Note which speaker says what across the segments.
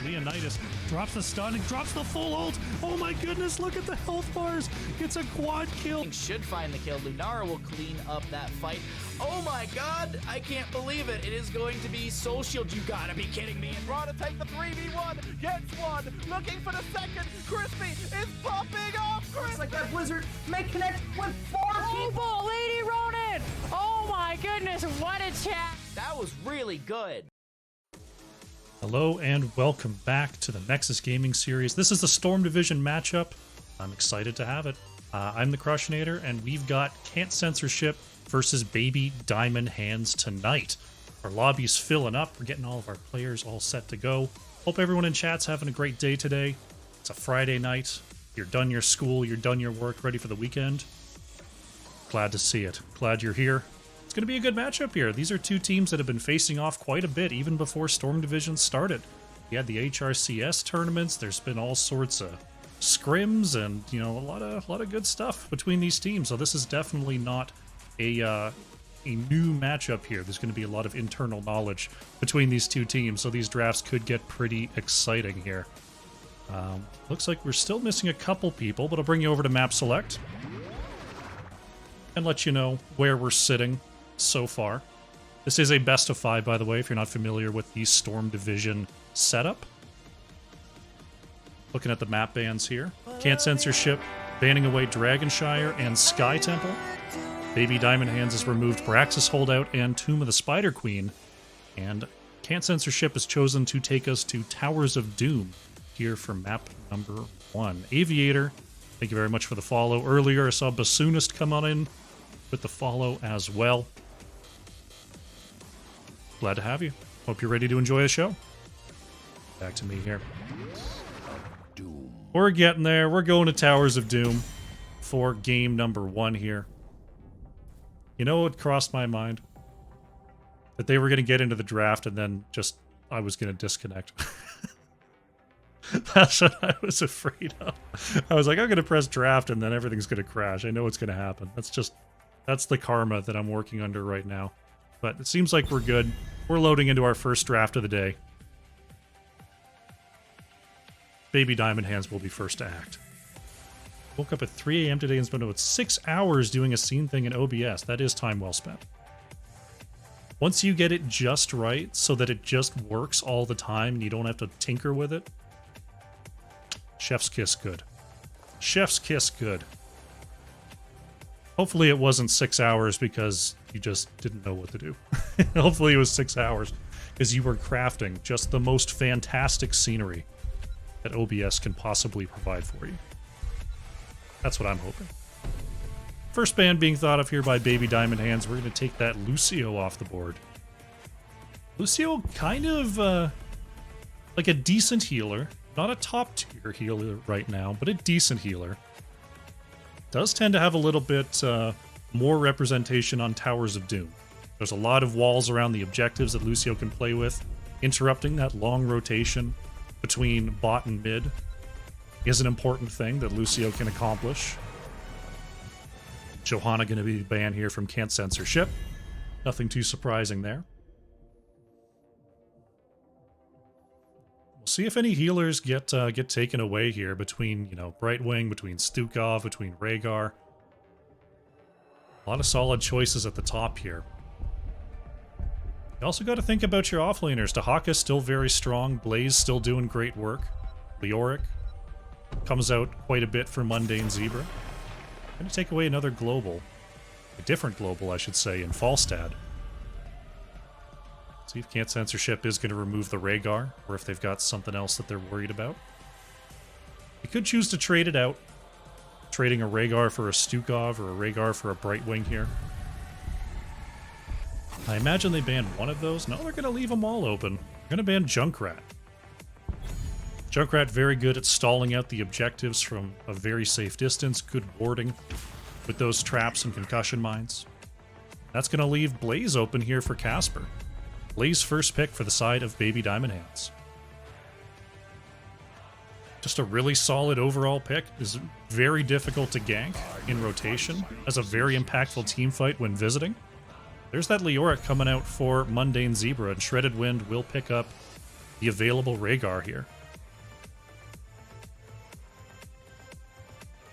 Speaker 1: Leonidas drops the stun and drops the full ult. Oh my goodness, look at the health bars. It's a quad kill.
Speaker 2: Should find the kill. Lunara will clean up that fight. Oh my god, I can't believe it. It is going to be Soul Shield. You gotta be kidding me. And
Speaker 3: Rana take the 3v1, gets one, looking for the second. Crispy is popping off.
Speaker 4: Looks like that Blizzard may connect with 4 people.
Speaker 5: Lady Ronin! Oh my goodness, what a chat!
Speaker 2: that was really good.
Speaker 1: Hello and welcome back to the Nexus Gaming Series. This is the Storm Division matchup. I'm excited to have it. I'm the Crushinator, and we've got Can't Censorship versus Baby Diamond Hands tonight. Our lobby's filling up. We're getting all of our players all set to go. Hope everyone in chat's having a great day today. It's a Friday night. You're done your school, you're done your work, ready for the weekend. Glad to see it. Glad you're here. It's going to be a good matchup here. These are two teams that have been facing off quite a bit even before Storm Division started. We had the HRCS tournaments. There's been all sorts of scrims and, you know, a lot of good stuff between these teams. So this is definitely not a new matchup here. There's going to be a lot of internal knowledge between these two teams. So these drafts could get pretty exciting here. Looks like we're still missing a couple people, but I'll bring you over to map select and let you know where we're sitting so far. This is a best of 5, by the way, if you're not familiar with the Storm Division setup. Looking at the map bans here. Can't Censorship banning away Dragonshire and Sky Temple. Baby Diamond Hands has removed Braxis Holdout and Tomb of the Spider Queen. And Can't Censorship has chosen to take us to Towers of Doom here for map number 1. Aviator, thank you very much for the follow. Earlier I saw Bassoonist come on in with the follow as well. Glad to have you. Hope you're ready to enjoy the show. Back to me here. We're getting there. We're going to Towers of Doom for game number 1 here. You know what crossed my mind? That they were going to get into the draft and then just I was going to disconnect. That's what I was afraid of. I was like, I'm going to press draft and then everything's going to crash. I know it's going to happen. That's the karma that I'm working under right now. But it seems like we're good. We're loading into our first draft of the day. Baby Diamond Hands will be first to act. Woke up at 3 a.m. today and spent about 6 hours doing a scene thing in OBS. That is time well spent. Once you get it just right so that it just works all the time and you don't have to tinker with it, chef's kiss good. Chef's kiss good. Hopefully it wasn't 6 hours because you just didn't know what to do. Hopefully it was 6 hours because you were crafting just the most fantastic scenery that OBS can possibly provide for you. That's what I'm hoping. First ban being thought of here by Baby Diamond Hands. We're going to take that Lucio off the board. Lucio kind of like a decent healer. Not a top tier healer right now, but a decent healer. Does tend to have a little bit more representation on Towers of Doom. There's a lot of walls around the objectives that Lucio can play with, interrupting that long rotation between bot and mid is an important thing that Lucio can accomplish. Johanna going to be banned here from Can't Censorship. Nothing too surprising there. We'll see if any healers get taken away here between, you know, Brightwing, between Stukov, between Rhaegar. A lot of solid choices at the top here. You also got to think about your offlaners. Dahaka still very strong. Blaze still doing great work. Leoric comes out quite a bit for Mundane Zebra. Going to take away another global. A different global, I should say, in Falstad. See if Can't Censorship is going to remove the Rhaegar, or if they've got something else that they're worried about. You could choose to trade it out. Trading a Rhaegar for a Stukov, or a Rhaegar for a Brightwing here. I imagine they banned one of those. No, they're going to leave them all open. They're going to ban Junkrat. Junkrat very good at stalling out the objectives from a very safe distance. Good warding with those traps and concussion mines. That's going to leave Blaze open here for Casper. Blaze first pick for the side of Baby Diamond Hands. Just a really solid overall pick. Is very difficult to gank in rotation. Has a very impactful team fight when visiting. There's that Leoric coming out for Mundane Zebra, and Shredded Wind will pick up the available Rhaegar here.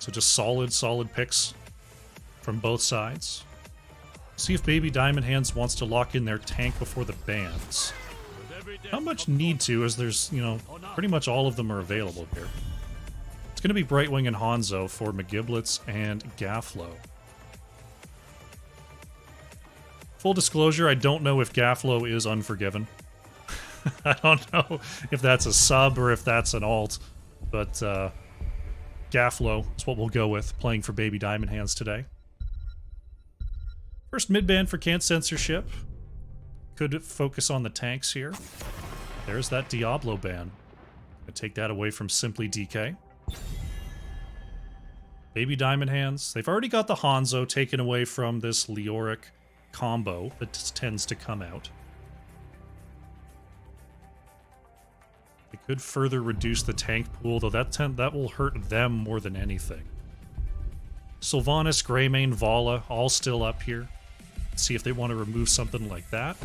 Speaker 1: So just solid picks from both sides. See if Baby Diamond Hands wants to lock in their tank before the bans. Not much need to, as there's, you know, pretty much all of them are available here. It's going to be Brightwing and Hanzo for McGiblets and Gafflo. Full disclosure, I don't know if Gafflo is Unforgiven. I don't know if that's a sub or if that's an alt, but Gafflo is what we'll go with, playing for Baby Diamond Hands today. First mid-ban for Can't Censorship. Could focus on the tanks here. There's that Diablo ban. Gonna take that away from Simply DK. Baby Diamond Hands. They've already got the Hanzo taken away from this Leoric combo that tends to come out. It could further reduce the tank pool, though that will hurt them more than anything. Sylvanas, Greymane, Vala, all still up here. Let's see if they want to remove something like that.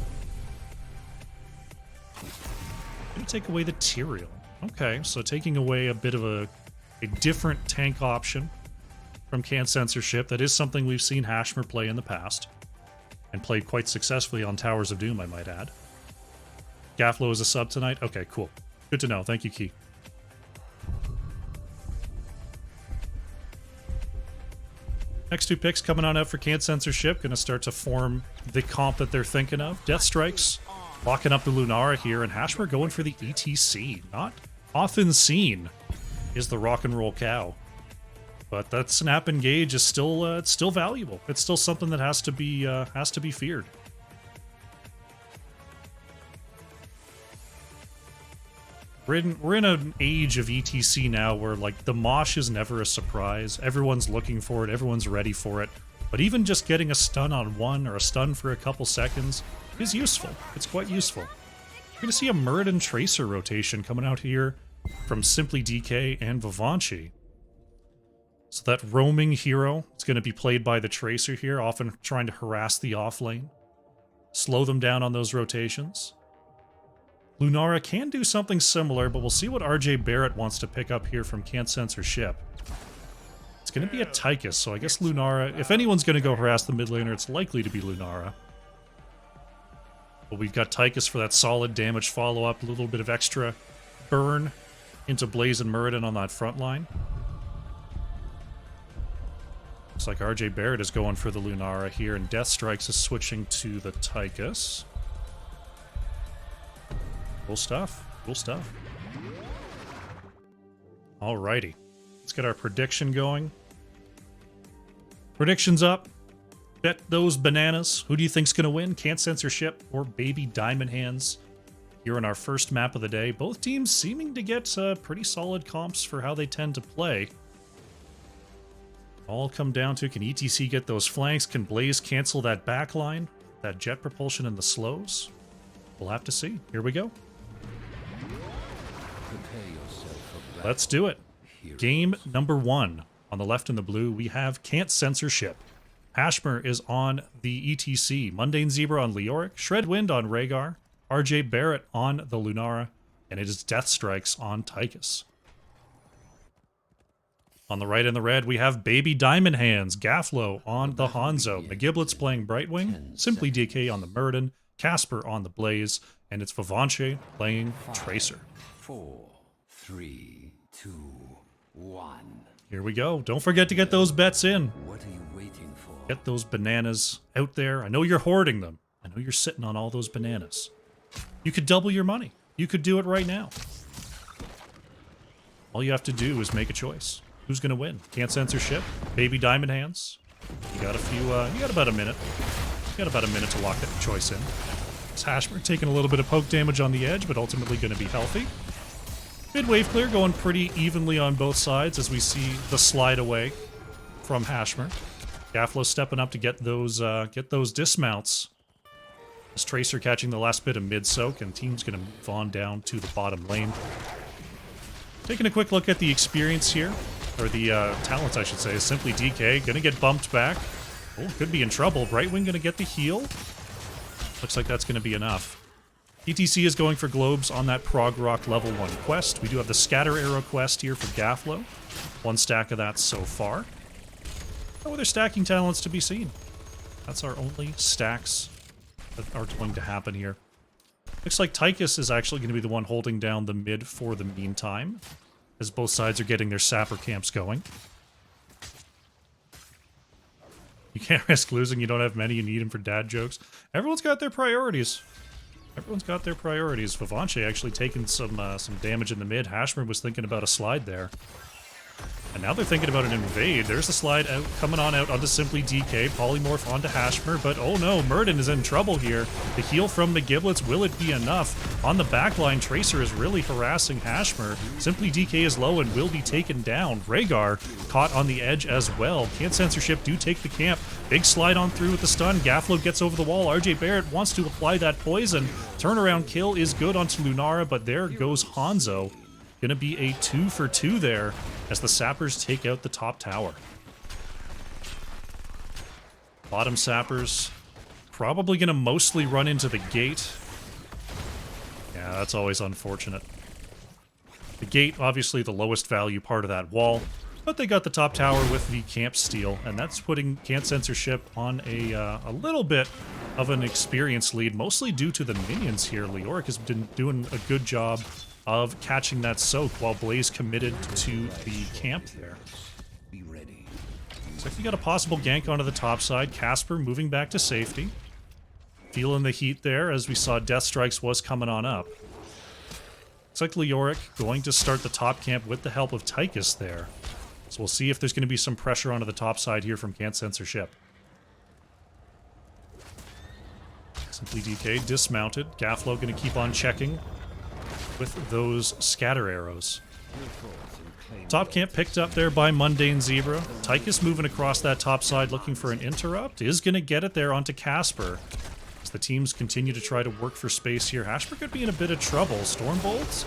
Speaker 1: Gonna take away the Tyrael. Okay, so taking away a bit of a different tank option from Can't Censorship. That is something we've seen Hashmer play in the past. And played quite successfully on Towers of Doom, I might add. Gafflo is a sub tonight? Okay, cool. Good to know. Thank you, Key. Next two picks coming on out for Can't Censorship. Going to start to form the comp that they're thinking of. Death Strikes, locking up the Lunara here, and Hashmer going for the ETC. Not often seen is the rock and roll cow. But that snap engage is still it's still valuable. It's still something that has to be feared. We're in an age of ETC now where like the mosh is never a surprise. Everyone's looking for it. Everyone's ready for it. But even just getting a stun on one or a stun for a couple seconds is useful. It's quite useful. You're gonna see a Muradin Tracer rotation coming out here from Simply DK and Vivanchi. So that roaming hero is going to be played by the Tracer here, often trying to harass the offlane. Slow them down on those rotations. Lunara can do something similar, but we'll see what RJ Barrett wants to pick up here from Can't Censorship. It's going to be a Tychus, so I guess Lunara, if anyone's going to go harass the mid laner, it's likely to be Lunara. But we've got Tychus for that solid damage follow-up, a little bit of extra burn into Blaze and Muradin on that front line. Looks like RJ Barrett is going for the Lunara here, and Death Strikes is switching to the Tychus. Cool stuff. Cool stuff. Alrighty. Let's get our prediction going. Predictions up. Bet those bananas. Who do you think's going to win? Can't Censorship or Baby Diamond Hands? Here in our first map of the day. Both teams seeming to get pretty solid comps for how they tend to play. All come down to, can ETC get those flanks? Can Blaze cancel that backline? That jet propulsion and the slows? We'll have to see. Here we go. Let's do it. Game number 1. On the left in the blue, we have Can't Censorship. Hashmer is on the ETC. Mundane Zebra on Leoric. Shredwind on Rhaegar. RJ Barrett on the Lunara. And it is Death Strikes on Tychus. On the right in the red, we have Baby Diamond Hands, Gafflo on the Hanzo, McGiblets playing Brightwing, Simply DK on the Muradin, Casper on the Blaze, and it's Vivanchi playing Tracer.
Speaker 6: 4, 3, 2, 1.
Speaker 1: Here we go. Don't forget to get those bets in.
Speaker 6: What are you waiting for?
Speaker 1: Get those bananas out there. I know you're hoarding them. I know you're sitting on all those bananas. You could double your money. You could do it right now. All you have to do is make a choice. Who's going to win? Can't Censorship? Baby Diamond Hands? You got a few, you got about a minute. You got about a minute to lock that choice in. It's Hashmer taking a little bit of poke damage on the edge, but ultimately going to be healthy. Mid wave clear going pretty evenly on both sides as we see the slide away from Hashmer. Gafflo stepping up to get those dismounts. This Tracer catching the last bit of mid soak, and team's going to move on down to the bottom lane. Taking a quick look at the experience here. Or the talents, I should say, is Simply DK. Gonna get bumped back. Oh, could be in trouble. Brightwing gonna get the heal. Looks like that's gonna be enough. ETC is going for globes on that Prog Rock level 1 quest. We do have the Scatter Arrow quest here for Gaflo. 1 stack of that so far. No other stacking talents to be seen. That's our only stacks that are going to happen here. Looks like Tychus is actually going to be the one holding down the mid for the meantime, as both sides are getting their sapper camps going. You can't risk losing, you don't have many, you need them for dad jokes. Everyone's got their priorities. Everyone's got their priorities. Vivanche actually taking some damage in the mid. Hashmer was thinking about a slide there. And now they're thinking about an invade. There's the slide out, coming on out onto Simply DK. Polymorph onto Hashmer, but oh no, Murden is in trouble here. The heal from McGiblets, will it be enough? On the backline, Tracer is really harassing Hashmer. Simply DK is low and will be taken down. Rhaegar caught on the edge as well. Can't Censorship do take the camp. Big slide on through with the stun. Gaflo gets over the wall. RJ Barrett wants to apply that poison. Turnaround kill is good onto Lunara, but there goes Hanzo. Gonna be a 2 for 2 there as the Sappers take out the top tower. Bottom Sappers probably gonna mostly run into the gate. Yeah, that's always unfortunate. The gate, obviously the lowest value part of that wall, but they got the top tower with the camp steal, and that's putting Can't Censorship on a little bit of an experience lead, mostly due to the minions here. Leoric has been doing a good job of catching that soak while Blaze committed to the camp there.
Speaker 6: Be ready.
Speaker 1: So if you got a possible gank onto the top side, Casper moving back to safety. Feeling the heat there as we saw Death Strikes was coming on up. Looks like Leoric going to start the top camp with the help of Tychus there. So we'll see if there's going to be some pressure onto the top side here from Can't Censorship. Simply DK dismounted. Gaflo going to keep on checking with those scatter arrows. Top camp picked up there by Mundane Zebra. Tychus moving across that top side looking for an interrupt. Is going to get it there onto Casper. As the teams continue to try to work for space here. Hashmer could be in a bit of trouble. Stormbolts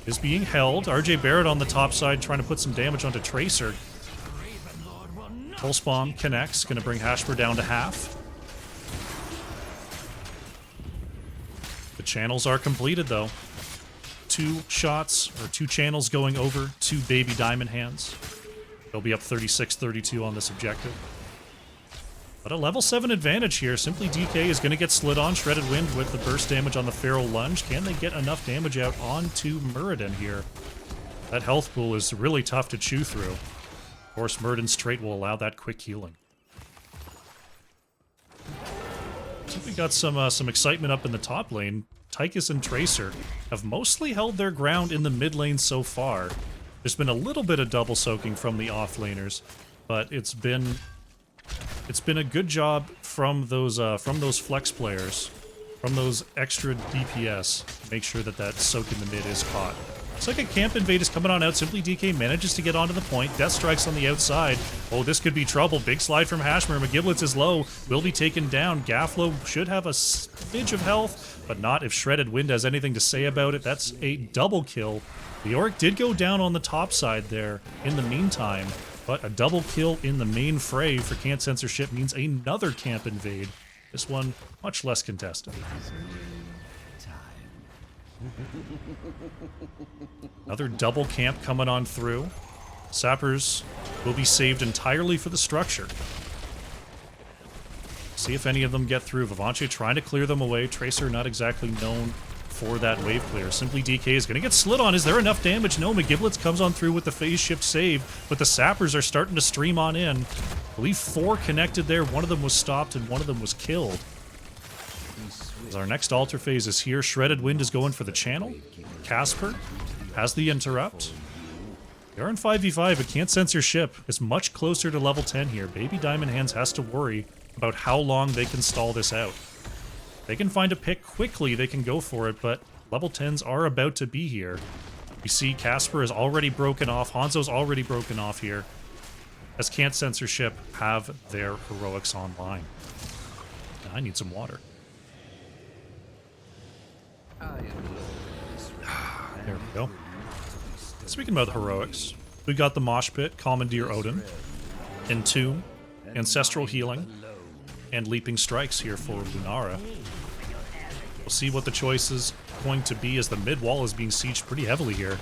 Speaker 1: is being held. RJ Barrett on the top side trying to put some damage onto Tracer. Pulse Bomb connects. Going to bring Hashmer down to half. The channels are completed though. 2 shots, or 2 channels going over to Baby Diamond Hands. They'll be up 36-32 on this objective. But a level 7 advantage here. Simply DK is going to get slid on. Shredded Wind with the burst damage on the Feral Lunge. Can they get enough damage out onto Muradin here? That health pool is really tough to chew through. Of course, Muradin's trait will allow that quick healing. So we got some excitement up in the top lane. Tychus and Tracer have mostly held their ground in the mid lane so far. There's been a little bit of double soaking from the offlaners, but it's been a good job from those flex players, from those extra DPS to make sure that that soak in the mid is caught. Looks like a camp invade is coming on out. Simply DK manages to get onto the point. Death Strikes on the outside. Oh, this could be trouble. Big slide from Hashmer. McGiblets is low. Will be taken down. Gaflo should have a smidge of health, but not if Shredded Wind has anything to say about it. That's a double kill. Leoric did go down on the top side there in the meantime, but a double kill in the main fray for Can't Censorship means another camp invade. This one much less contested. Another double camp coming on through. Sappers will be saved entirely for the structure. See if any of them get through. Vivanche trying to clear them away. Tracer not exactly known for that wave clear. Simply DK is going to get slid on. Is there enough damage? No, McGiblets comes on through with the phase shift save, but the Sappers are starting to stream on in. I believe 4 connected there. One of them was stopped and one of them was killed. As our next altar phase is here. Shredded Wind is going for the channel. Casper has the interrupt. They're in 5v5, but Can't Censorship is much closer to level 10 here. Baby Diamond Hands has to worry about how long they can stall this out. They can find a pick quickly, they can go for it, but level 10s are about to be here. We see Casper is already broken off. Hanzo's already broken off here, as Can't Censorship have their heroics online. I need some water. There we go. Speaking about the heroics, we got the Mosh Pit, Commandeer Odin, Entomb, Ancestral Healing, and Leaping Strikes here for Lunara. We'll see what the choice is going to be as the mid wall is being sieged pretty heavily here.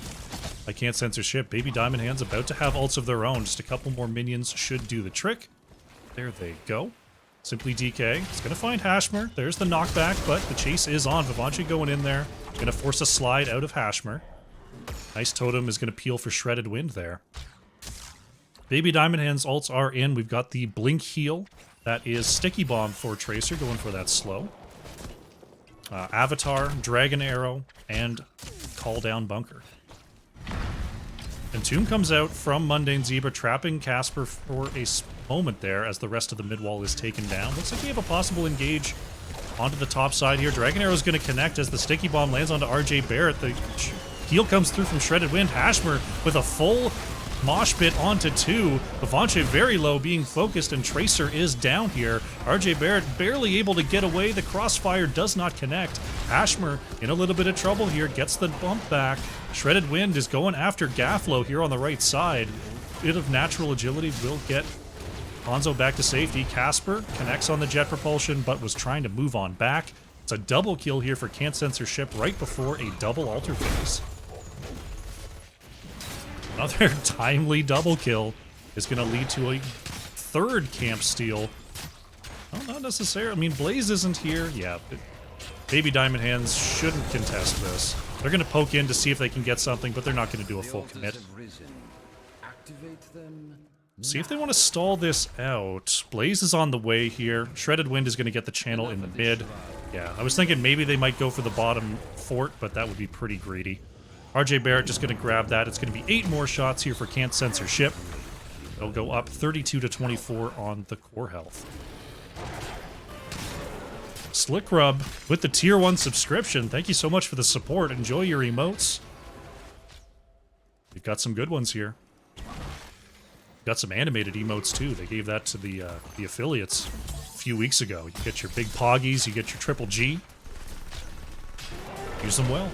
Speaker 1: I can't censor ship. Baby Diamond Hands about to have ults of their own. Just a couple more minions should do the trick. There they go. Simply DK. It's going to find Hashmer. There's the knockback, but the chase is on. Vivanchi going in there. Going to force a slide out of Hashmer. Nice totem is going to peel for Shredded Wind there. Baby Diamond Hands ults are in. We've got the Blink heal. That is Sticky Bomb for Tracer, going for that slow. Avatar, Dragon Arrow, and Call Down Bunker. Entomb comes out from Mundane Zebra, trapping Casper for a moment there as the rest of the mid wall is taken down. Looks like we have a possible engage onto the top side here. Dragon Arrow is going to connect as the Sticky Bomb lands onto RJ Barrett. The heal comes through from Shredded Wind. Hashmer with a full mosh pit onto 2. Vivanchi very low, being focused, and Tracer is down here. RJ Barrett barely able to get away. The crossfire does not connect. Hashmer in a little bit of trouble here, gets the bump back. Shredded Wind is going after Gafflo here on the right side. Bit of natural agility will get Hanzo back to safety. Casper connects on the jet propulsion, but was trying to move on back. It's a double kill here for Can't Censor Ship right before a double alter phase. Another timely double kill is going to lead to a third camp steal. Well, not necessarily. I mean, Blaze isn't here. Yeah, Baby Diamond Hands shouldn't contest this. They're going to poke in to see if they can get something, but they're not going to do a full commit. See if they want to stall this out. Blaze is on the way here. Shredded Wind is going to get the channel in the mid. Yeah, I was thinking maybe they might go for the bottom fort, but that would be pretty greedy. RJ Barrett just going to grab that. It's going to be 8 more shots here for Can't Censor Ship. They'll go up 32 to 24 on the core health. Slick Rub with the tier 1 subscription. Thank you so much for the support. Enjoy your emotes. We've got some good ones here. Got some animated emotes too. They gave that to the affiliates a few weeks ago. You get your big poggies, you get your triple G. Use them well.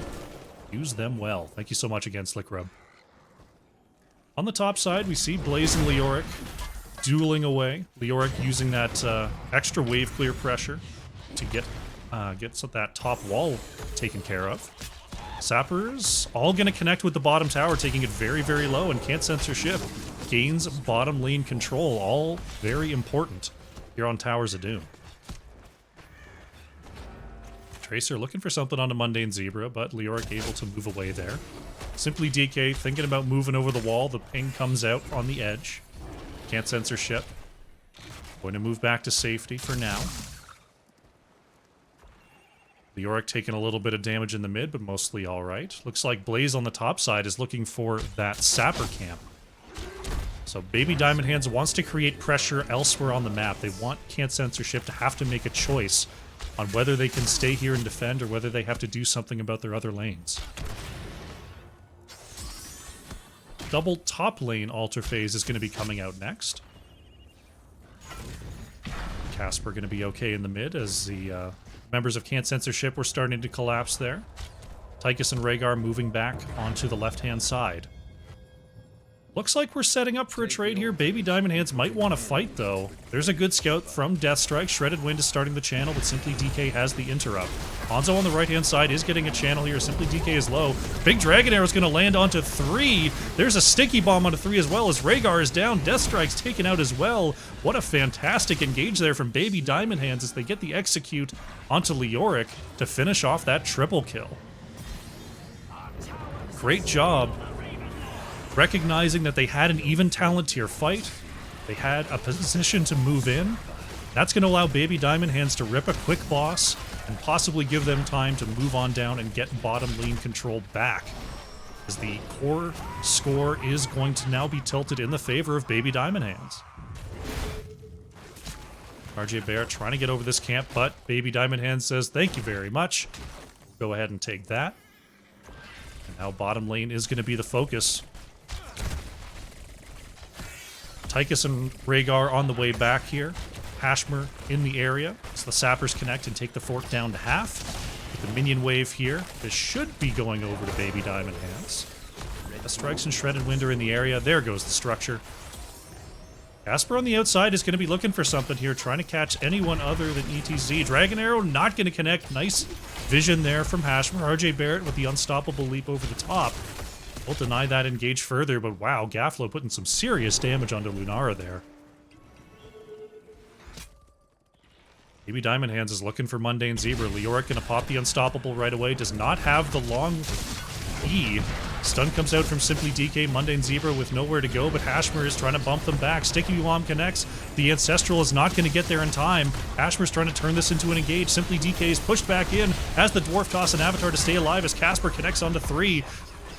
Speaker 1: Use them well. Thank you so much again, Slick Rub. On the top side, we see Blaze and Leoric dueling away. Leoric using that extra wave clear pressure to get that top wall taken care of. Sappers all going to connect with the bottom tower, taking it very, very low, and Can't Censor Ship gains bottom lane control. All very important here on Towers of Doom. Tracer looking for something on a Mundane Zebra, but Leoric able to move away there. Simply DK thinking about moving over the wall. The ping comes out on the edge. Can't Censor Ship. Going to move back to safety for now. Leoric taking a little bit of damage in the mid, but mostly alright. Looks like Blaze on the top side is looking for that Sapper camp. So Baby Diamond Hands wants to create pressure elsewhere on the map. They want Can't Censor Ship to have to make a choice on whether they can stay here and defend or whether they have to do something about their other lanes. Double top lane alter phase is going to be coming out next. Casper going to be okay in the mid as the members of Can't Censor Ship were starting to collapse there. Tychus and Rhaegar moving back onto the left-hand side. Looks like we're setting up for a trade here. Baby Diamond Hands might want to fight, though. There's a good scout from Deathstrike. Shredded Wind is starting the channel, but Simply DK has the interrupt. Hanzo on the right-hand side is getting a channel here. Simply DK is low. Big Dragon Arrow is going to land onto 3. There's a Sticky Bomb onto 3 as well as Rhaegar is down. Deathstrike's taken out as well. What a fantastic engage there from Baby Diamond Hands as they get the execute onto Leoric to finish off that triple kill. Great job. Recognizing that they had an even talent tier fight, they had a position to move in. That's going to allow Baby Diamond Hands to rip a quick boss and possibly give them time to move on down and get bottom lane control back. As the core score is going to now be tilted in the favor of Baby Diamond Hands. RJ Barrett trying to get over this camp, but Baby Diamond Hands says, thank you very much. Go ahead and take that. And now bottom lane is going to be the focus. Tychus and Rhaegar on the way back here. Hashmer in the area. So the Sappers connect and take the fort down to half. With the minion wave here, this should be going over to Baby Diamond Hands. The Strikes and Shredded Wind are in the area. There goes the structure. Casper on the outside is going to be looking for something here, trying to catch anyone other than ETZ. Dragon Arrow not going to connect. Nice vision there from Hashmer. RJ Barrett with the unstoppable leap over the top. We'll deny that engage further, but wow, Gaflo putting some serious damage onto Lunara there. Maybe Diamond Hands is looking for Mundane Zebra. Leoric gonna pop the unstoppable right away. Does not have the long E. Stun comes out from Simply DK. Mundane Zebra with nowhere to go, but Hashmer is trying to bump them back. Sticky Bomb connects. The Ancestral is not going to get there in time. Hashmer's trying to turn this into an engage. Simply DK is pushed back in as the Dwarf toss an Avatar to stay alive as Casper connects onto 3.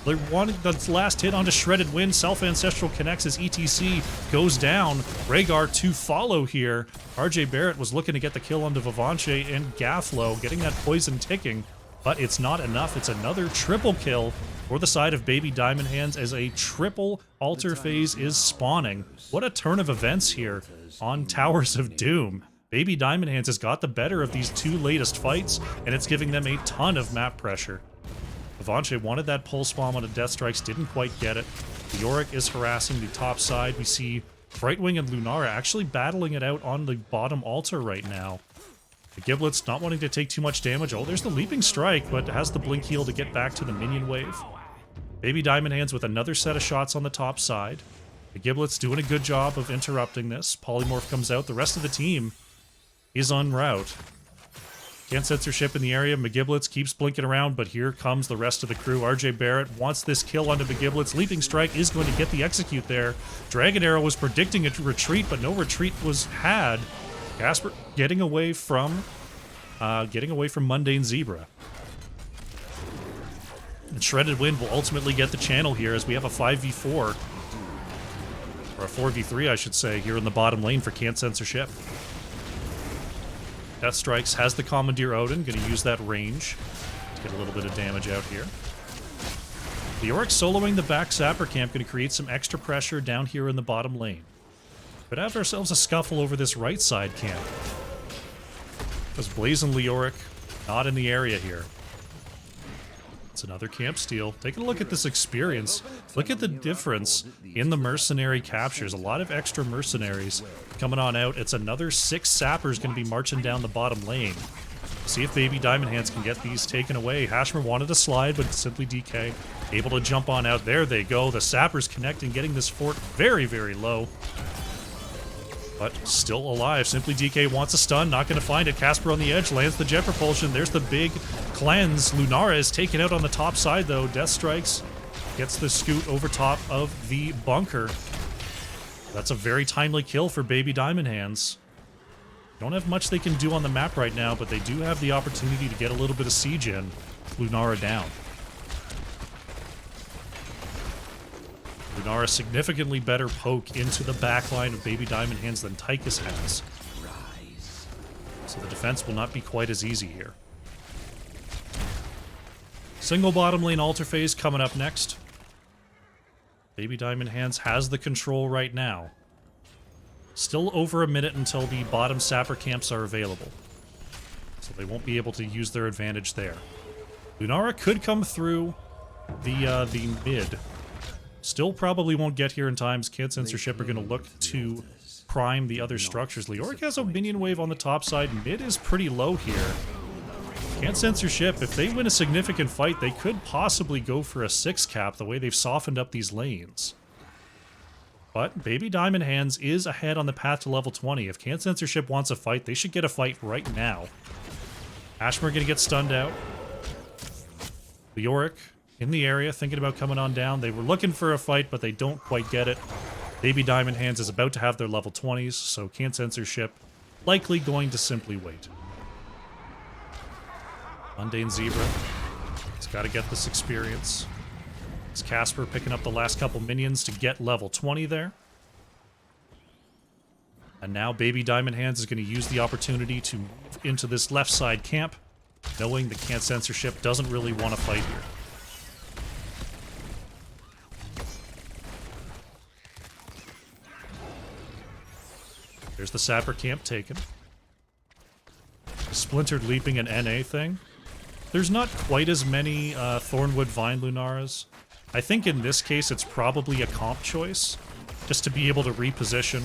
Speaker 1: They wanted the last hit onto Shredded Wind. Self-Ancestral connects as ETC goes down. Rhaegar to follow here. RJ Barrett was looking to get the kill onto Vivanche and Gaflo, getting that poison ticking, but it's not enough. It's another triple kill for the side of Baby Diamond Hands as a triple altar phase is spawning. What a turn of events here on Towers of Doom. Baby Diamond Hands has got the better of these two latest fights, and it's giving them a ton of map pressure. Vivanche wanted that pulse bomb on a Death Strikes, didn't quite get it. Yorick is harassing the top side. We see Brightwing and Lunara actually battling it out on the bottom altar right now. The Giblets not wanting to take too much damage. Oh, there's the Leaping Strike, but has the Blink Heal to get back to the minion wave. Baby Diamond Hands with another set of shots on the top side. The Giblets doing a good job of interrupting this. Polymorph comes out. The rest of the team is en route. Can't censorship in the area. McGiblets keeps blinking around, but here comes the rest of the crew. RJ Barrett wants this kill onto McGiblets. Leaping Strike is going to get the execute there. Dragon Arrow was predicting a retreat, but no retreat was had. Casper getting away from Mundane Zebra. And Shredded Wind will ultimately get the channel here as we have a 5v4. Or a 4v3, I should say, here in the bottom lane for Can't Censorship. Death Strikes has the Commandeer Odin, going to use that range to get a little bit of damage out here. The Yorick soloing the back Sapper camp, going to create some extra pressure down here in the bottom lane. But have ourselves a scuffle over this right side camp. Because Blaze and Leoric not in the area here. It's another camp steal. Taking a look at this experience. Look at the difference in the mercenary captures. A lot of extra mercenaries coming on out. It's another 6 sappers going to be marching down the bottom lane. See if Baby Diamond Hands can get these taken away. Hashmer wanted to slide, but Simply DK able to jump on out. There they go. The sappers connecting, getting this fort very, very low. But still alive. Simply DK wants a stun, not going to find it. Casper on the edge, lands the jet propulsion. There's the big cleanse. Lunara is taken out on the top side, though. Death Strikes gets the scoot over top of the bunker. That's a very timely kill for Baby Diamond Hands. Don't have much they can do on the map right now, but they do have the opportunity to get a little bit of siege in. Lunara down. Lunara significantly better poke into the backline of Baby Diamond Hands than Tychus has. So the defense will not be quite as easy here. Single bottom lane altar phase coming up next. Baby Diamond Hands has the control right now. Still over a minute until the bottom sapper camps are available. So they won't be able to use their advantage there. Lunara could come through the mid. Still probably won't get here in time. Can't Censorship are going to look to prime the other structures. Leoric has a minion wave on the top side. Mid is pretty low here. Can't Censorship, if they win a significant fight, they could possibly go for a 6 cap the way they've softened up these lanes. But Baby Diamond Hands is ahead on the path to level 20. If Can't Censorship wants a fight, they should get a fight right now. Hashmer going to get stunned out. Leoric in the area, thinking about coming on down. They were looking for a fight, but they don't quite get it. Baby Diamond Hands is about to have their level 20s, so Can't Censorship likely going to simply wait. Mundane Zebra. He's got to get this experience. It's Casper picking up the last couple minions to get level 20 there. And now Baby Diamond Hands is going to use the opportunity to move into this left side camp, knowing that Can't Censorship doesn't really want to fight here. There's the Sapper camp taken. Splintered leaping an NA thing. There's not quite as many Thornwood Vine Lunaras. I think in this case it's probably a comp choice, just to be able to reposition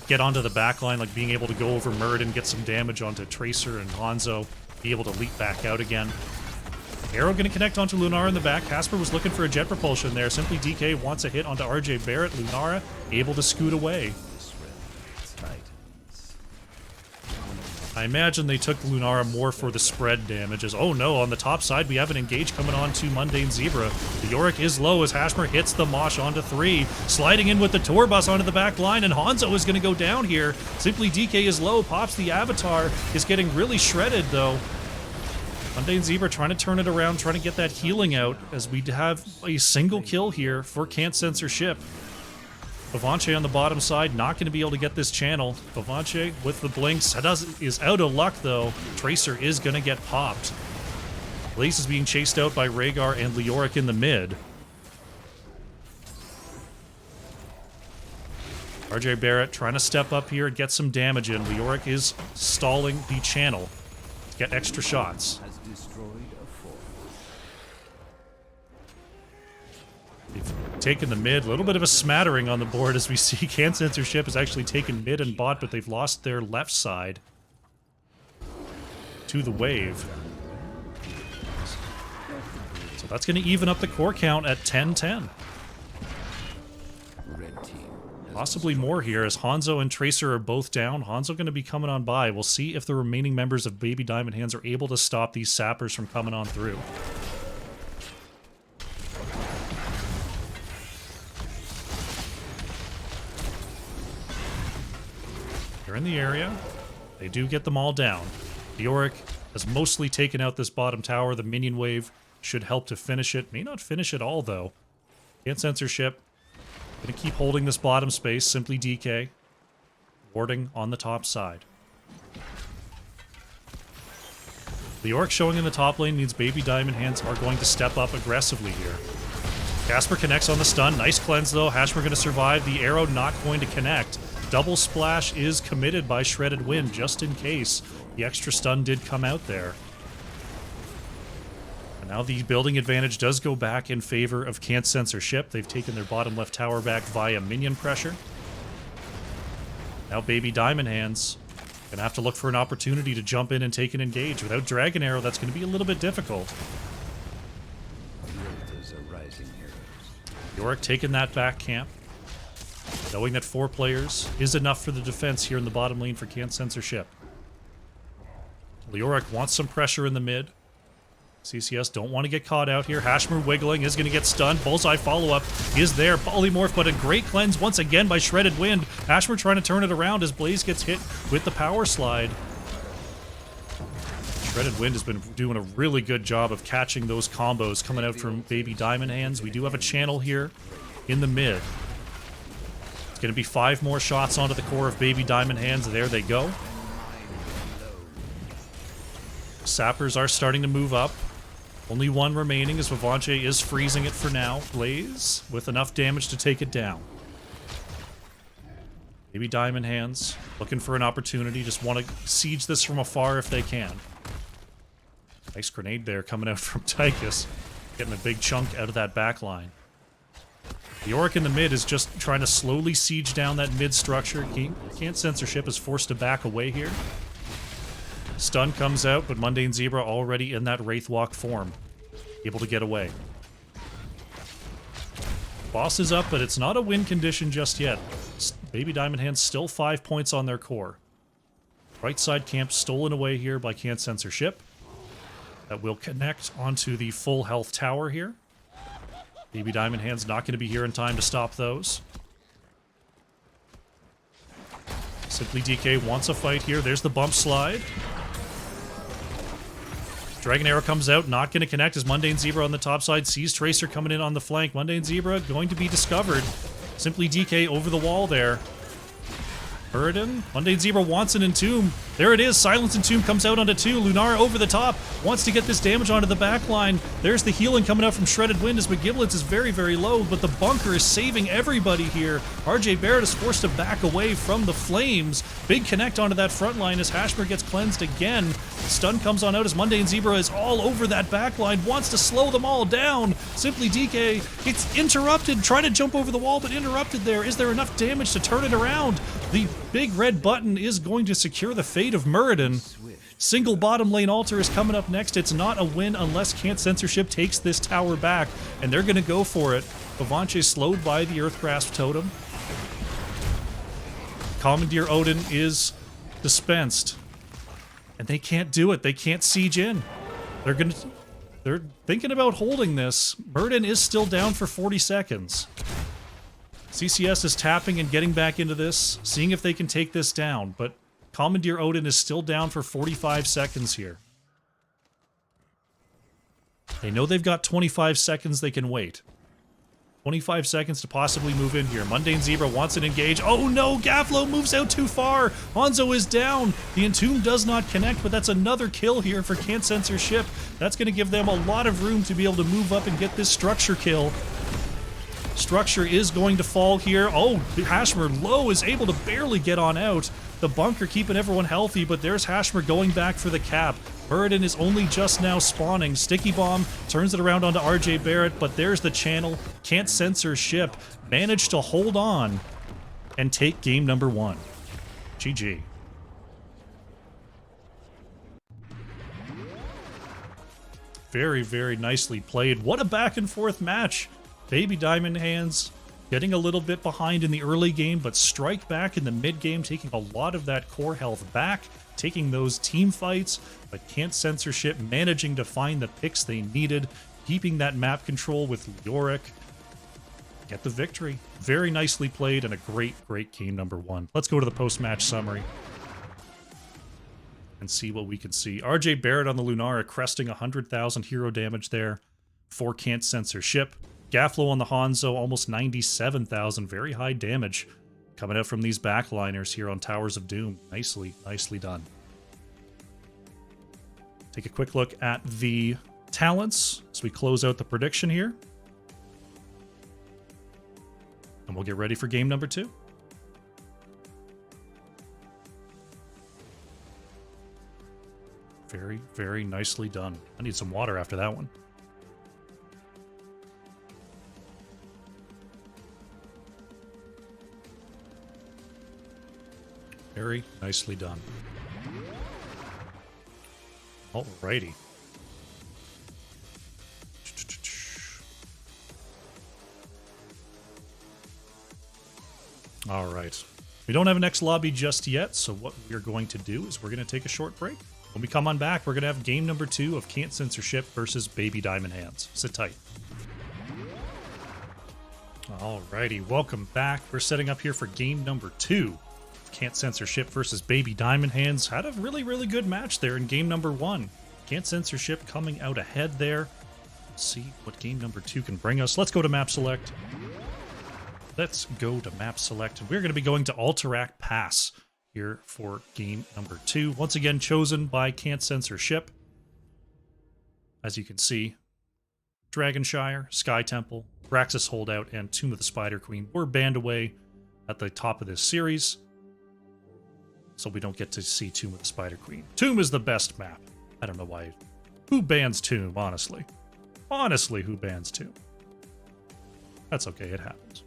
Speaker 1: get onto the back line, like being able to go over Muradin, get some damage onto Tracer and Hanzo, be able to leap back out again. Arrow going to connect onto Lunara in the back. Casper was looking for a jet propulsion there. Simply DK wants a hit onto RJ Barrett. Lunara able to scoot away. I imagine they took Lunara more for the spread damages. Oh no, on the top side we have an engage coming on to Mundane Zebra. The Yorick is low as Hashmer hits the Mosh onto 3. Sliding in with the tour bus onto the back line, and Hanzo is going to go down here. Simply DK is low, pops the Avatar, is getting really shredded though. Mundane Zebra trying to turn it around, trying to get that healing out as we have a single kill here for Can't Censor Ship. Bavanche on the bottom side, not going to be able to get this channel. Bavanche with the blinks is out of luck though. Tracer is going to get popped. Blaze is being chased out by Rhaegar and Leoric in the mid. RJ Barrett trying to step up here and get some damage in. Leoric is stalling the channel to get extra shots. They've taken the mid, a little bit of a smattering on the board as we see Can't Censor Ship has actually taken mid and bot, but they've lost their left side to the wave. So that's going to even up the core count at 10-10. Possibly more here as Hanzo and Tracer are both down. Hanzo going to be coming on by. We'll see if the remaining members of Baby Diamond Hands are able to stop these sappers from coming on through. They're in the area. They do get them all down. Yorick has mostly taken out this bottom tower. The minion wave should help to finish it. May not finish it all, though. Can't Censor Ship. Gonna keep holding this bottom space. Simply DK. Warding on the top side. The Yorick showing in the top lane means Baby Diamond Hands are going to step up aggressively here. Casper connects on the stun. Nice cleanse, though. Hashmer going to survive. The arrow not going to connect. Double splash is committed by Shredded Wind, just in case the extra stun did come out there. And now the building advantage does go back in favor of Can't Censor Ship. They've taken their bottom left tower back via minion pressure. Now Baby Diamond Hands gonna have to look for an opportunity to jump in and take an engage. Without Dragon Arrow, that's gonna be a little bit difficult. Yorick taking that back camp. Knowing that 4 players is enough for the defense here in the bottom lane for Can't Censor Ship. Leoric wants some pressure in the mid. CCS don't want to get caught out here. Hashmer wiggling is going to get stunned. Bullseye follow-up is there. Polymorph, but a great cleanse once again by Shredded Wind. Hashmer trying to turn it around as Blaze gets hit with the power slide. Shredded Wind has been doing a really good job of catching those combos coming out from Baby Diamond Hands. We do have a channel here in the mid. It's going to be 5 more shots onto the core of Baby Diamond Hands. There they go. Sappers are starting to move up. Only 1 remaining as Bavanche is freezing it for now. Blaze with enough damage to take it down. Baby Diamond Hands looking for an opportunity. Just want to siege this from afar if they can. Nice grenade there coming out from Tychus. Getting a big chunk out of that back line. The Yorick in the mid is just trying to slowly siege down that mid structure. Can't Censor Ship is forced to back away here. Stun comes out, but Mundane Zebra already in that Wraithwalk form. Able to get away. Boss is up, but it's not a win condition just yet. Baby Diamond Hands still 5 points on their core. Right side camp stolen away here by Can't Censor Ship. That will connect onto the full health tower here. Baby Diamond Hands not going to be here in time to stop those. Simply DK wants a fight here. There's the bump slide. Dragon Arrow comes out, not going to connect as Mundane Zebra on the top side sees Tracer coming in on the flank. Mundane Zebra going to be discovered. Simply DK over the wall there. Muradin. Mundane Zebra wants an Entomb. There it is. Silence Entomb comes out onto 2. Lunara over the top. Wants to get this damage onto the back line. There's the healing coming out from Shredded Wind as McGiblets is very, very low, but the bunker is saving everybody here. RJ Barrett is forced to back away from the flames. Big connect onto that front line as Hashmer gets cleansed again. Stun comes on out as Mundane Zebra is all over that back line. Wants to slow them all down. Simply DK gets interrupted. Trying to jump over the wall, but interrupted there. Is there enough damage to turn it around? The big red button is going to secure the fate of Muradin. Single bottom lane altar is coming up next. It's not a win unless Can't Censorship takes this tower back, and they're going to go for it. Bavanche slowed by the Earthgrasp Totem. Commandeer Odin is dispensed. And they can't do it. They can't siege in. They're thinking about holding this. Muradin is still down for 40 seconds. CCS is tapping and getting back into this, seeing if they can take this down, but Commandeer Odin is still down for 45 seconds here. They know they've got 25 seconds they can wait. 25 seconds to possibly move in here. Mundane Zebra wants an engage. Oh no, Gaflo moves out too far. Hanzo is down. The Entomb does not connect, but that's another kill here for Can't Censorship. That's going to give them a lot of room to be able to move up and get this structure kill. Structure is going to fall here. Oh, Hashmer low is able to barely get on out. The bunker keeping everyone healthy, but there's Hashmer going back for the cap. Muradin is only just now spawning. Sticky Bomb turns it around onto RJ Barrett, but there's the channel. Can't Censorship managed to hold on and take game number 1. GG. Very, very nicely played. What a back and forth match. Baby Diamond Hands getting a little bit behind in the early game, but strike back in the mid game, taking a lot of that core health back, taking those team fights, but Can't Censorship managing to find the picks they needed, keeping that map control with Leoric. Get the victory. Very nicely played and a great, great game number 1. Let's go to the post-match summary and see what we can see. RJ Barrett on the Lunara cresting 100,000 hero damage there for Can't Censorship. Gaflo on the Hanzo, almost 97,000. Very high damage coming out from these backliners here on Towers of Doom. Nicely, nicely done. Take a quick look at the talents as we close out the prediction here. And we'll get ready for game number 2. Very, very nicely done. I need some water after that one. Very nicely done. Alrighty. Alright. We don't have an X lobby just yet, so what we're going to do is we're going to take a short break. When we come on back, we're going to have game number 2 of Can't Censorship versus Baby Diamond Hands. Sit tight. Alrighty, welcome back. We're setting up here for game number 2. Can't Censorship versus Baby Diamond Hands. Had a really, really good match there in game number 1. Can't Censorship coming out ahead there. Let's see what game number 2 can bring us. Let's go to map select. Let's go to map select. We're going to be going to Alterac Pass here for game number 2. Once again, chosen by Can't Censorship. As you can see, Dragonshire, Sky Temple, Braxis Holdout, and Tomb of the Spider Queen were banned away at the top of this series, so we don't get to see Tomb of the Spider Queen. Tomb is the best map. I don't know why. Who bans Tomb, honestly? Honestly, who bans Tomb? That's okay, it happens.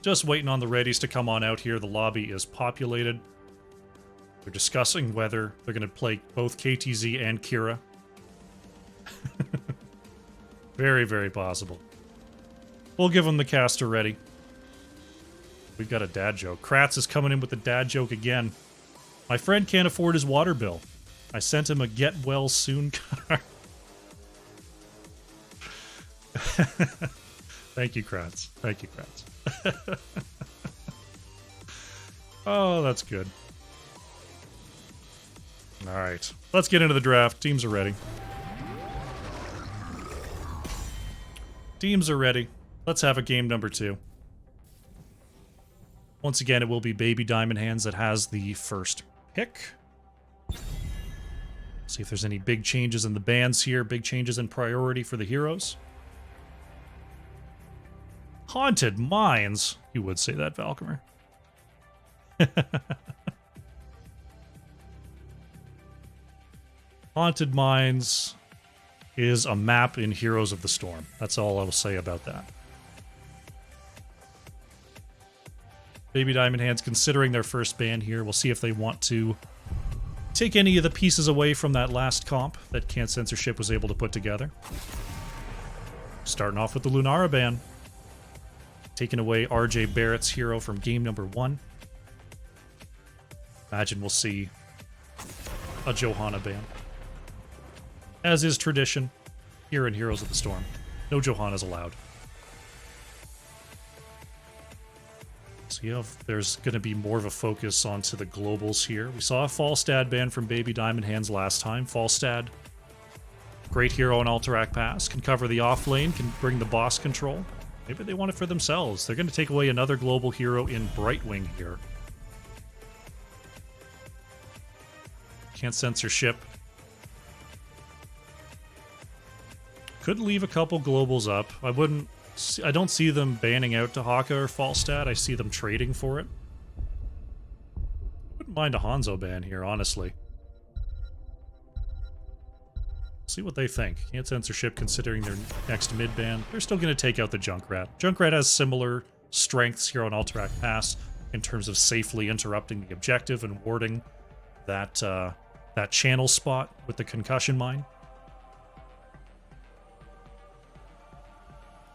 Speaker 1: Just waiting on the readies to come on out here. The lobby is populated. They're discussing whether they're going to play both KTZ and Kira. Very, very possible. We'll give them the caster ready. We've got a dad joke. Kratz is coming in with the dad joke again. My friend can't afford his water bill. I sent him a get well soon card. Thank you, Kratz. Thank you, Kratz. Oh, that's good. All right. Let's get into the draft. Teams are ready. Teams are ready. Let's have a game number 2. Once again, it will be Baby Diamond Hands that has the first pick. See if there's any big changes in the bans here, big changes in priority for the heroes. Haunted Mines. You would say that, Valkymer. Haunted Mines is a map in Heroes of the Storm. That's all I will say about that. Baby Diamond Hands considering their first ban here. We'll see if they want to take any of the pieces away from that last comp that Can't Censorship was able to put together. Starting off with the Lunara ban. Taking away RJ Barrett's hero from game number 1. Imagine we'll see a Johanna ban. As is tradition here in Heroes of the Storm. No Johannas allowed. So yeah, there's going to be more of a focus onto the globals here. We saw a Falstad ban from Baby Diamond Hands last time. Falstad, great hero on Alterac Pass, can cover the off lane, can bring the boss control. Maybe they want it for themselves. They're going to take away another global hero in Brightwing here. Can't Censorship. Could leave a couple globals up. I don't see them banning out Dahaka or Falstad. I see them trading for it. Wouldn't mind a Hanzo ban here, honestly. See what they think. Can't Censorship considering their next mid ban. They're still going to take out the Junkrat. Junkrat has similar strengths here on Alterac Pass in terms of safely interrupting the objective and warding that that channel spot with the concussion mine.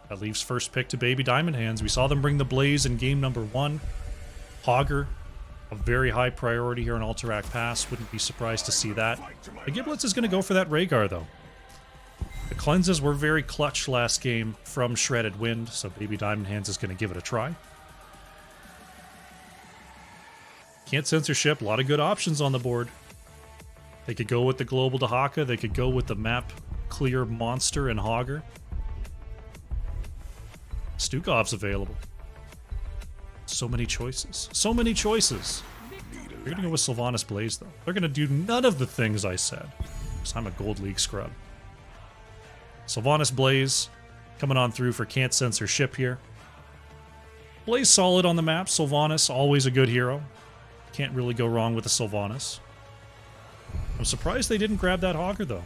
Speaker 1: That leaves first pick to Baby Diamond Hands. We saw them bring the Blaze in game number 1. Hogger, a very high priority here on Alterac Pass. Wouldn't be surprised to see that. The Giblets is going to go for that Rhaegar, though. The cleanses were very clutch last game from Shredded Wind, so Baby Diamond Hands is going to give it a try. Can't Censorship, a lot of good options on the board. They could go with the Global Dahaka, they could go with the map clear Monster and Hogger. Stukov's available. So many choices. So many choices. They're going to go with Sylvanas Blaze, though. They're going to do none of the things I said, because I'm a Gold League scrub. Sylvanas Blaze coming on through for Can't Censorship here. Blaze solid on the map. Sylvanas, always a good hero. Can't really go wrong with the Sylvanas. I'm surprised they didn't grab that Hogger, though.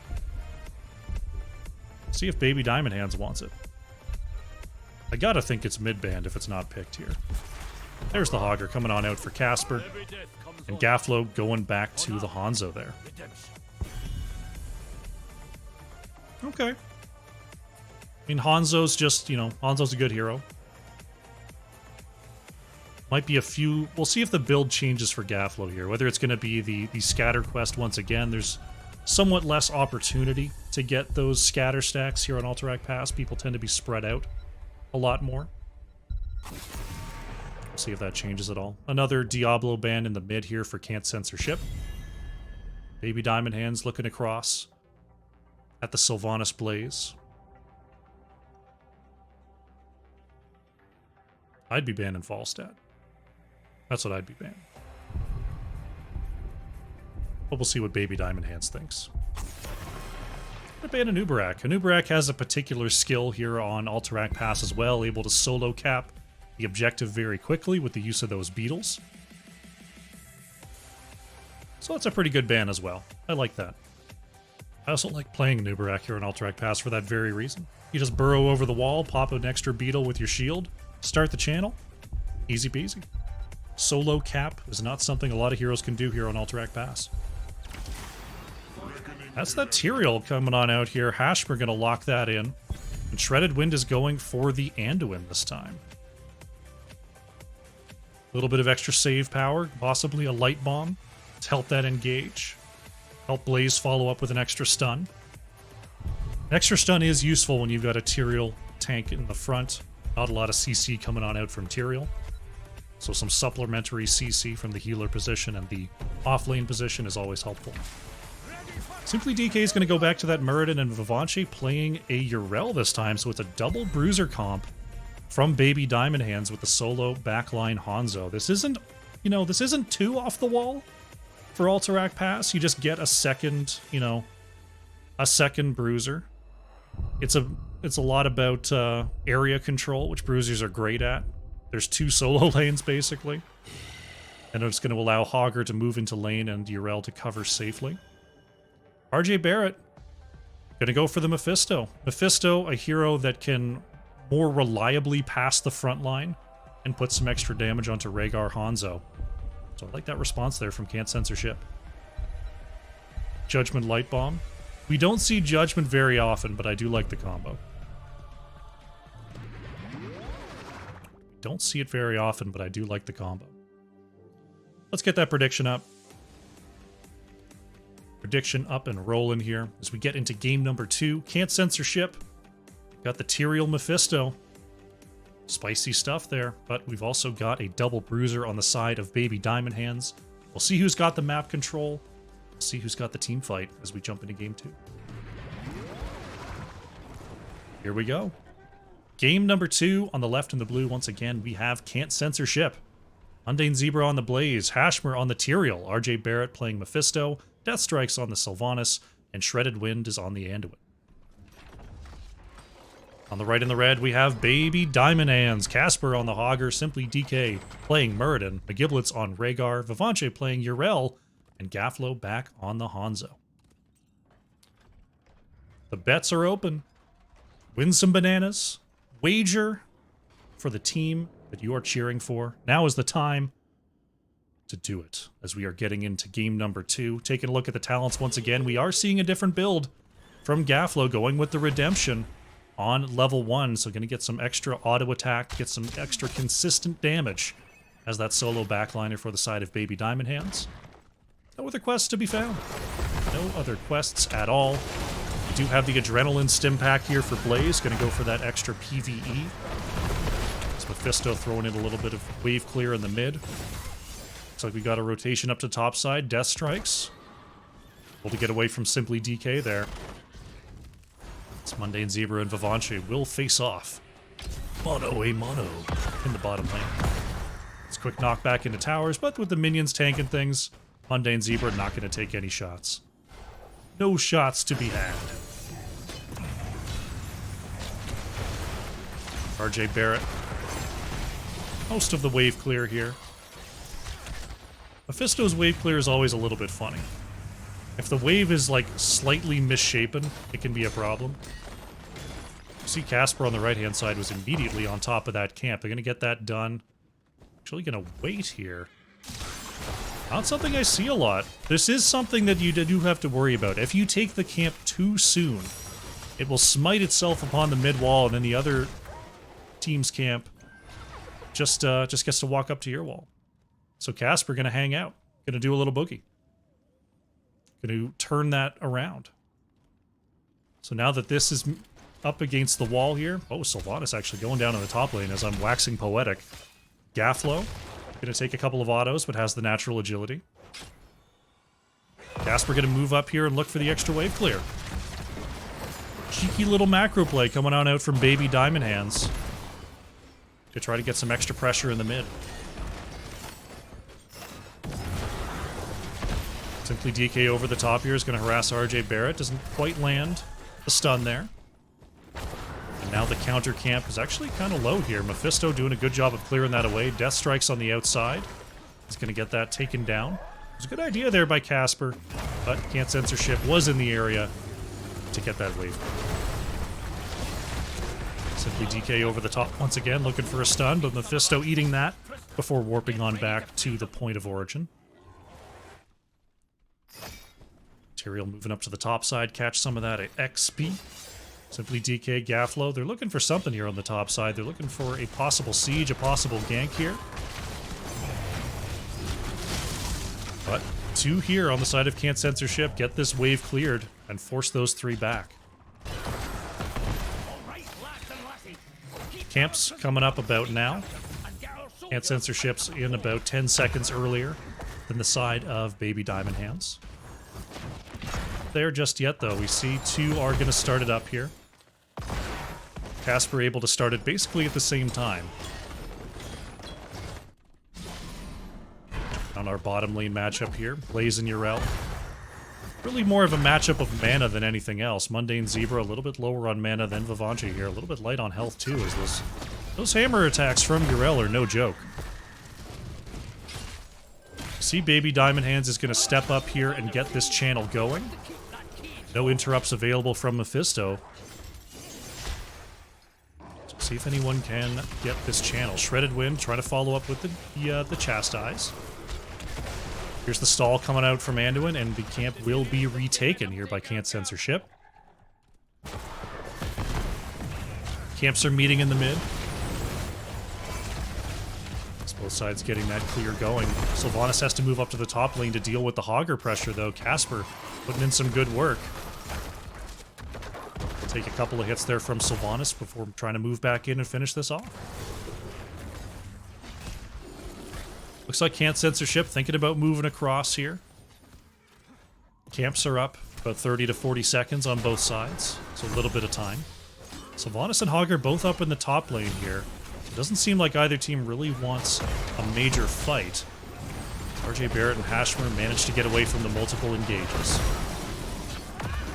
Speaker 1: See if Baby Diamond Hands wants it. I gotta think it's mid-band if it's not picked here. There's the Hogger coming on out for Casper. And Gafflo going back to the Hanzo there. Okay. I mean, Hanzo's just, Hanzo's a good hero. Might be a few... We'll see if the build changes for Gafflo here. Whether it's going to be the scatter quest once again. There's somewhat less opportunity to get those scatter stacks here on Alterac Pass. People tend to be spread out a lot more. We'll see if that changes at all. Another Diablo ban in the mid here for Can't Censorship. Baby Diamond Hands looking across at the Sylvanas Blaze. I'd be banning Falstad. That's what I'd be banning. But we'll see what Baby Diamond Hands thinks. I'd ban Anubarak. Anubarak has a particular skill here on Alterac Pass as well, able to solo cap the objective very quickly with the use of those beetles. So that's a pretty good ban as well. I like that. I also like playing Anubarak here on Alterac Pass for that very reason. You just burrow over the wall, pop an extra beetle with your shield, start the channel, easy peasy. Solo cap is not something a lot of heroes can do here on Alterac Pass. That's that Tyrael coming on out here. Hashmer going to lock that in. And Shredded Wind is going for the Anduin this time. A little bit of extra save power, possibly a light bomb to help that engage. Help Blaze follow up with an extra stun. An extra stun is useful when you've got a Tyrael tank in the front. Not a lot of CC coming on out from Tyrael. So some supplementary CC from the healer position and the off-lane position is always helpful. Simply DK is going to go back to that Muradin and Vivanche playing a Yrel this time, so it's a double bruiser comp from Baby Diamond Hands with the solo backline Hanzo. This isn't, this isn't too off the wall for Alterac Pass. You just get a second, a second bruiser. It's a lot about area control, which bruisers are great at. There's 2 solo lanes, basically. And it's going to allow Hogger to move into lane and Yrel to cover safely. RJ Barrett, going to go for the Mephisto. Mephisto, a hero that can more reliably pass the front line and put some extra damage onto Rhaegar Hanzo. So I like that response there from Can't Censorship. Judgment Light Bomb. We don't see Judgment very often, but I do like the combo. Don't see it very often, but I do like the combo. Let's get that prediction up. Prediction up and rolling here as we get into game number 2. Can't Censorship. Got the Tyrael Mephisto. Spicy stuff there, but we've also got a double bruiser on the side of Baby Diamond Hands. We'll see who's got the map control. We'll see who's got the team fight as we jump into game 2. Here we go. Game number 2 on the left in the blue. Once again, we have Can't Censorship. Mundane Zebra on the Blaze, Hashmer on the Tyrael, RJ Barrett playing Mephisto, Death Strikes on the Sylvanas, and Shredded Wind is on the Anduin. On the right in the red, we have Baby Diamond Hands, Casper on the Hogger, Simply DK playing Muradin, McGiblets on Rhaegar, Vivanche playing Yrel, and Gaflo back on the Hanzo. The bets are open. Win some bananas. Wager for the team that you are cheering for. Now is the time to do it as we are getting into game number 2. Taking a look at the talents once again, we are seeing a different build from Gaflo going with the Redemption on level 1. So going to get some extra auto attack, get some extra consistent damage as that solo backliner for the side of Baby Diamond Hands. No other quests to be found. No other quests at all. We do have the Adrenaline Stim Pack here for Blaze. Going to go for that extra PvE. It's Mephisto throwing in a little bit of wave clear in the mid. Looks like we got a rotation up to top side. Death Strikes. Able to get away from Simply DK there. It's Mundane Zebra and Vivanche will face off. Mono a mono in the bottom lane. It's quick knockback into towers, but with the minions tanking things, Mundane Zebra not going to take any shots. No shots to be had. RJ Barrett. Most of the wave clear here. Mephisto's wave clear is always a little bit funny. If the wave is like slightly misshapen, it can be a problem. You see Casper on the right-hand side was immediately on top of that camp. They're going to get that done. Actually going to wait here. Not something I see a lot. This is something that you do have to worry about. If you take the camp too soon, it will smite itself upon the mid wall, and then the other team's camp just gets to walk up to your wall. So Casper going to hang out. Going to do a little boogie. Going to turn that around. So now that this is up against the wall here... Oh, Sylvanas actually going down in the top lane as I'm waxing poetic. Gaflo. Going to take a couple of autos, but has the natural agility. Casper going to move up here and look for the extra wave clear. Cheeky little macro play coming on out from Baby Diamond Hands. To try to get some extra pressure in the mid. Simply DK over the top here is going to harass RJ Barrett. Doesn't quite land the stun there. And now the counter camp is actually kind of low here. Mephisto doing a good job of clearing that away. Death Strikes on the outside. He's going to get that taken down. It was a good idea there by Casper, but Can't Censorship was in the area to get that wave. Simply DK over the top once again, looking for a stun, but Mephisto eating that before warping on back to the point of origin. Tyrael moving up to the top side, catch some of that at XP. Simply DK, Gaflo. They're looking for something here on the top side. They're looking for a possible siege, a possible gank here. But 2 here on the side of Can't Censorship. Get this wave cleared and force those 3 back. Camp's coming up about now. Can't Censorship's in about 10 seconds earlier than the side of Baby Diamond Hands. There just yet, though. We see 2 are going to start it up here. Casper able to start it basically at the same time. On our bottom lane matchup here, Blaze and Yrel. Really more of a matchup of mana than anything else. Mundane Zebra a little bit lower on mana than Vivanche here. A little bit light on health too, as those hammer attacks from Yrel are no joke. See Baby Diamond Hands is going to step up here and get this channel going. No interrupts available from Mephisto. See if anyone can get this channel. Shredded Wind trying to follow up with the Chastise. Here's the stall coming out from Anduin, and the camp will be retaken here by Can't Censorship. Camps are meeting in the mid. Both sides getting that clear going. Sylvanas has to move up to the top lane to deal with the Hogger pressure, though. Casper putting in some good work. Take a couple of hits there from Sylvanas before trying to move back in and finish this off. Looks like Can't Censorship thinking about moving across here. Camps are up about 30 to 40 seconds on both sides, so a little bit of time. Sylvanas and Hogger both up in the top lane here. It doesn't seem like either team really wants a major fight. RJ Barrett and Hashmer managed to get away from the multiple engages.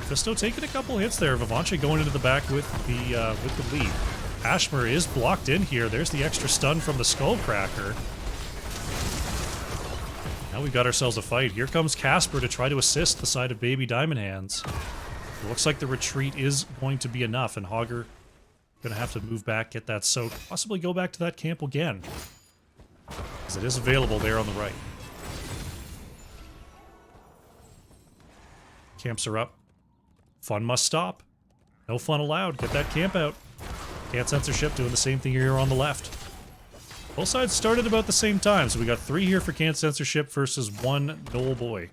Speaker 1: Fisto taking a couple hits there. Vivanche going into the back with the lead. Hashmer is blocked in here. There's the extra stun from the Skullcracker. Now we've got ourselves a fight. Here comes Casper to try to assist the side of Baby Diamond Hands. It looks like the retreat is going to be enough, and Hogger gonna have to move back, get that soak, possibly go back to that camp again, as it is available there on the right. Camps are up. Fun must stop. No fun allowed. Get that camp out. Can't Censorship doing the same thing here on the left. Both sides started about the same time, so we got 3 here for Can't Censorship versus 1 Noel Boy.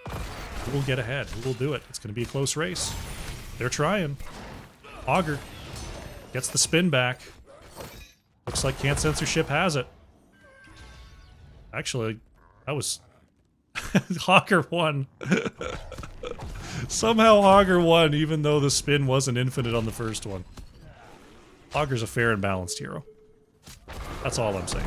Speaker 1: Who will get ahead? Who will do it? It's gonna be a close race. They're trying. Hogger gets the spin back. Looks like Can't Censorship has it. Actually, that was... Hogger won. Somehow Hogger won, even though the spin wasn't infinite on the first one. Hogger's a fair and balanced hero. That's all I'm saying.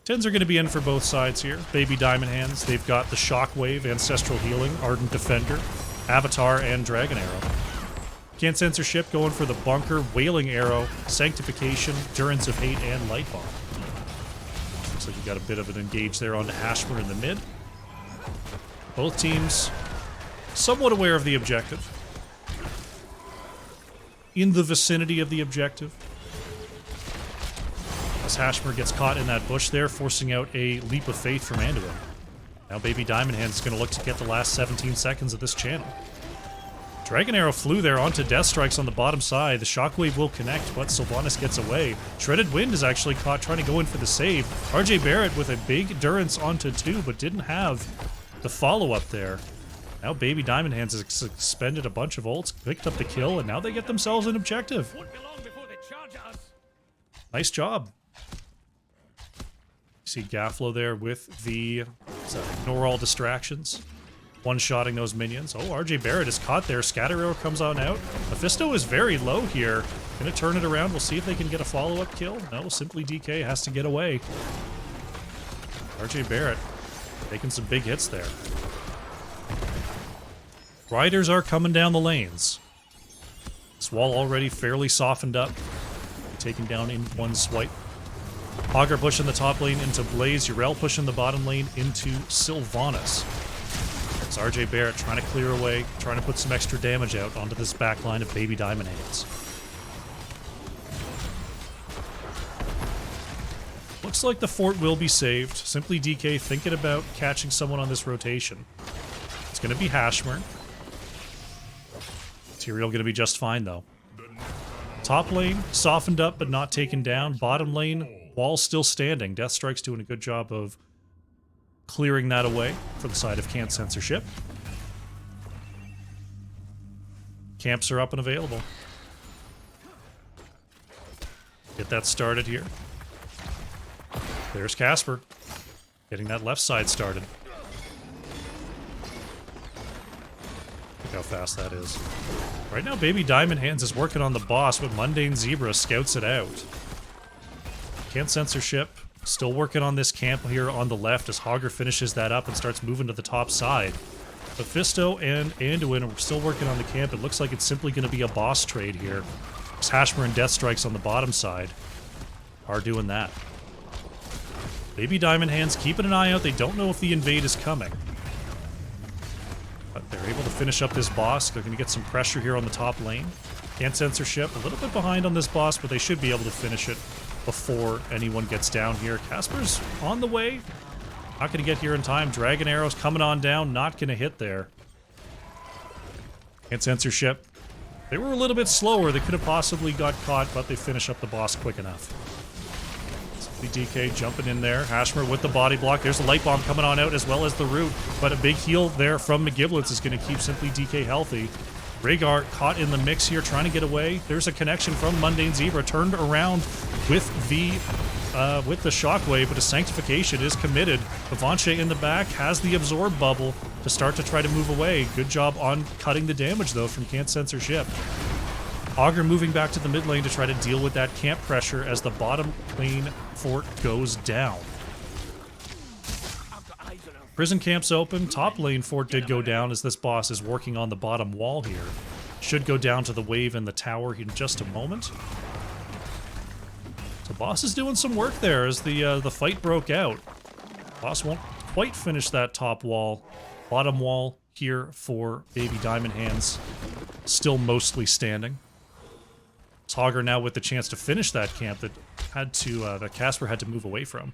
Speaker 1: 10s are going to be in for both sides here. Baby Diamond Hands, they've got the Shockwave, Ancestral Healing, Ardent Defender, Avatar, and Dragon Arrow. Can't Censorship going for the Bunker, Wailing Arrow, Sanctification, Endurance of Hate, and Light Bomb. Looks like we got a bit of an engage there onto Hashmer in the mid. Both teams somewhat aware of the objective. In the vicinity of the objective. As Hashmer gets caught in that bush there, forcing out a Leap of Faith from Anduin. Now Baby Diamond Hands is going to look to get the last 17 seconds of this channel. Dragon Arrow flew there onto Death Strikes on the bottom side. The Shockwave will connect, but Sylvanas gets away. Shredded Wind is actually caught trying to go in for the save. RJ Barrett with a big Endurance onto 2, but didn't have the follow-up there. Now Baby Diamond Hands has expended a bunch of ults, picked up the kill, and now they get themselves an objective. Nice job. You see Gafflo there with the ignore all distractions. One-shotting those minions. Oh, RJ Barrett is caught there. Scatter Arrow comes on out. Mephisto is very low here. Gonna turn it around. We'll see if they can get a follow-up kill. No, Simply DK has to get away. RJ Barrett taking some big hits there. Riders are coming down the lanes. This wall already fairly softened up. Taken down in one swipe. Hogger pushing the top lane into Blaze. Yrel pushing the bottom lane into Sylvanas. It's RJ Barrett trying to clear away, trying to put some extra damage out onto this back line of Baby Diamond Hands. Looks like the fort will be saved. Simply DK thinking about catching someone on this rotation. It's going to be Hashmer. Tyrael going to be just fine, though. Top lane, softened up but not taken down. Bottom lane, wall still standing. Death Strike's doing a good job of clearing that away for the side of Can't Censorship. Camps are up and available. Get that started here. There's Casper. Getting that left side started. Look how fast that is. Right now, Baby Diamond Hands is working on the boss, but Mundane Zebra scouts it out. Can't Censorship still working on this camp here on the left as Hogger finishes that up and starts moving to the top side. But Fisto and Anduin are still working on the camp. It looks like it's simply going to be a boss trade here. There's Hashmer and Death Strikes on the bottom side are doing that. Baby Diamond Hands keeping an eye out. They don't know if the invade is coming. But they're able to finish up this boss. They're going to get some pressure here on the top lane. Can't censorship. A little bit behind on this boss, but they should be able to finish it before anyone gets down here. Casper's on the way. Not going to get here in time. Dragon arrows coming on down. Not going to hit there. Can't censorship. They were a little bit slower. They could have possibly got caught, but they finish up the boss quick enough. Simply DK jumping in there. Hashmer with the body block. There's a light bomb coming on out as well as the root, but a big heal there from McGiblets is going to keep Simply DK healthy. Rhaegar caught in the mix here, trying to get away. There's a connection from Mundane Zebra, turned around with the shockwave, but a sanctification is committed. Avanche in the back has the absorb bubble to start to try to move away. Good job on cutting the damage though from Can't Censorship. Augur moving back to the mid lane to try to deal with that camp pressure as the bottom lane fort goes down. Prison camp's open. Top lane fort did go down as this boss is working on the bottom wall here. Should go down to the wave in the tower in just a moment. So boss is doing some work there as the fight broke out. Boss won't quite finish that top wall. Bottom wall here for Baby Diamond Hands. Still mostly standing. Augur now with the chance to finish that camp that that Casper had to move away from.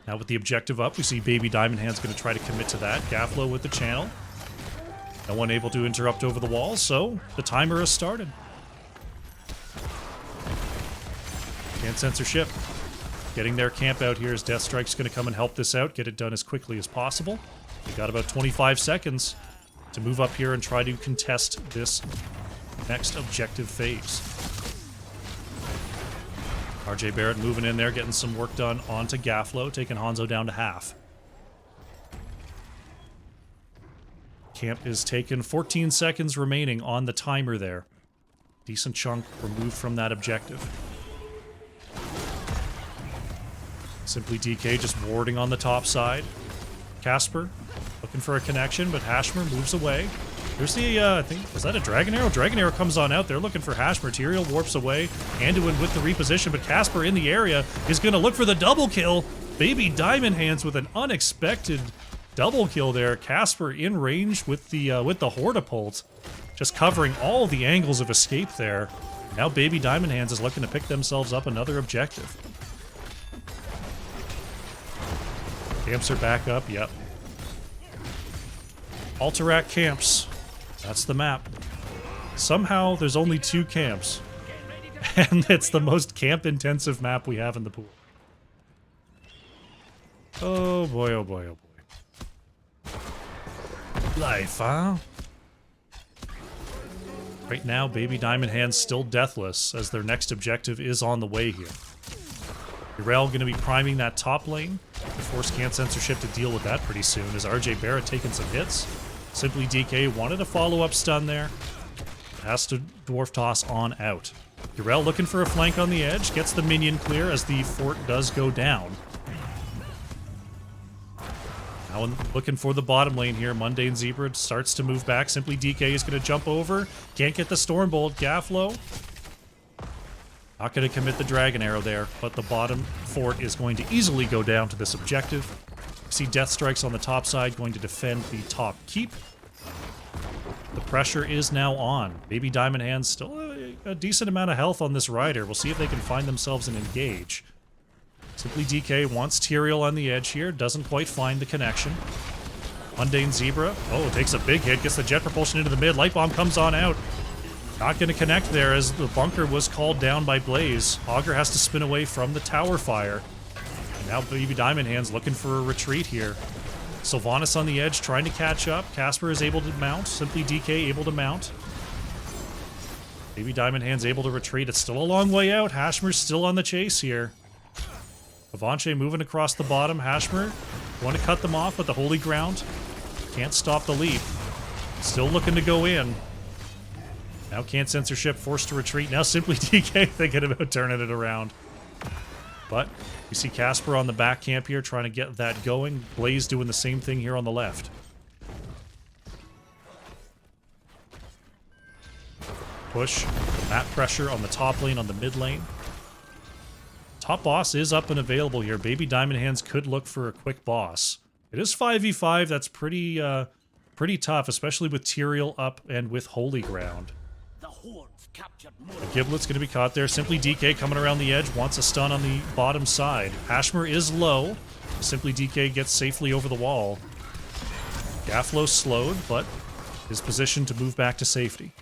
Speaker 1: Now with the objective up, we see Baby Diamond Hands going to try to commit to that. Gafflo with the channel. No one able to interrupt over the wall, so the timer has started. Can't censorship. Getting their camp out here as Deathstrike's going to come and help this out, get it done as quickly as possible. We got about 25 seconds to move up here and try to contest this next objective phase. RJ Barrett moving in there, getting some work done onto Gafflo, taking Hanzo down to half. Camp is taken, 14 seconds remaining on the timer there. Decent chunk removed from that objective. Simply DK just warding on the top side. Casper looking for a connection, but Hashmer moves away. There's the, I think, was that a Dragon Arrow? Dragon Arrow comes on out. They're looking for Hashmer. Tyrael warps away. Anduin with the reposition, but Casper in the area is going to look for the double kill. Baby Diamond Hands with an unexpected double kill there. Casper in range with the Hortapult, just covering all the angles of escape there. Now Baby Diamond Hands is looking to pick themselves up another objective. Camps are back up, yep. Alterac camps. That's the map. Somehow there's only 2 camps. And it's the most camp-intensive map we have in the pool. Oh boy, oh boy, oh boy. Life, huh? Right now, Baby Diamond Hands still deathless, as their next objective is on the way here. Yrel going to be priming that top lane to force Can't Censorship to deal with that pretty soon, as RJ Barrett taking some hits. Simply DK wanted a follow-up stun there. Has to Dwarf Toss on out. Yrel looking for a flank on the edge, gets the minion clear as the fort does go down. Now looking for the bottom lane here. Mundane Zebra starts to move back. Simply DK is going to jump over. Can't get the Stormbolt. Gafflo not going to commit the Dragon Arrow there, but the bottom fort is going to easily go down to this objective. We see Deathstrikes on the top side going to defend the top keep. The pressure is now on. Baby Diamond Hands still a decent amount of health on this rider. We'll see if they can find themselves an engage. Simply DK wants Tyrael on the edge here. Doesn't quite find the connection. Mundane Zebra. Oh, takes a big hit. Gets the jet propulsion into the mid. Light Bomb comes on out. Not going to connect there as the bunker was called down by Blaze. Augur has to spin away from the tower fire. And now Baby Diamond Hands looking for a retreat here. Sylvanas on the edge trying to catch up. Casper is able to mount. Simply DK able to mount. Baby Diamond Hands able to retreat. It's still a long way out. Hashmer's still on the chase here. Avanche moving across the bottom. Hashmer want to cut them off, but the Holy Ground can't stop the leap. Still looking to go in. Now Can't Censorship forced to retreat. Now Simply DK thinking about turning it around. But we see Casper on the back camp here trying to get that going. Blaze doing the same thing here on the left. Push. Map pressure on the top lane, on the mid lane. Top boss is up and available here. Baby Diamond Hands could look for a quick boss. It is 5v5. That's pretty pretty tough, especially with Tyrael up and with Holy Ground. Giblet's going to be caught there. Simply DK coming around the edge, wants a stun on the bottom side. Hashmer is low. Simply DK gets safely over the wall. Gaflo slowed, but is positioned to move back to safety.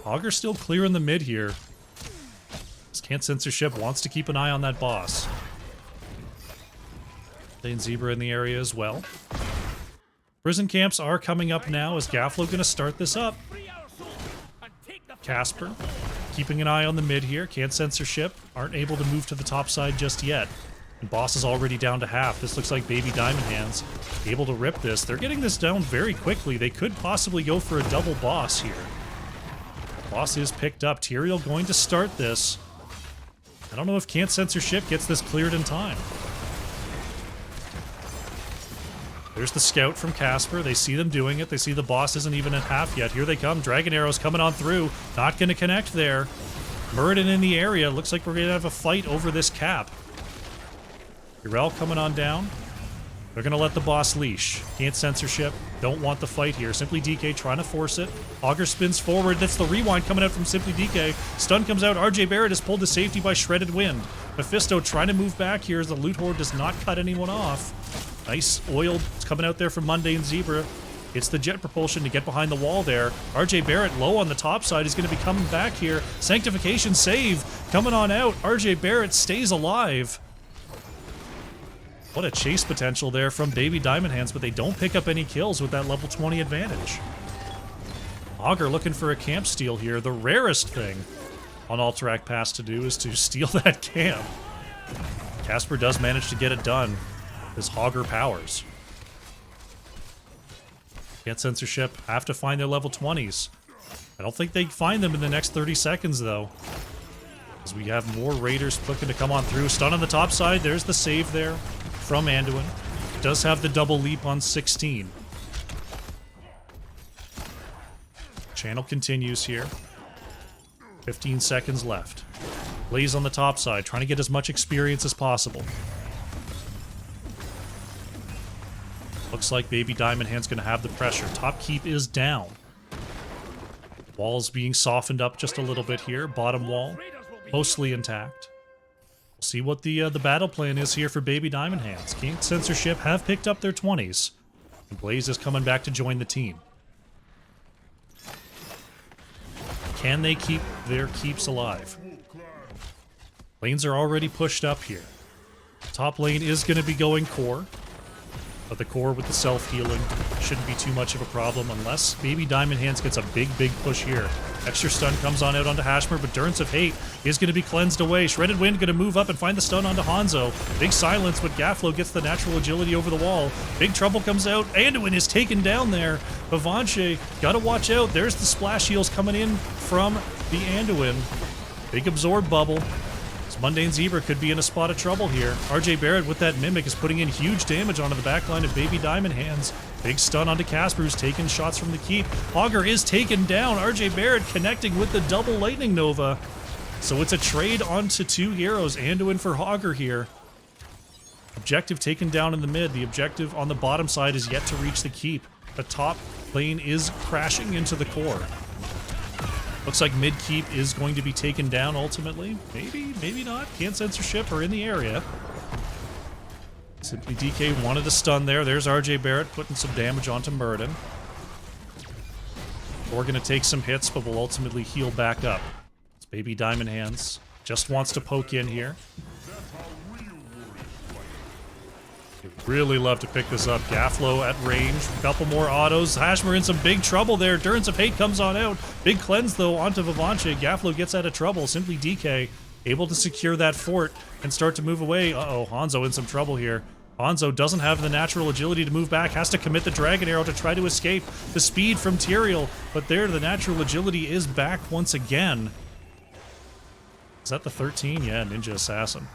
Speaker 1: Augur still clear in the mid here. Can't Censorship wants to keep an eye on that boss. Dane Zebra in the area as well. Prison camps are coming up now. Is Gaflo going to start this up? Casper keeping an eye on the mid here. Can't Censorship. Aren't able to move to the top side just yet. And boss is already down to half. This looks like Baby Diamond Hands able to rip this. They're getting this down very quickly. They could possibly go for a double boss here. Boss is picked up. Tyrael going to start this. I don't know if Can't Censorship gets this cleared in time. There's the scout from Casper. They see them doing it. They see the boss isn't even at half yet. Here they come. Dragon Arrows coming on through. Not going to connect there. Muradin in the area. Looks like we're going to have a fight over this cap. Urel coming on down. They're going to let the boss leash. Can't Censorship. Don't want the fight here. Simply DK trying to force it. Augur spins forward. That's the rewind coming out from Simply DK. Stun comes out. RJ Barrett is pulled to safety by Shredded Wind. Mephisto trying to move back here as the Loot Horde does not cut anyone off. Nice oil coming out there from Mundane Zebra. It's the jet propulsion to get behind the wall there. RJ Barrett low on the top side. He's going to be coming back here. Sanctification save coming on out. RJ Barrett stays alive. What a chase potential there from Baby Diamond Hands, but they don't pick up any kills with that level 20 advantage. Augur looking for a camp steal here. The rarest thing on Alterac Pass to do is to steal that camp. Casper does manage to get it done. His Augur powers. Can't Censorship have to find their level 20s. I don't think they find them in the next 30 seconds, though. As we have more Raiders looking to come on through. Stun on the top side. There's the save there from Anduin. Does have the double leap on 16. Channel continues here. 15 seconds left. Blaze on the top side, trying to get as much experience as possible. Looks like Baby Diamond Hand's going to have the pressure. Top keep is down. Wall's being softened up just a little bit here. Bottom wall, mostly intact. We'll see what the battle plan is here for Baby Diamond Hands. Can't Censorship have picked up their 20s. And Blaze is coming back to join the team. Can they keep their keeps alive? Lanes are already pushed up here. Top lane is going to be going core. But the core with the self-healing shouldn't be too much of a problem unless Baby Diamond Hands gets a big push here. Extra stun comes on out onto Hashmer, but Durance of Hate is going to be cleansed away. Shredded Wind going to move up and find the stun onto Hanzo. Big silence, but Gaflo gets the natural agility over the wall. Big trouble comes out. Anduin is taken down there. Bavanche, got to watch out. There's the splash heals coming in from the Anduin. Big absorb bubble. Mundane Zebra could be in a spot of trouble here. RJ Barrett with that Mimic is putting in huge damage onto the backline of Baby Diamond Hands. Big stun onto Casper, who's taking shots from the keep. Augur is taken down. RJ Barrett connecting with the double Lightning Nova. So it's a trade onto two heroes. Anduin for Augur here. Objective taken down in the mid. The objective on the bottom side is yet to reach the keep. The top lane is crashing into the core. Looks like mid-keep is going to be taken down ultimately. Maybe, maybe not. Can't Censorship are in the area. Simply DK wanted a stun there. There's RJ Barrett putting some damage onto Muradin. We're going to take some hits, but we'll ultimately heal back up. It's Baby Diamond Hands. Just wants to poke in here. Really love to pick this up. Gaflo at range. A couple more autos. Hashmer in some big trouble there. Durance of Hate comes on out. Big cleanse, though, onto Vivanche. Gaflo gets out of trouble. Simply DK able to secure that fort and start to move away. Uh-oh, Hanzo in some trouble here. Hanzo doesn't have the natural agility to move back. Has to commit the Dragon Arrow to try to escape the speed from Tyrael. But there, the natural agility is back once again. Is that the 13? Yeah, Ninja Assassin.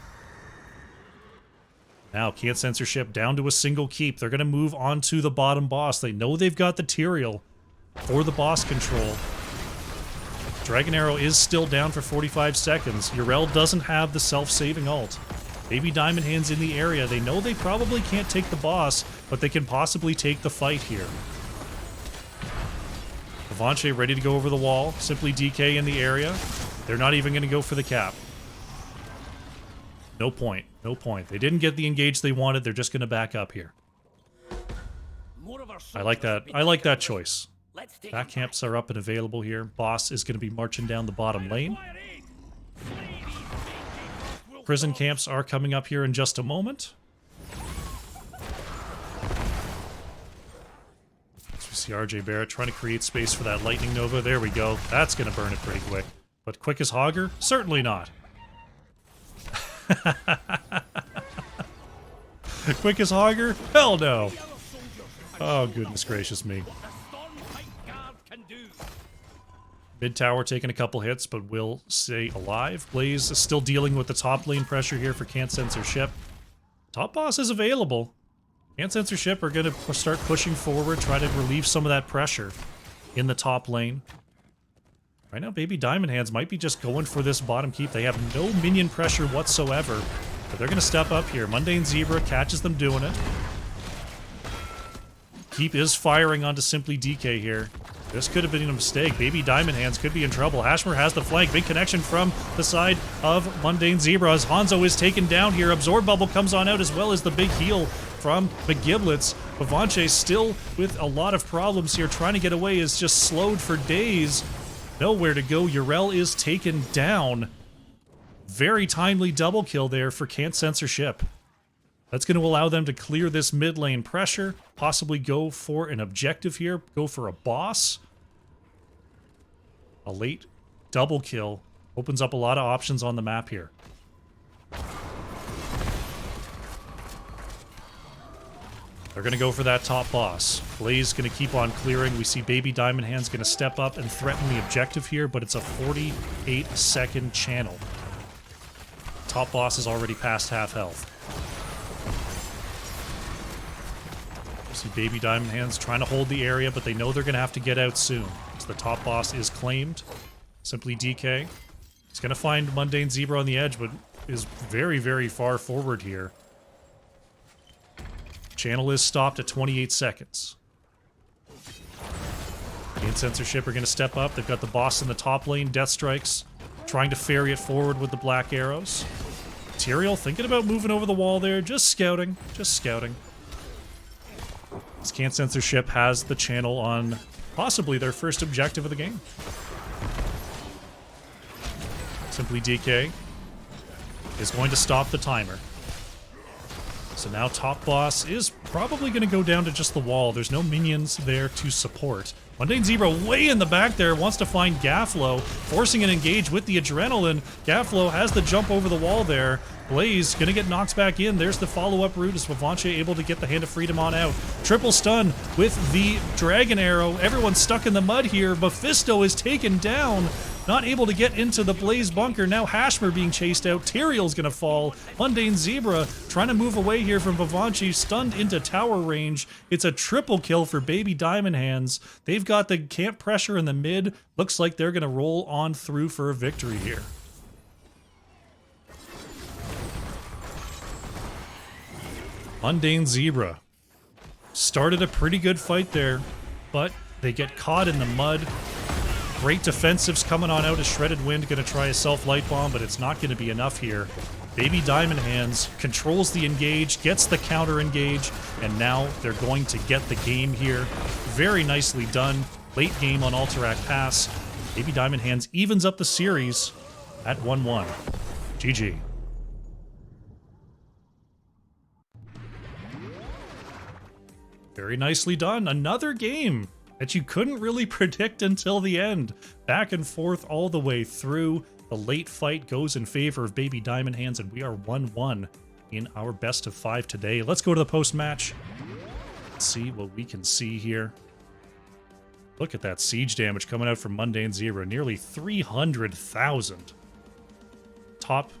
Speaker 1: Now, Can't Censorship down to a single keep. They're going to move on to the bottom boss. They know they've got the Tyrael for the boss control. Dragon Arrow is still down for 45 seconds. Urel doesn't have the self-saving ult. Baby Diamond Hands in the area. They know they probably can't take the boss. but they can possibly take the fight here. Avanche ready to go over the wall. Simply DK in the area. They're not even going to go for the cap. No point. No point. They didn't get the engage they wanted. They're just going to back up here. I like that. I like that choice. Back camps are up and available here. Boss is going to be marching down the bottom lane. Prison camps are coming up here in just a moment. So we see RJ Barrett trying to create space for that Lightning Nova. There we go. That's going to burn it pretty quick. But quick as Hogger? Certainly not. Quick as Hogger? Hell no. Oh, goodness gracious me. Mid tower taking a couple hits, but will stay alive. Blaze is still dealing with the top lane pressure here for Can't Censor Ship. Top boss is available. Can't Censor Ship are going to start pushing forward, try to relieve some of that pressure in the top lane. Right now, Baby Diamond Hands might be just going for this bottom keep. They have no minion pressure whatsoever, but they're going to step up here. Mundane Zebra catches them doing it. Keep is firing onto Simply DK here. This could have been a mistake. Baby Diamond Hands could be in trouble. Hashmer has the flank. Big connection from the side of Mundane Zebra as Hanzo is taken down here. Absorb Bubble comes on out as well as the big heal from McGiblets. Avanche still with a lot of problems here. Trying to get away is just slowed for days. Nowhere to go. Urel is taken down. Very timely double kill there for Can't Censor Ship. That's going to allow them to clear this mid lane pressure, possibly go for an objective here, go for a boss. A late double kill opens up a lot of options on the map here. They're going to go for that top boss. Blaze going to keep on clearing. We see Baby Diamond Hands going to step up and threaten the objective here, but it's a 48-second channel. Top boss is already past half health. See Baby Diamond Hands trying to hold the area, but they know they're going to have to get out soon. So the top boss is claimed. Simply DK. He's going to find Mundane Zebra on the edge, but is very, very far forward here. Channel is stopped at 28 seconds. Can't Censor Ship are going to step up. They've got the boss in the top lane, Death Strikes, trying to ferry it forward with the black arrows. Tyrael thinking about moving over the wall there, just scouting, just scouting. This Can't Censor Ship has the channel on possibly their first objective of the game. Simply DK is going to stop the timer. So now top boss is probably going to go down to just the wall. There's no minions there to support. Mundane Zebra way in the back there wants to find Gafflo, forcing an engage with the adrenaline. Gafflo has the jump over the wall there. Blaze gonna get knocked back in. There's the follow-up route as Avanche able to get the Hand of Freedom on out. Triple stun with the Dragon Arrow. Everyone's stuck in the mud here. Mephisto is taken down. Not able to get into the Blaze bunker. Now Hashmer being chased out. Tyrael's gonna fall. Mundane Zebra trying to move away here from Avanche, stunned into tower range. It's a triple kill for Baby Diamond Hands. They've got the camp pressure in the mid. Looks like they're gonna roll on through for a victory here. Mundane Zebra started a pretty good fight there, but they get caught in the mud. Great defensives coming on out as Shredded Wind going to try a self-light bomb, but it's not going to be enough here. Baby Diamond Hands controls the engage, gets the counter engage, and now they're going to get the game here. Very nicely done. Late game on Alterac Pass. Baby Diamond Hands evens up the series at 1-1. GG. Very nicely done. Another game that you couldn't really predict until the end. Back and forth all the way through. The late fight goes in favor of Baby Diamond Hands, and we are 1-1 in our best of 5 today. Let's go to the post-match. Let's see what we can see here. Look at that siege damage coming out from Mundane Zebra. Nearly 300,000. Top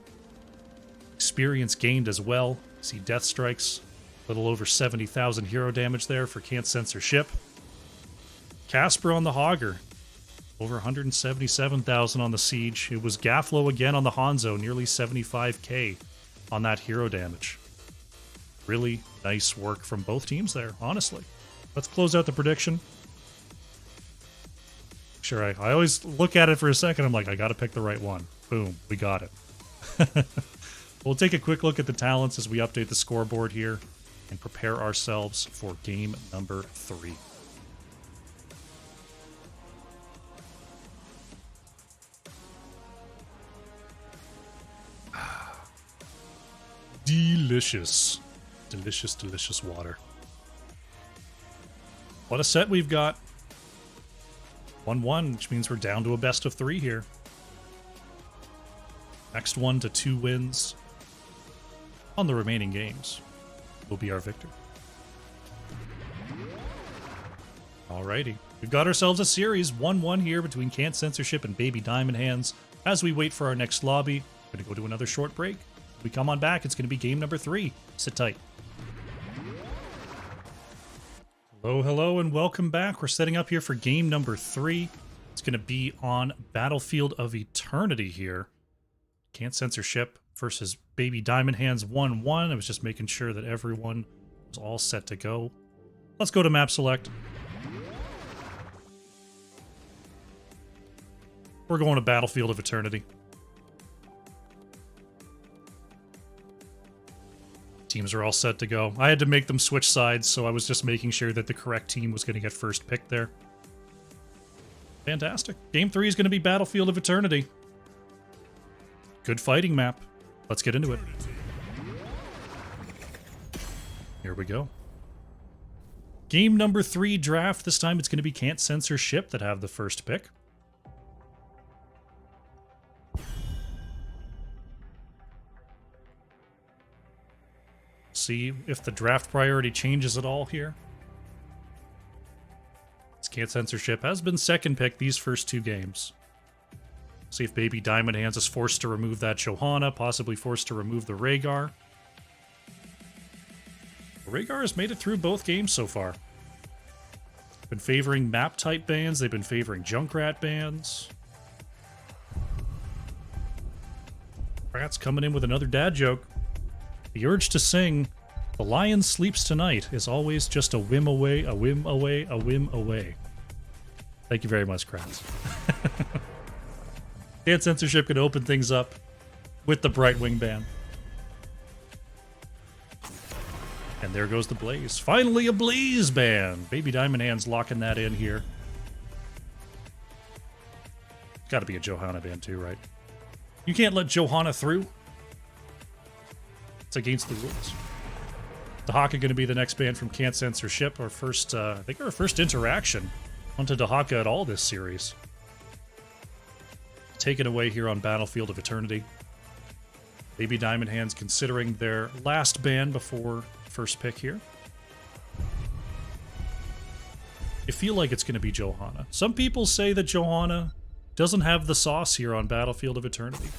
Speaker 1: experience gained as well. See Death Strikes. A little over 70,000 hero damage there for Can't Censor Ship. Casper on the Hogger. Over 177,000 on the Siege. It was Gafflo again on the Hanzo. Nearly 75k on that hero damage. Really nice work from both teams there, honestly. Let's close out the prediction. Sure, I always look at it for a second. I'm like, I got to pick the right one. Boom, we got it. We'll take a quick look at the talents as we update the scoreboard here and prepare ourselves for game number 3. Delicious. Delicious, delicious water. What a set we've got. 1-1, which means we're down to a best of 3 here. Next one to 2 wins on the remaining games will be our victor. Alrighty. We've got ourselves a series, 1-1 here between Can't Censorship and Baby Diamond Hands. As we wait for our next lobby, we're going to go to another short break. When we come on back, it's going to be game number 3. Sit tight. Hello, hello, and welcome back. We're setting up here for game number 3. It's going to be on Battlefield of Eternity here. Can't Censorship versus Baby Diamond Hands 1-1. I was just making sure that everyone was all set to go. Let's go to map select. We're going to Battlefield of Eternity. Teams are all set to go. I had to make them switch sides, so I was just making sure that the correct team was going to get first pick there. Fantastic. Game 3 is going to be Battlefield of Eternity. Good fighting map. Let's get into it. Here we go. Game number 3 draft. This time it's going to be Can't Censorship that have the first pick. See if the draft priority changes at all here. This Can't Censorship has been second pick these first 2 games. See if Baby Diamond Hands is forced to remove that Johanna, possibly forced to remove the Rhaegar. Rhaegar has made it through both games so far. Been favoring map type bans, they've been favoring Junkrat bans. Rat's coming in with another dad joke. The urge to sing, "The Lion Sleeps Tonight," is always just a whim away, a whim away, a whim away. Thank you very much, Kratz. Can't Censorship can open things up with the Brightwing ban. And there goes the Blaze. Finally a Blaze ban! Baby Diamond Hands locking that in here. Gotta be a Johanna ban too, right? You can't let Johanna through. It's against the rules. Dahaka going to be the next ban from Can't Censorship. Our first, I think our first interaction onto Dahaka at all this series. Taken away here on Battlefield of Eternity. Baby Diamond Hands considering their last ban before first pick here. I feel like it's going to be Johanna. Some people say that Johanna doesn't have the sauce here on Battlefield of Eternity.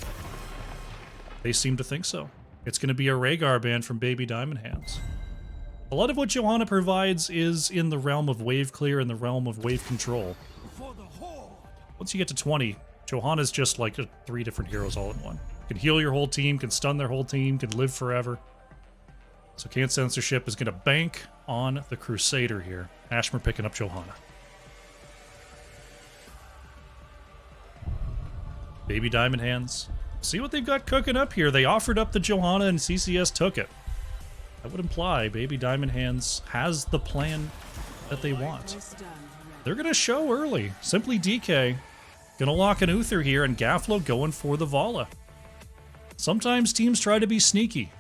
Speaker 1: They seem to think so. It's going to be a Rhaegar ban from Baby Diamond Hands. A lot of what Johanna provides is in the realm of wave clear and the realm of wave control. Once you get to 20, Johanna's just like 3 different heroes all in one. Can heal your whole team, can stun their whole team, can live forever. So Can't Censorship is going to bank on the Crusader here. Ashmer picking up Johanna. Baby Diamond Hands. See what they've got cooking up here. They offered up the Johanna and CCS took it. That would imply Baby Diamond Hands has the plan that they want. They're going to show early. Simply DK. Going to lock an Uther here and Gaflo going for the Vala. Sometimes teams try to be sneaky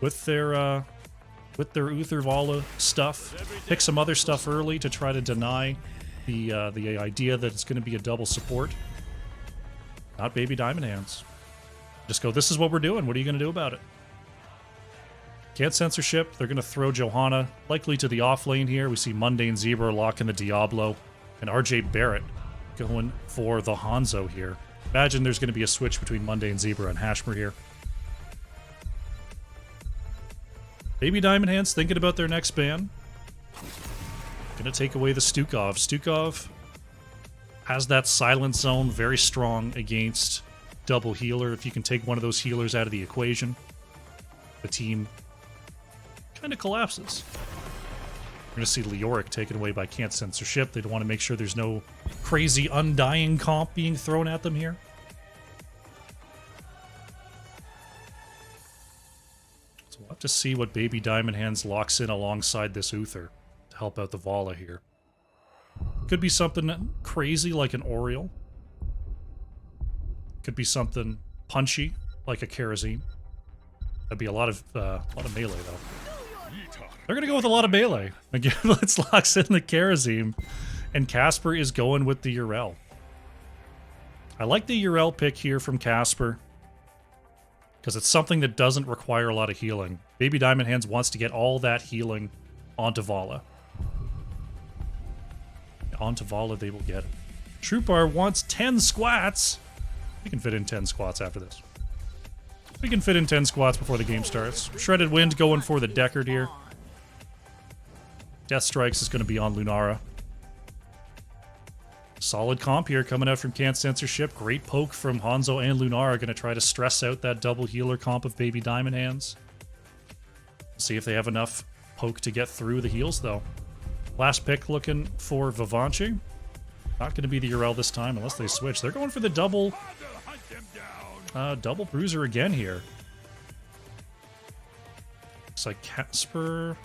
Speaker 1: with their Uther Vala stuff. Pick some other stuff early to try to deny the idea that it's going to be a double support. Not Baby Diamond Hands. Just go, this is what we're doing. What are you going to do about it? Can't Censorship. They're going to throw Johanna likely to the off lane here. We see Mundane Zebra locking the Diablo. And RJ Barrett going for the Hanzo here. Imagine there's going to be a switch between Mundane Zebra and Hashmer here. Baby Diamond Hands thinking about their next ban. Going to take away the Stukov. Stukov has that silent zone, very strong against double healer. If you can take one of those healers out of the equation, the team kind of collapses. We're going to see Leoric taken away by Can't Censor Ship. They want to make sure there's no crazy Undying comp being thrown at them here. So we'll have to see what Baby Diamond Hands locks in alongside this Uther to help out the Vala here. Could be something crazy like an Oriole. Could be something punchy like a Kerosene. That'd be a lot of melee though. They're gonna go with a lot of melee. Again, let's locks in the Kerosene, and Casper is going with the Urel. I like the Urel pick here from Casper because it's something that doesn't require a lot of healing. Baby Diamond Hands wants to get all that healing onto Vala. Onto Vala they will get it. Troopar wants 10 squats. We can fit in 10 squats after this. We can fit in 10 squats before the game starts. Shredded Wind going for the Deckard here. Death Strikes is going to be on Lunara. Solid comp here coming out from Can't Censor Ship. Great poke from Hanzo and Lunara. Going to try to stress out that double healer comp of Baby Diamond Hands. See if they have enough poke to get through the heals though. Last pick looking for Vivanchi. Not going to be the Urel this time unless they switch. They're going for the double bruiser again here. Looks like Casper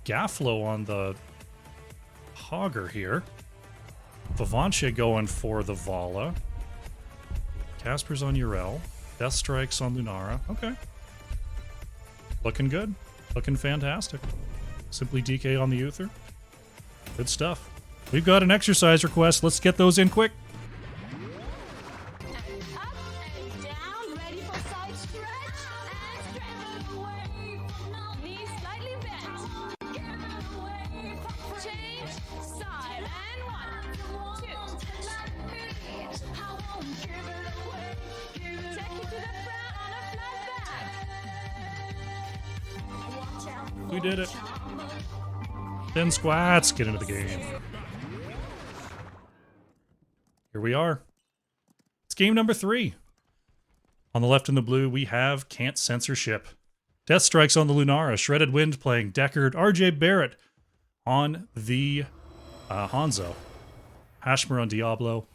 Speaker 1: Gafflo on the Hogger here. Vivanchi going for the Vala. Casper's on Urel. Death Strikes on Lunara. Okay. Looking good. Looking fantastic. Simply DK on the Uther. Good stuff. We've got an exercise request. Let's get those in quick.
Speaker 7: Up and down, ready for side stretch and stretch away. Knees slightly bent. Change side and 1, 2. Take it to the front on a flat back.
Speaker 1: We did it. 10 squats. Get into the game. Here we are. It's game number 3. On the left in the blue, we have Can't Censor Ship. Death Strikes on the Lunara. Shredded Wind playing Deckard. RJ Barrett on the Hanzo. Hashmer on Diablo.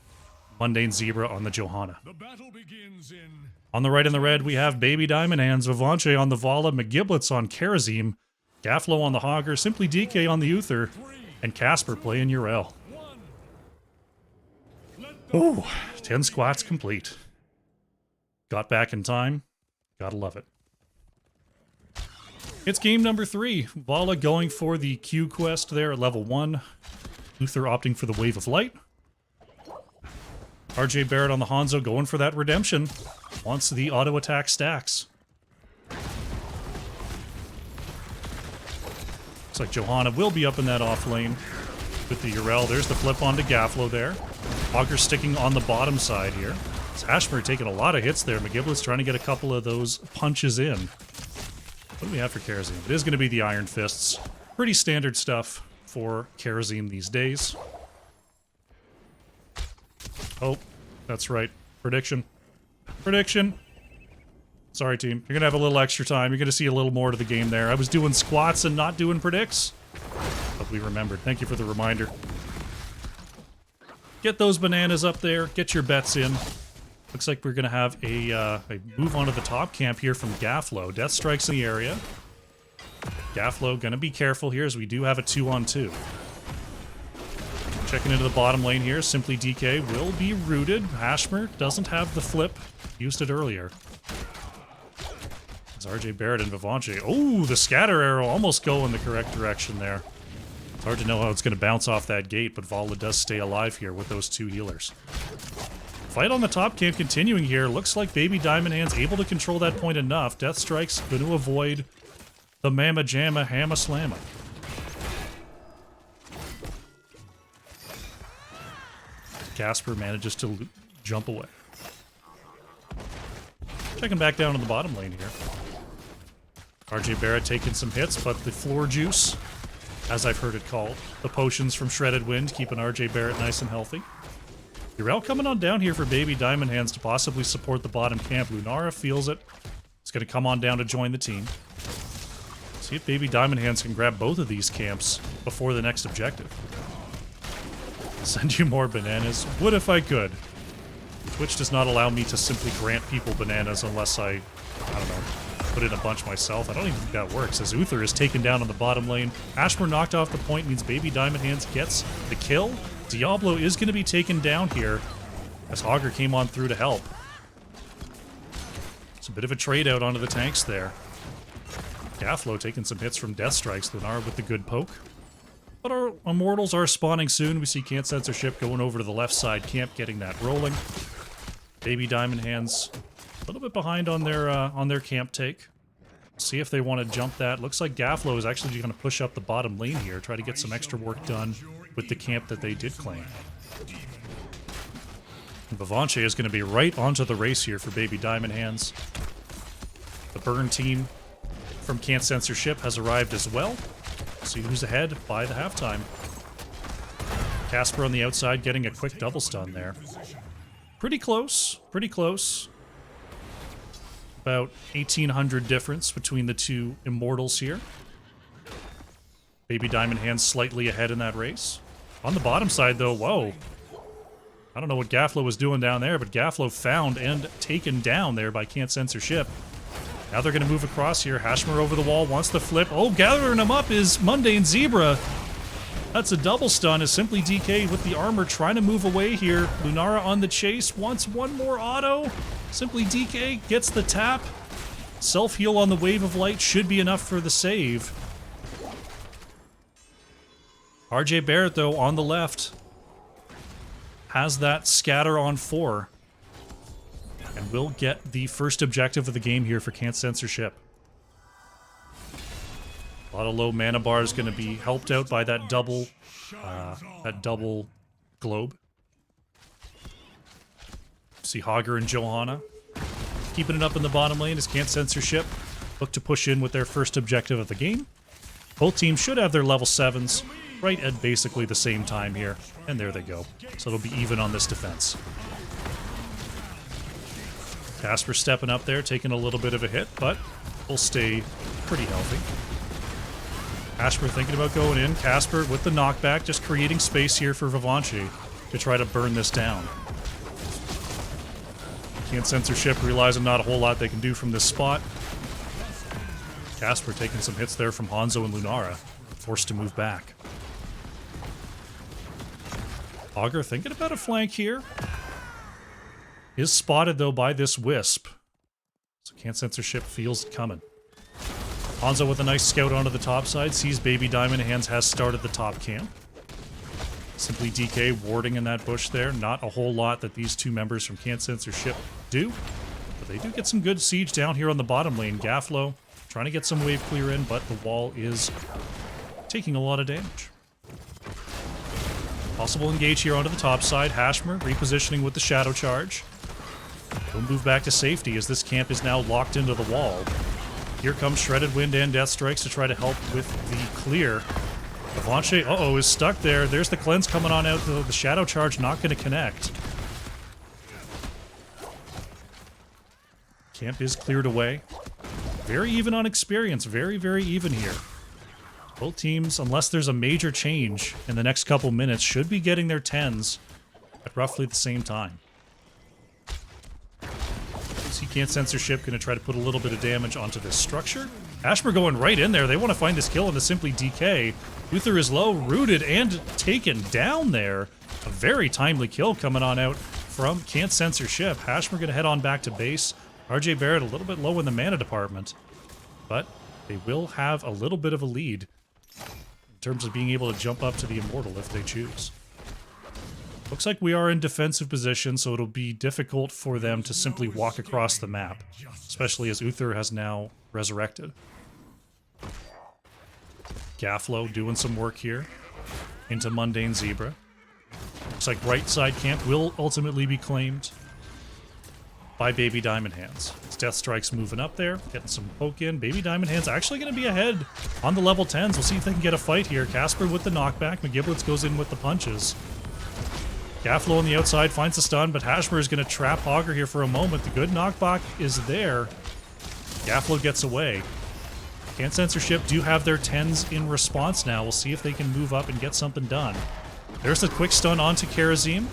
Speaker 1: Mundane Zebra on the Johanna.
Speaker 8: The battle begins in...
Speaker 1: On the right in the red, we have Baby Diamond Hands. Vivanchi on the Vala. McGiblets on Kerosene. Gafflo on the Hogger. Simply DK on the Uther. And Casper playing Urel. Ooh, 10 squats complete. Got back in time. Gotta love it. It's game number 3. Vala going for the Q quest there at level 1. Uther opting for the Wave of Light. RJ Barrett on the Hanzo going for that redemption. Wants the auto attack stacks. Looks like Johanna will be up in that off lane with the Urel. There's the flip onto Gafflo there. Hogger sticking on the bottom side here. It's Ashmore taking a lot of hits there. McGiblet's trying to get a couple of those punches in. What do we have for Kerosene? It is going to be the Iron Fists. Pretty standard stuff for Kerosene these days. Oh, that's right. Prediction. Prediction. Sorry, team. You're going to have a little extra time. You're going to see a little more to the game there. I was doing squats and not doing predicts. But we remembered. Thank you for the reminder. Get those bananas up there. Get your bets in. Looks like we're going to have a move onto the top camp here from Gafflo. Death Strikes in the area. Gafflo going to be careful here as we do have a 2-on-2. Checking into the bottom lane here. Simply DK will be rooted. Hashmer doesn't have the flip. Used it earlier. As RJ Barrett and Vivanchi. Oh, the scatter arrow almost go in the correct direction there. It's hard to know how it's going to bounce off that gate, but Vala does stay alive here with those 2 healers. Fight on the top camp continuing here. Looks like Baby Diamond Hands able to control that point enough. Death Strike's going to avoid the Mama Jamma Hamma Slamma. Casper manages to jump away. Checking back down in the bottom lane here. RJ Barrett taking some hits, but the floor juice, as I've heard it called, the potions from Shredded Wind, keeping RJ Barrett nice and healthy. Urel coming on down here for Baby Diamond Hands to possibly support the bottom camp. Lunara feels it. It's going to come on down to join the team. See if Baby Diamond Hands can grab both of these camps before the next objective. Send you more bananas. Would if I could. Twitch does not allow me to simply grant people bananas unless I don't know, put in a bunch myself. I don't even think that works, as Uther is taken down on the bottom lane. Ashmore knocked off the point means Baby Diamond Hands gets the kill. Diablo is going to be taken down here, as Augur came on through to help. It's a bit of a trade out onto the tanks there. Gaflo taking some hits from Death Strikes. Lunara with the good poke. But our Immortals are spawning soon. We see Can't Censorship going over to the left side camp, getting that rolling. Baby Diamond Hands a little bit behind on their camp take. See if they want to jump that. Looks like Gaflo is actually going to push up the bottom lane here, try to get some extra work done with the camp that they did claim. And Vivanche is going to be right onto the race here for Baby Diamond Hands. The burn team from Can't Censorship has arrived as well. See who's ahead by the halftime. Casper on the outside getting a quick double stun there. Pretty close, pretty close. About 1,800 difference between the two Immortals here. Baby Diamond Hands slightly ahead in that race. On the bottom side though, whoa. I don't know what Gaflo was doing down there, but Gaflo found and taken down there by Can't Censorship. Now they're going to move across here. Hashmer over the wall, wants to flip. Oh, gathering him up is Mundane Zebra. That's a double stun as Simply DK with the armor trying to move away here. Lunara on the chase, wants one more auto. Simply DK gets the tap. Self-heal on the Wave of Light should be enough for the save. RJ Barrett, though, on the left, has that scatter on 4. And will get the first objective of the game here for Can't Censorship. A lot of low mana bars going to be helped out by that double globe. See Hogger and Johanna keeping it up in the bottom lane as Can't Censorship look to push in with their first objective of the game. Both teams should have their level 7s right at basically the same time here, and there they go. So it'll be even on this defense. Casper stepping up there, taking a little bit of a hit, but will stay pretty healthy. Ashper thinking about going in. Casper with the knockback, just creating space here for Vivanche to try to burn this down. Can't Censorship, realizing not a whole lot they can do from this spot. Casper taking some hits there from Hanzo and Lunara, forced to move back. Augur thinking about a flank here. Is spotted, though, by this Wisp. So Can't Censorship feels it coming. Hanzo with a nice scout onto the top side. Sees Baby Diamond Hands has started the top camp. Simply DK warding in that bush there. Not a whole lot that these two members from Can't Censorship do. But they do get some good siege down here on the bottom lane. Gaflo trying to get some wave clear in, but the wall is taking a lot of damage. Possible engage here onto the top side. Hashmer repositioning with the Shadow Charge. He'll move back to safety as this camp is now locked into the wall. Here comes Shredded Wind and Death Strikes to try to help with the clear. Vivanche, uh-oh, is stuck there. There's the cleanse coming on out. The Shadow Charge not going to connect. Camp is cleared away. Very even on experience. Very, very even here. Both teams, unless there's a major change in the next couple minutes, should be getting their 10s at roughly the same time. See Can't Censorship going to try to put a little bit of damage onto this structure. Ashmer going right in there. They want to find this kill on the Simply DK. Uther is low, rooted, and taken down there. A very timely kill coming on out from Can't Censorship. Ashmer going to head on back to base. RJ Barrett a little bit low in the mana department, but they will have a little bit of a lead in terms of being able to jump up to the Immortal if they choose. Looks like we are in defensive position, so it'll be difficult for them to simply walk across the map, especially as Uther has now resurrected. Gaflo doing some work here into Mundane Zebra. Looks like right side camp will ultimately be claimed by Baby Diamond Hands. It's Death Strike's moving up there, getting some poke in. Baby Diamond Hands actually going to be ahead on the level 10s. We'll see if they can get a fight here. Casper with the knockback. McGiblets goes in with the punches. Gaflo on the outside finds the stun, but Hashmer is going to trap Hogger here for a moment. The good knockback is there. Gaflo gets away. Can't Censorship do have their 10s in response now. We'll see if they can move up and get something done. There's a quick stun onto Karazim.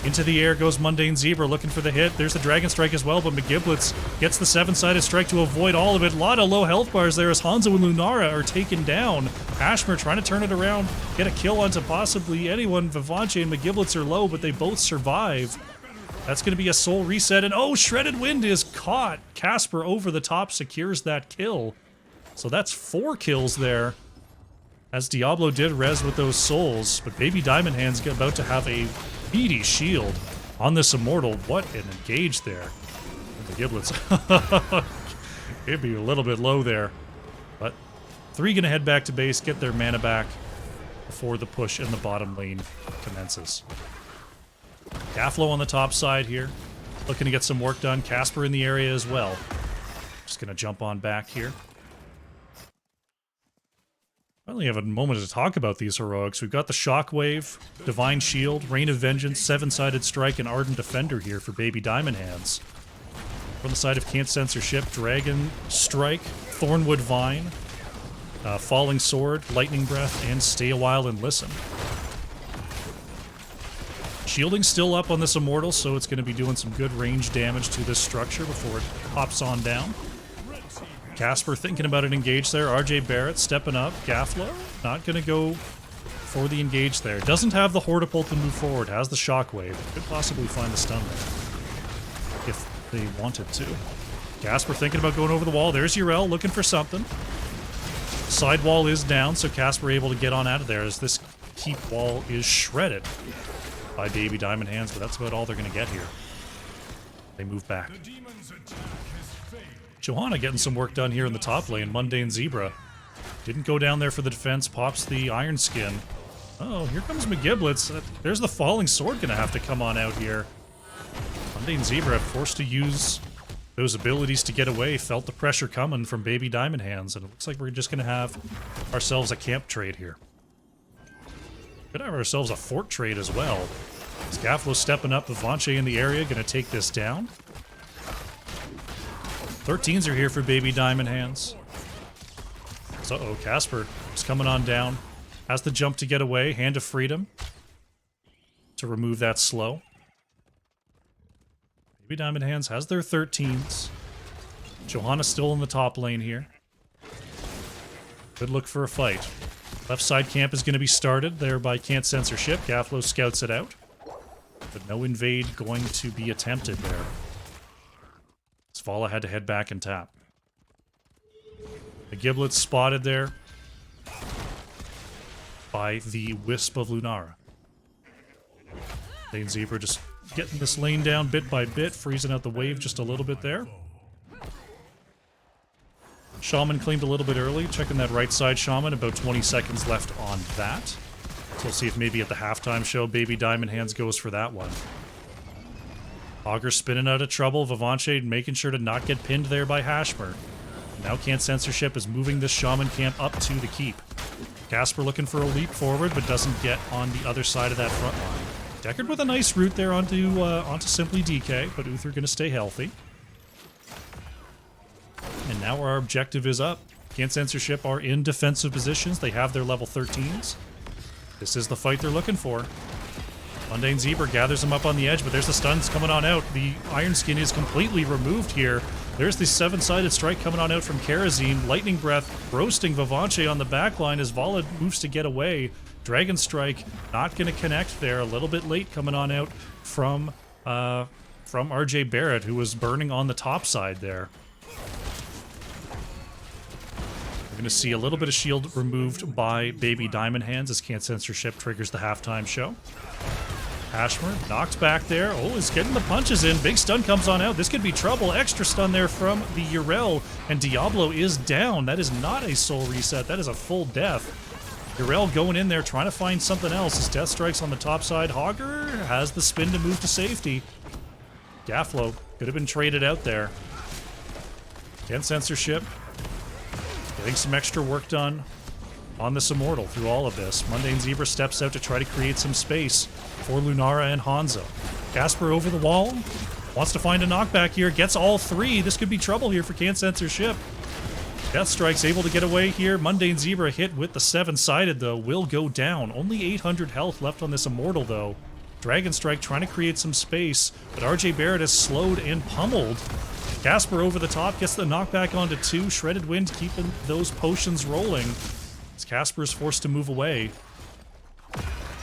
Speaker 1: Into the air goes Mundane Zebra looking for the hit. There's the Dragon Strike as well, but McGiblets gets the 7-sided strike to avoid all of it. A lot of low health bars there as Hanzo and Lunara are taken down. Ashmer trying to turn it around, get a kill onto possibly anyone. Vivanche and McGiblets are low, but they both survive. That's going to be a soul reset, and oh, Shredded Wind is caught. Casper over the top secures that kill. So that's 4 kills there. As Diablo did res with those souls, but Baby Diamond Hands about to have a meaty shield on this Immortal. What an engage there. And the Giblets. It'd be a little bit low there. But 3 gonna head back to base, get their mana back before the push in the bottom lane commences. Gaflo on the top side here. Looking to get some work done. Casper in the area as well. Just gonna jump on back here. I only have a moment to talk about these heroics. We've got the Shockwave, Divine Shield, Rain of Vengeance, 7-sided strike, and Ardent Defender here for Baby Diamond Hands. From the side of Can't Censorship, Dragon Strike, Thornwood Vine, Falling Sword, Lightning Breath, and Stay a While and Listen. Shielding still up on this Immortal, so it's going to be doing some good range damage to this structure before it pops on down. Casper thinking about an engage there. RJ Barrett stepping up. Gaflo not going to go for the engage there. Doesn't have the Hortipult to move forward. Has the Shockwave. Could possibly find the stun there if they wanted to. Casper thinking about going over the wall. There's Yrel looking for something. Side wall is down, so Casper able to get on out of there as this keep wall is shredded by Baby Diamond Hands, but that's about all they're going to get here. They move back. Johanna getting some work done here in the top lane. Mundane Zebra didn't go down there for the defense, pops the Iron Skin. Oh, here comes McGiblets. There's the Falling Sword gonna have to come on out here. Mundane Zebra forced to use those abilities to get away, felt the pressure coming from Baby Diamond Hands, and it looks like we're just gonna have ourselves a camp trade here. Could have ourselves a fort trade as well. Scaflo stepping up, Vivanche in the area, gonna take this down. 13s are here for Baby Diamond Hands. So, uh-oh, Casper is coming on down. Has the jump to get away. Hand of Freedom to remove that slow. Baby Diamond Hands has their 13s. Johanna still in the top lane here. Good look for a fight. Left side camp is going to be started there by Can't Censorship. Gaflo scouts it out. But no invade going to be attempted there. Svala had to head back and tap. The Giblets spotted there by the Wisp of Lunara. Lane Zebra just getting this lane down bit by bit, freezing out the wave just a little bit there. Shaman claimed a little bit early, checking that right side Shaman, about 20 seconds left on that. So we'll see if maybe at the halftime show Baby Diamond Hands goes for that one. Augur spinning out of trouble, Vivanche making sure to not get pinned there by Hashmer. Now Can't Censorship is moving this Shaman camp up to the keep. Casper looking for a leap forward, but doesn't get on the other side of that front line. Deckard with a nice route there onto Simply DK, but Uther gonna stay healthy. And now our objective is up. Can't Censorship are in defensive positions. They have their level 13s. This is the fight they're looking for. Mundane Zebra gathers him up on the edge, but there's the stuns coming on out. The Iron Skin is completely removed here. There's the 7-sided strike coming on out from Karazim. Lightning Breath roasting Vivanche on the back line as Vala moves to get away. Dragon Strike not going to connect there. A little bit late coming on out from RJ Barrett, who was burning on the top side there. We're going to see a little bit of shield removed by Baby Diamond Hands as Can't Censorship triggers the halftime show. Ashmer knocked back there. Oh, is getting the punches in. Big stun comes on out. This could be trouble. Extra stun there from the Yrel, and Diablo is down. That is not a soul reset. That is a full death. Yrel going in there trying to find something else. His death strikes on the top side. Augur has the spin to move to safety. Gaflo could have been traded out there. Can't Censorship getting some extra work done on this Immortal through all of this. Mundane Zebra steps out to try to create some space for Lunara and Hanzo. Casper over the wall. Wants to find a knockback here. Gets all 3. This could be trouble here for Can't Censorship. Death Strike's able to get away here. Mundane Zebra hit with the 7-sided, though, will go down. Only 800 health left on this Immortal, though. Dragon Strike trying to create some space, but RJ Barrett has slowed and pummeled. Casper over the top gets the knockback onto 2. Shredded Wind keeping those potions rolling as Casper is forced to move away.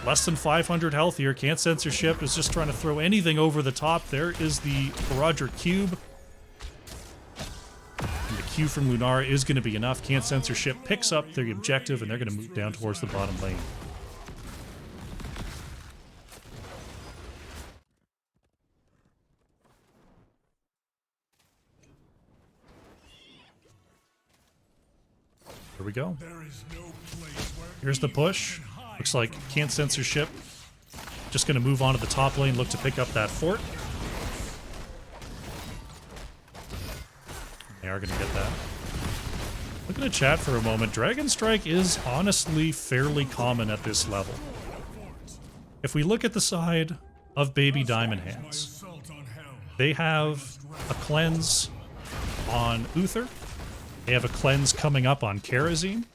Speaker 1: Less than 500 health here. Can't Censorship is just trying to throw anything over the top. There is the Roger Cube. And the Q from Lunara is going to be enough. Can't Censorship picks up the objective, and they're going to move down towards the bottom lane. Here we go. Here's the push. Looks like Can't Censorship just going to move on to the top lane, look to pick up that fort. They are going to get that. Looking at chat for a moment, Dragon Strike is honestly fairly common at this level. If we look at the side of Baby Diamond Hands, they have a cleanse on Uther. They have a cleanse coming up on Kerosene.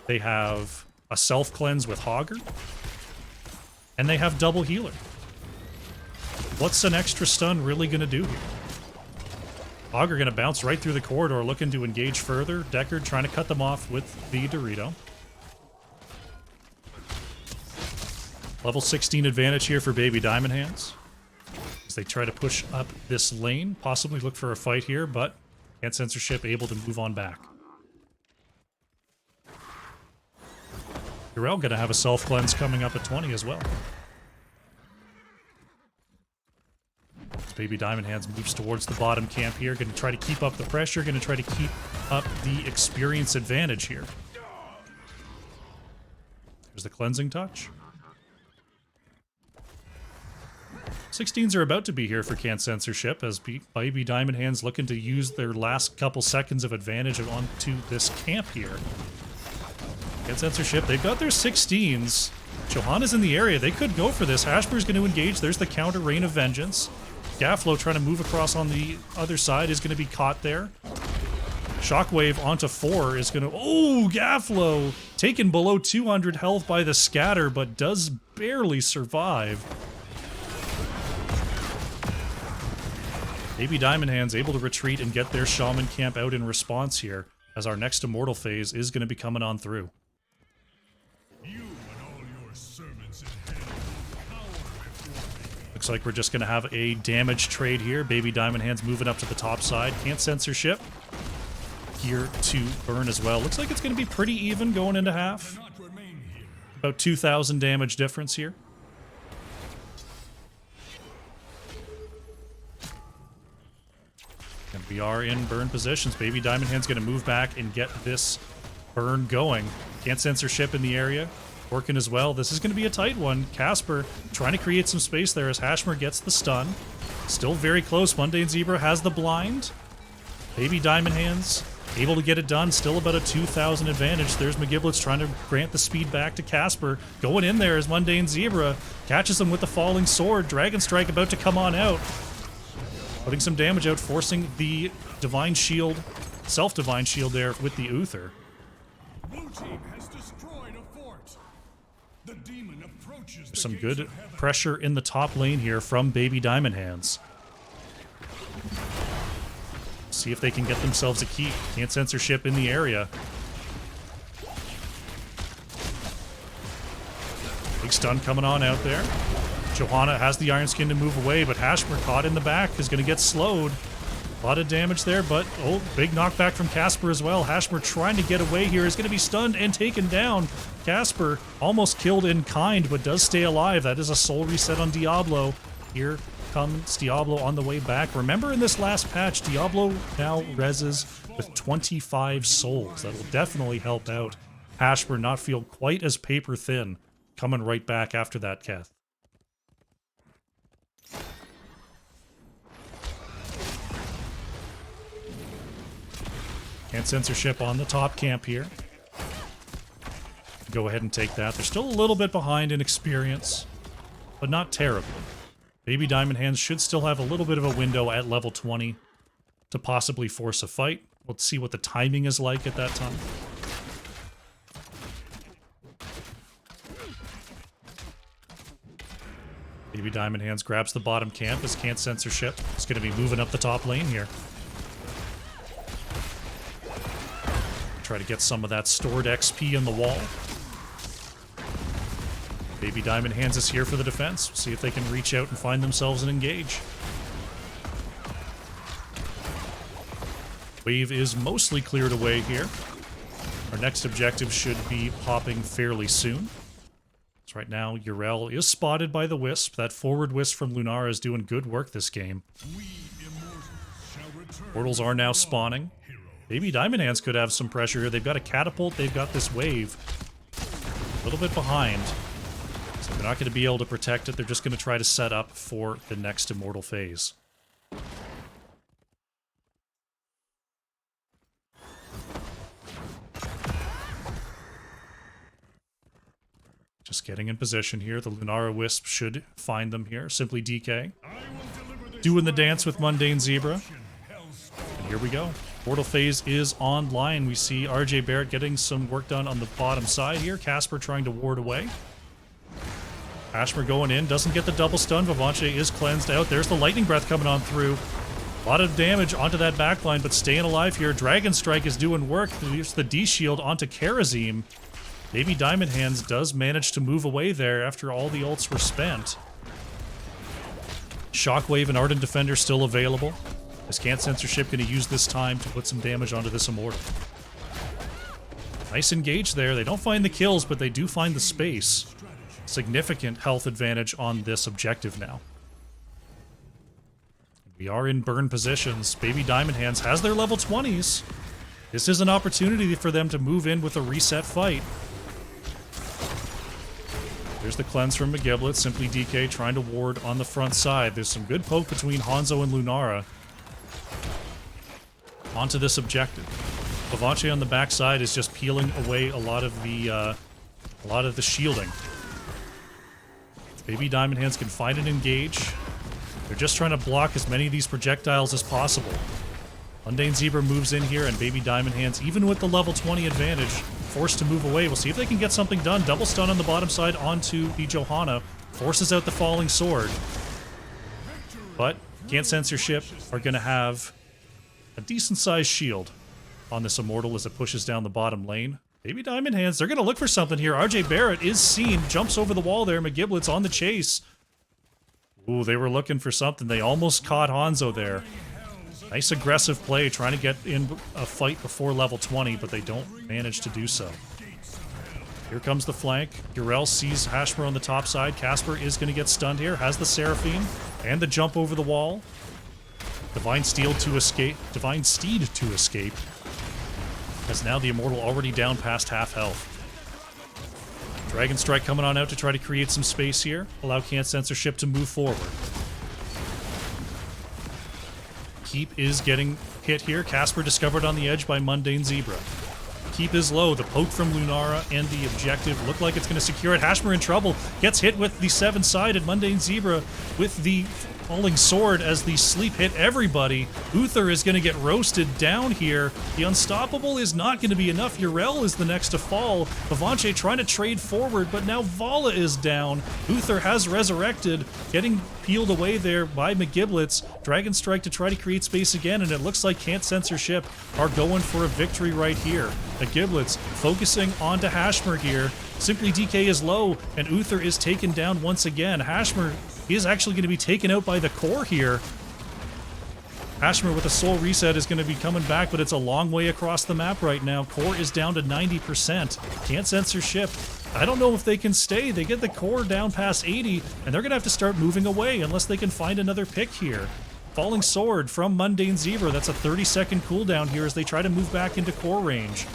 Speaker 1: They have a self-cleanse with Hogger. And they have double healer. What's an extra stun really going to do here? Hogger going to bounce right through the corridor, looking to engage further. Deckard trying to cut them off with the Dorito. Level 16 advantage here for Baby Diamond Hands. As they try to push up this lane, possibly look for a fight here, but Can't Censorship able to move on back. Urel going to have a self-cleanse coming up at 20 as well. As Baby Diamond Hands moves towards the bottom camp here. Going to try to keep up the pressure. Going to try to keep up the experience advantage here. There's the cleansing touch. 16s are about to be here for Can't Censorship as Baby Diamond Hands looking to use their last couple seconds of advantage onto this camp here. Can't Censorship, they've got their 16s. Johanna's in the area. They could go for this. Hashmer's going to engage. There's the counter Rain of Vengeance. Gafflo trying to move across on the other side is going to be caught there. Shockwave onto 4 is going to... Oh, Gafflo taken below 200 health by the scatter, but does barely survive. Baby Diamond Hands able to retreat and get their Shaman camp out in response here, as our next Immortal phase is going to be coming on through. Looks like we're just going to have a damage trade here. Baby Diamond Hands moving up to the top side. Can't Censorship here to burn as well. Looks like it's going to be pretty even going into half. About 2,000 damage difference here. And we are in burn positions. Baby Diamond Hand's going to move back and get this burn going. Can't Censorship in the area. Working as well. This is going to be a tight one. Casper trying to create some space there as Hashmer gets the stun. Still very close. Mundane Zebra has the blind. Baby Diamond Hands able to get it done. Still about a 2,000 advantage. There's McGiblets trying to grant the speed back to Casper. Going in there as Mundane Zebra catches him with the falling sword. Dragon Strike about to come on out. Putting some damage out, forcing the Divine Shield, self-Divine Shield there with the Uther.
Speaker 8: Blue team has destroyed a fort. The demon approaches.
Speaker 1: There's some good pressure in the top lane here from Baby Diamond Hands. See if they can get themselves a keep. Can't Censorship in the area. Big stun coming on out there. Johanna has the Iron Skin to move away, but Hashmer caught in the back is going to get slowed. A lot of damage there, but oh, big knockback from Casper as well. Hashmer trying to get away here is going to be stunned and taken down. Casper almost killed in kind, but does stay alive. That is a soul reset on Diablo. Here comes Diablo on the way back. Remember in this last patch, Diablo now reses with 25 souls. That will definitely help out Hashmer not feel quite as paper thin coming right back after that, Keth. Can't Censorship on the top camp here. Go ahead and take that. They're still a little bit behind in experience, but not terribly. Baby Diamond Hands should still have a little bit of a window at level 20 to possibly force a fight. Let's see what the timing is like at that time. Baby Diamond Hands grabs the bottom camp as Can't Censorship is going to be moving up the top lane here. Try to get some of that stored XP in the wall. Baby Diamond Hands is here for the defense. See if they can reach out and find themselves and engage. Wave is mostly cleared away here. Our next objective should be popping fairly soon. So right now, Yrel is spotted by the Wisp. That forward Wisp from Lunara is doing good work this game. Portals are now spawning. Baby Diamond Hands could have some pressure here. They've got a catapult, they've got this wave. A little bit behind. So they're not going to be able to protect it. They're just going to try to set up for the next Immortal phase. Just getting in position here. The Lunara Wisp should find them here. Simply DK. Doing the dance with Mundane Zebra. And here we go. Portal phase is online. We see RJ Barrett getting some work done on the bottom side here. Casper trying to ward away. Ashmer going in. Doesn't get the double stun. Vivanche is cleansed out. There's the Lightning Breath coming on through. A lot of damage onto that backline, but staying alive here. Dragon Strike is doing work. There's the D-Shield onto Karazim. Baby Diamond Hands does manage to move away there after all the ults were spent. Shockwave and Ardent Defender still available. Is Can't Censorship going to use this time to put some damage onto this Immortal? Nice engage there. They don't find the kills, but they do find the space. Significant health advantage on this objective now. We are in burn positions. Baby Diamond Hands has their level 20s. This is an opportunity for them to move in with a reset fight. There's the cleanse from McGiblet. Simply DK trying to ward on the front side. There's some good poke between Hanzo and Lunara. Onto this objective. Vivanche on the backside is just peeling away a lot of the shielding. Baby Diamond Hands can find and engage. They're just trying to block as many of these projectiles as possible. Mundane Zebra moves in here, and Baby Diamond Hands, even with the level 20 advantage, forced to move away. We'll see if they can get something done. Double stun on the bottom side onto the Johanna. Forces out the Falling Sword. But Can't Censorship are going to have a decent-sized shield on this Immortal as it pushes down the bottom lane. Baby Diamond Hands, they're going to look for something here. RJ Barrett is seen, jumps over the wall there. McGiblet's on the chase. Ooh, they were looking for something. They almost caught Hanzo there. Nice aggressive play, trying to get in a fight before level 20, but they don't manage to do so. Here comes the flank. Yrel sees Hashmer on the top side. Casper is going to get stunned here. Has the Seraphine and the jump over the wall. Divine Steed to escape. As now the Immortal already down past half health. Dragon Strike coming on out to try to create some space here. Allow Can't Censorship to move forward. Keep is getting hit here. Casper discovered on the edge by Mundane Zebra. Keep is low. The poke from Lunara and the objective look like it's going to secure it. Hashmer in trouble. Gets hit with the 7-sided. Mundane Zebra with the Falling Sword as the sleep hit everybody. Uther is going to get roasted down here. The Unstoppable is not going to be enough. Yrel is the next to fall. Vivanche trying to trade forward, but now Vala is down. Uther has resurrected, getting peeled away there by McGiblets. Dragon Strike to try to create space again, and it looks like Can't Censorship are going for a victory right here. McGiblets focusing onto Hashmer here. Simply DK is low, and Uther is taken down once again. Hashmer is actually going to be taken out by the core here. Hashmer with a soul reset is going to be coming back, but it's a long way across the map right now. Core is down to 90%. Can't Censorship. I don't know if they can stay. They get the core down past 80, and they're going to have to start moving away unless they can find another pick here. Falling Sword from Mundane Zebra. That's a 30-second cooldown here as they try to move back into core range.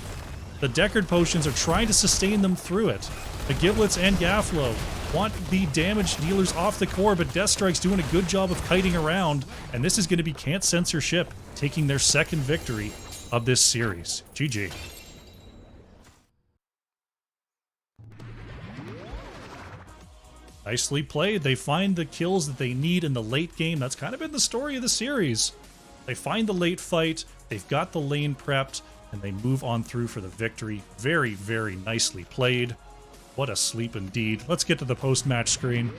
Speaker 1: The Deckard potions are trying to sustain them through it. The Giblets and Gafflo want the damage dealers off the core, but Deathstrike's doing a good job of kiting around, and this is going to be Can't Censorship taking their second victory of this series. GG. Nicely played. They find the kills that they need in the late game. That's kind of been the story of the series. They find the late fight, they've got the lane prepped, and they move on through for the victory. Very, very nicely played. What a sleep indeed. Let's get to the post-match screen.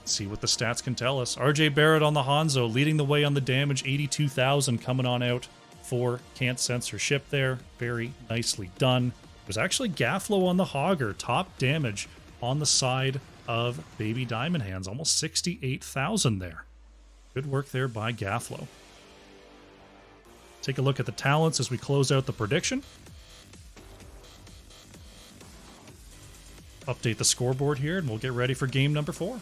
Speaker 1: See what the stats can tell us. RJ Barrett on the Hanzo, leading the way on the damage, 82,000 coming on out for Can't Censor Ship there. Very nicely done. It was actually Gafflo on the Hogger, top damage on the side of Baby Diamond Hands, almost 68,000 there. Good work there by Gafflo. Take a look at the talents as we close out the prediction. Update the scoreboard here, and we'll get ready for game number 4.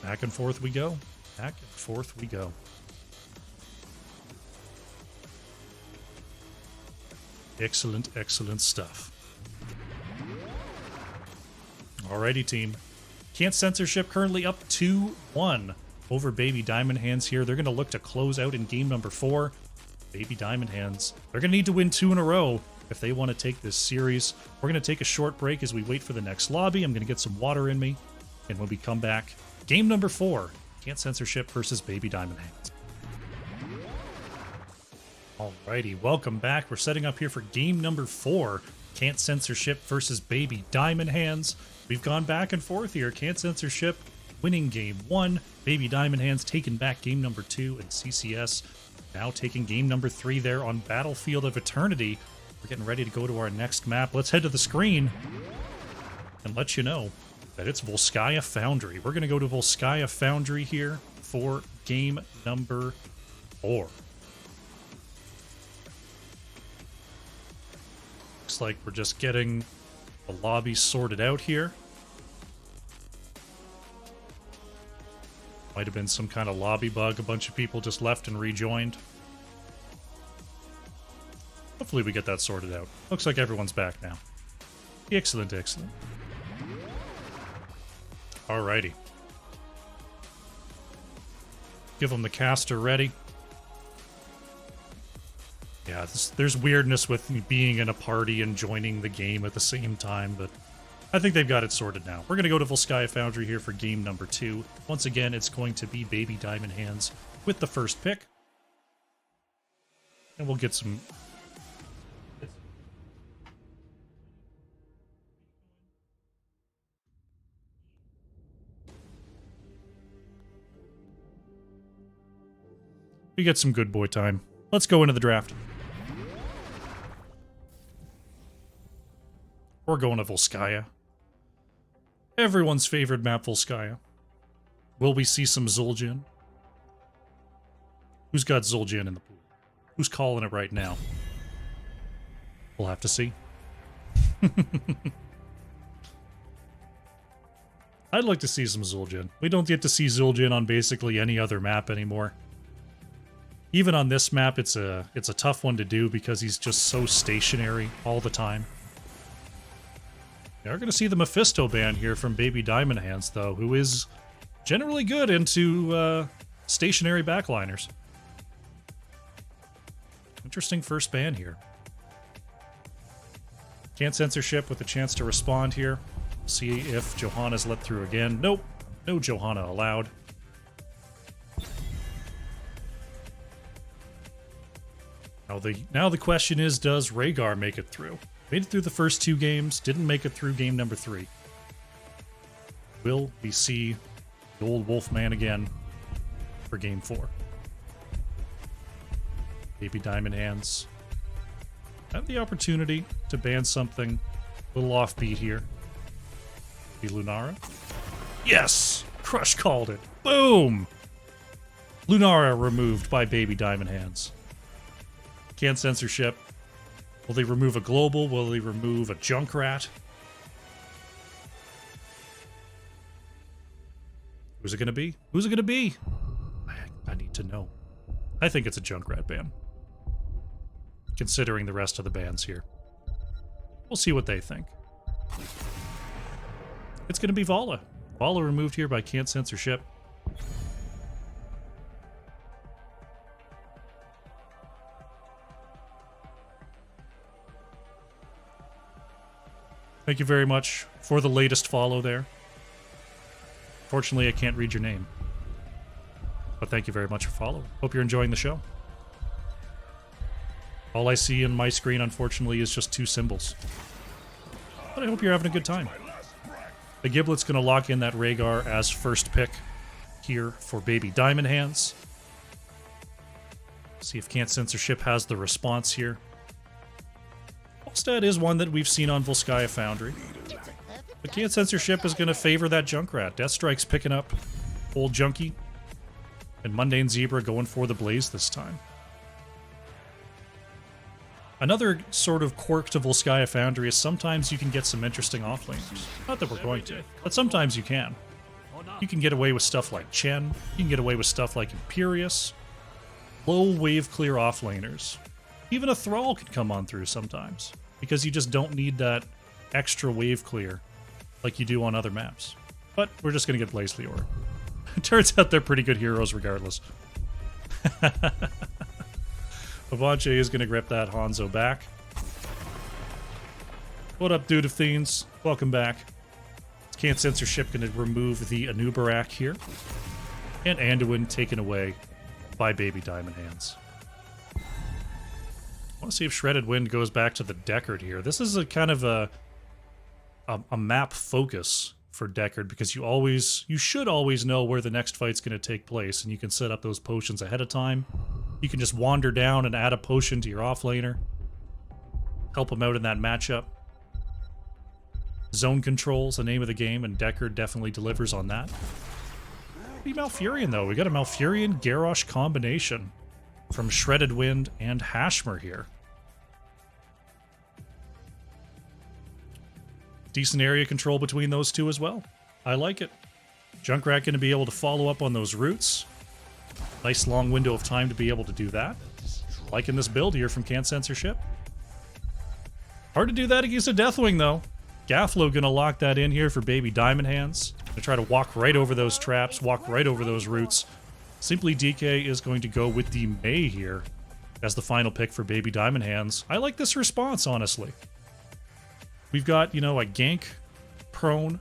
Speaker 1: Back and forth we go. Back and forth we go. Excellent, excellent stuff. Alrighty, team. Can't Censorship currently up 2-1 over Baby Diamond Hands here. They're going to look to close out in game number 4. Baby Diamond Hands. They're going to need to win 2 in a row if they want to take this series. We're going to take a short break as we wait for the next lobby. I'm going to get some water in me. And when we come back, game number 4. Can't Censorship versus Baby Diamond Hands. Alrighty, welcome back. We're setting up here for game number 4. Can't Censorship versus Baby Diamond Hands. We've gone back and forth here. Can't Censorship winning game 1. Baby Diamond Hands taking back game number 2. And CCS now taking game number 3 there on Battlefield of Eternity. We're getting ready to go to our next map. Let's head to the screen and let you know that it's Volskaya Foundry. We're going to go to Volskaya Foundry here for game number 4. Looks like we're just getting the lobby sorted out here. Might have been some kind of lobby bug. A bunch of people just left and rejoined. Hopefully we get that sorted out. Looks like everyone's back now. Excellent, excellent. Alrighty. Give them the caster ready. Yeah, there's weirdness with being in a party and joining the game at the same time, but I think they've got it sorted now. We're going to go to Volskaya Foundry here for game number 2. Once again, it's going to be Baby Diamond Hands with the first pick. And we'll get some... We get some good boy time. Let's go into the draft. We're going to Volskaya. Everyone's favorite map, Volskaya. Will we see some Zul'jin? Who's got Zul'jin in the pool? Who's calling it right now? We'll have to see. I'd like to see some Zul'jin. We don't get to see Zul'jin on basically any other map anymore. Even on this map, it's a tough one to do because he's just so stationary all the time. We're going to see the Mephisto ban here from Baby Diamond Hands, though, who is generally good into stationary backliners. Interesting first ban here. Can't Censorship with a chance to respond here. See if Johanna's let through again. Nope. No Johanna allowed. Now the question is, does Rhaegar make it through? Made it through the first 2 games, didn't make it through game number 3. Will we see the old Wolfman again for game 4? Baby Diamond Hands have the opportunity to ban something a little offbeat here. Be Lunara? Yes! Crush called it. Boom! Lunara removed by Baby Diamond Hands. Can't Censorship. Will they remove a global? Will they remove a Junkrat? Who's it going to be? Who's it going to be? I need to know. I think it's a Junkrat ban. Considering the rest of the bans here. We'll see what they think. It's going to be Vala. Vala removed here by Can't Censorship. Thank you very much for the latest follow there. Fortunately, I can't read your name. But thank you very much for following. Hope you're enjoying the show. All I see on my screen, unfortunately, is just 2 symbols. But I hope you're having a good time. The Giblet's going to lock in that Rhaegar as first pick here for Baby Diamond Hands. See if Can't Censorship has the response here. Volstad is one that we've seen on Volskaya Foundry. But Can't Censorship is going to favor that Junkrat. Deathstrike's picking up Old Junkie. And Mundane Zebra going for the Blaze this time. Another sort of quirk to Volskaya Foundry is sometimes you can get some interesting offlaners. Not that we're going to, but sometimes you can. You can get away with stuff like Chen. You can get away with stuff like Imperius. Low wave clear offlaners. Even a Thrall can come on through sometimes, because you just don't need that extra wave clear like you do on other maps. But we're just going to get Blaze Leor. It turns out they're pretty good heroes regardless. Avanche is going to grip that Hanzo back. What up, Dude of Fiends? Welcome back. Can't Censorship going to remove the Anubarak here. And Anduin taken away by Baby Diamond Hands. I want to see if Shredded Wind goes back to the Deckard here. This is a kind of a map focus for Deckard, because you should always know where the next fight's going to take place, and you can set up those potions ahead of time. You can just wander down and add a potion to your offlaner. Help him out in that matchup. Zone control's the name of the game, and Deckard definitely delivers on that. Be Malfurion, though. We got a Malfurion Garrosh combination from Shredded Wind and Hashmer here. Decent area control between those two as well. I like it. Junkrat going to be able to follow up on those roots. Nice long window of time to be able to do that. Liking this build here from Can't Censorship. Hard to do that against a Deathwing, though. Gathlo going to lock that in here for Baby Diamond Hands. Going to try to walk right over those traps, walk right over those roots. Simply DK is going to go with the May here as the final pick for Baby Diamond Hands. I like this response, honestly. We've got, you know, a gank, prone,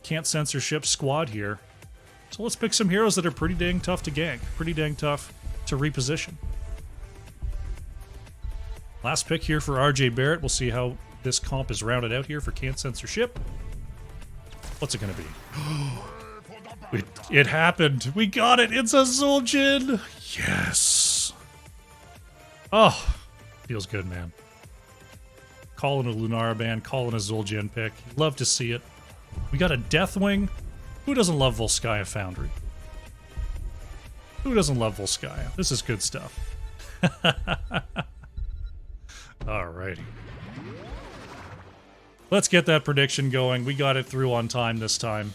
Speaker 1: Can't Censorship squad here. So let's pick some heroes that are pretty dang tough to gank, pretty dang tough to reposition. Last pick here for RJ Barrett. We'll see how this comp is rounded out here for Can't Censorship. What's it going to be? It happened. We got it. It's a Zul'jin. Yes. Oh, feels good, man. Calling a Lunara band, calling a Zul'jin pick. Love to see it. We got a Deathwing. Who doesn't love Volskaya Foundry? Who doesn't love Volskaya? This is good stuff. Alrighty. Let's get that prediction going. We got it through on time this time.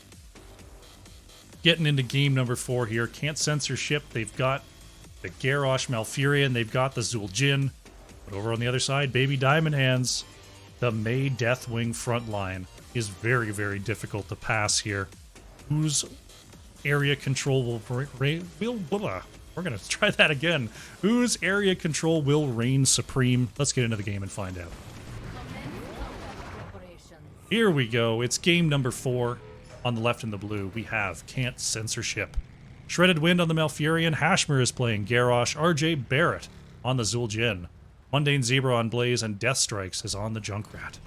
Speaker 1: Getting into game number 4 here. Can't Censorship. They've got the Garrosh Malfurion. They've got the Zul'jin. But over on the other side, Baby Diamond Hands. The May Deathwing front line is very, very difficult to pass here. Whose area control will we're going to try that again. Whose area control will reign supreme? Let's get into the game and find out. Here we go. It's game number 4. On the left in the blue, we have Can't Censorship. Shredded Wind on the Malfurion. Hashmer is playing Garrosh. RJ Barrett on the Zul'jin. Mundane Zebra on Blaze, and Deathstrikes is on the Junkrat.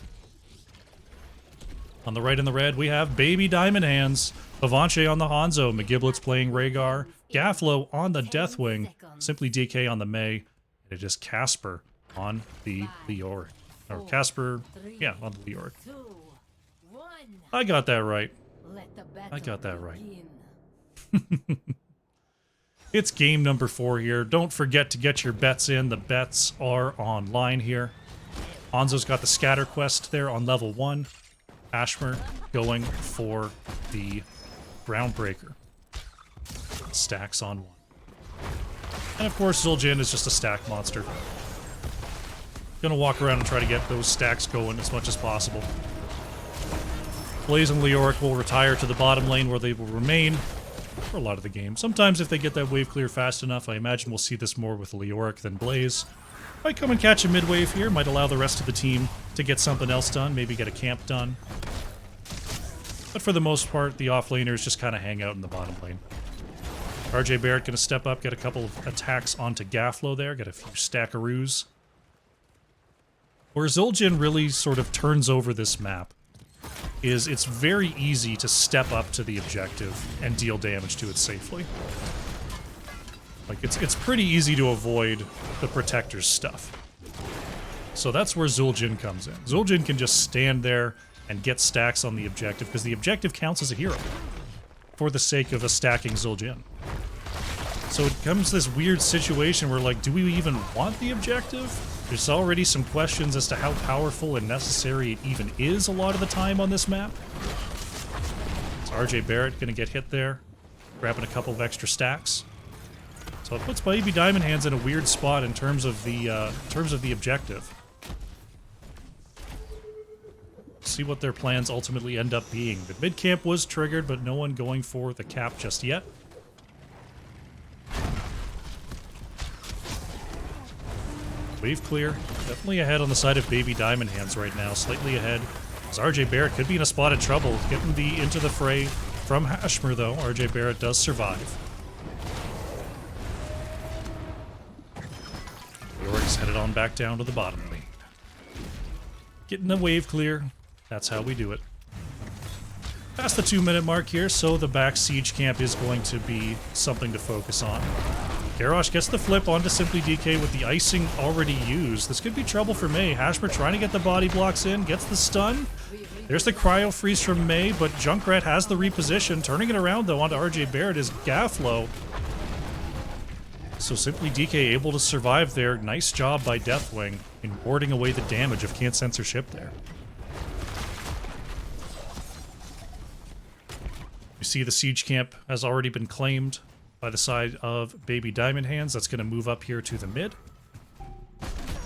Speaker 1: On the right in the red, we have Baby Diamond Hands. Avanche on the Hanzo. McGiblet's playing Rhaegar. Gafflo on the Deathwing. Simply DK on the May. And it is Casper on the Leoric. Or Casper, yeah, on the Leoric. I got that right. I got that right. It's game number 4 here. Don't forget to get your bets in. The bets are online here. Hanzo's got the scatter quest there on level 1. Ashmer going for the Groundbreaker. Stacks on 1. And of course, Zul'jin is just a stack monster. Gonna walk around and try to get those stacks going as much as possible. Blaze and Leoric will retire to the bottom lane where they will remain for a lot of the game. Sometimes if they get that wave clear fast enough, I imagine we'll see this more with Leoric than Blaze. Might come and catch a mid-wave here. Might allow the rest of the team to get something else done. Maybe get a camp done. But for the most part, the offlaners just kind of hang out in the bottom lane. RJ Barrett going to step up, get a couple of attacks onto Gaflo there, get a few stackaroos. Where Zul'jin really sort of turns over this map is it's very easy to step up to the objective and deal damage to it safely. Like, it's pretty easy to avoid the Protector's stuff. So that's where Zul'jin comes in. Zul'jin can just stand there and get stacks on the objective, because the objective counts as a hero for the sake of a stacking Zul'jin. So it comes this weird situation where, like, do we even want the objective? There's already some questions as to how powerful and necessary it even is a lot of the time on this map. So RJ Barrett gonna get hit there, grabbing a couple of extra stacks. So it puts Baby Diamond Hands in a weird spot in terms of the objective. See what their plans ultimately end up being. The mid camp was triggered, but no one going for the cap just yet. Wave clear. Definitely ahead on the side of Baby Diamond Hands right now. Slightly ahead. As RJ Barrett could be in a spot of trouble. Getting into the fray from Hashmer, though. RJ Barrett does survive. York's headed on back down to the bottom lane. Getting the wave clear. That's how we do it. Past the 2-minute mark here, so the back siege camp is going to be something to focus on. Garrosh gets the flip onto Simply DK with the icing already used. This could be trouble for Mei. Hashmer trying to get the body blocks in, gets the stun. There's the cryo freeze from Mei, but Junkrat has the reposition. Turning it around, though, onto RJ Barrett is Gaflo. So Simply DK able to survive there. Nice job by Deathwing in warding away the damage of Can't Censorship there. You see the siege camp has already been claimed by the side of Baby Diamond Hands. That's going to move up here to the mid.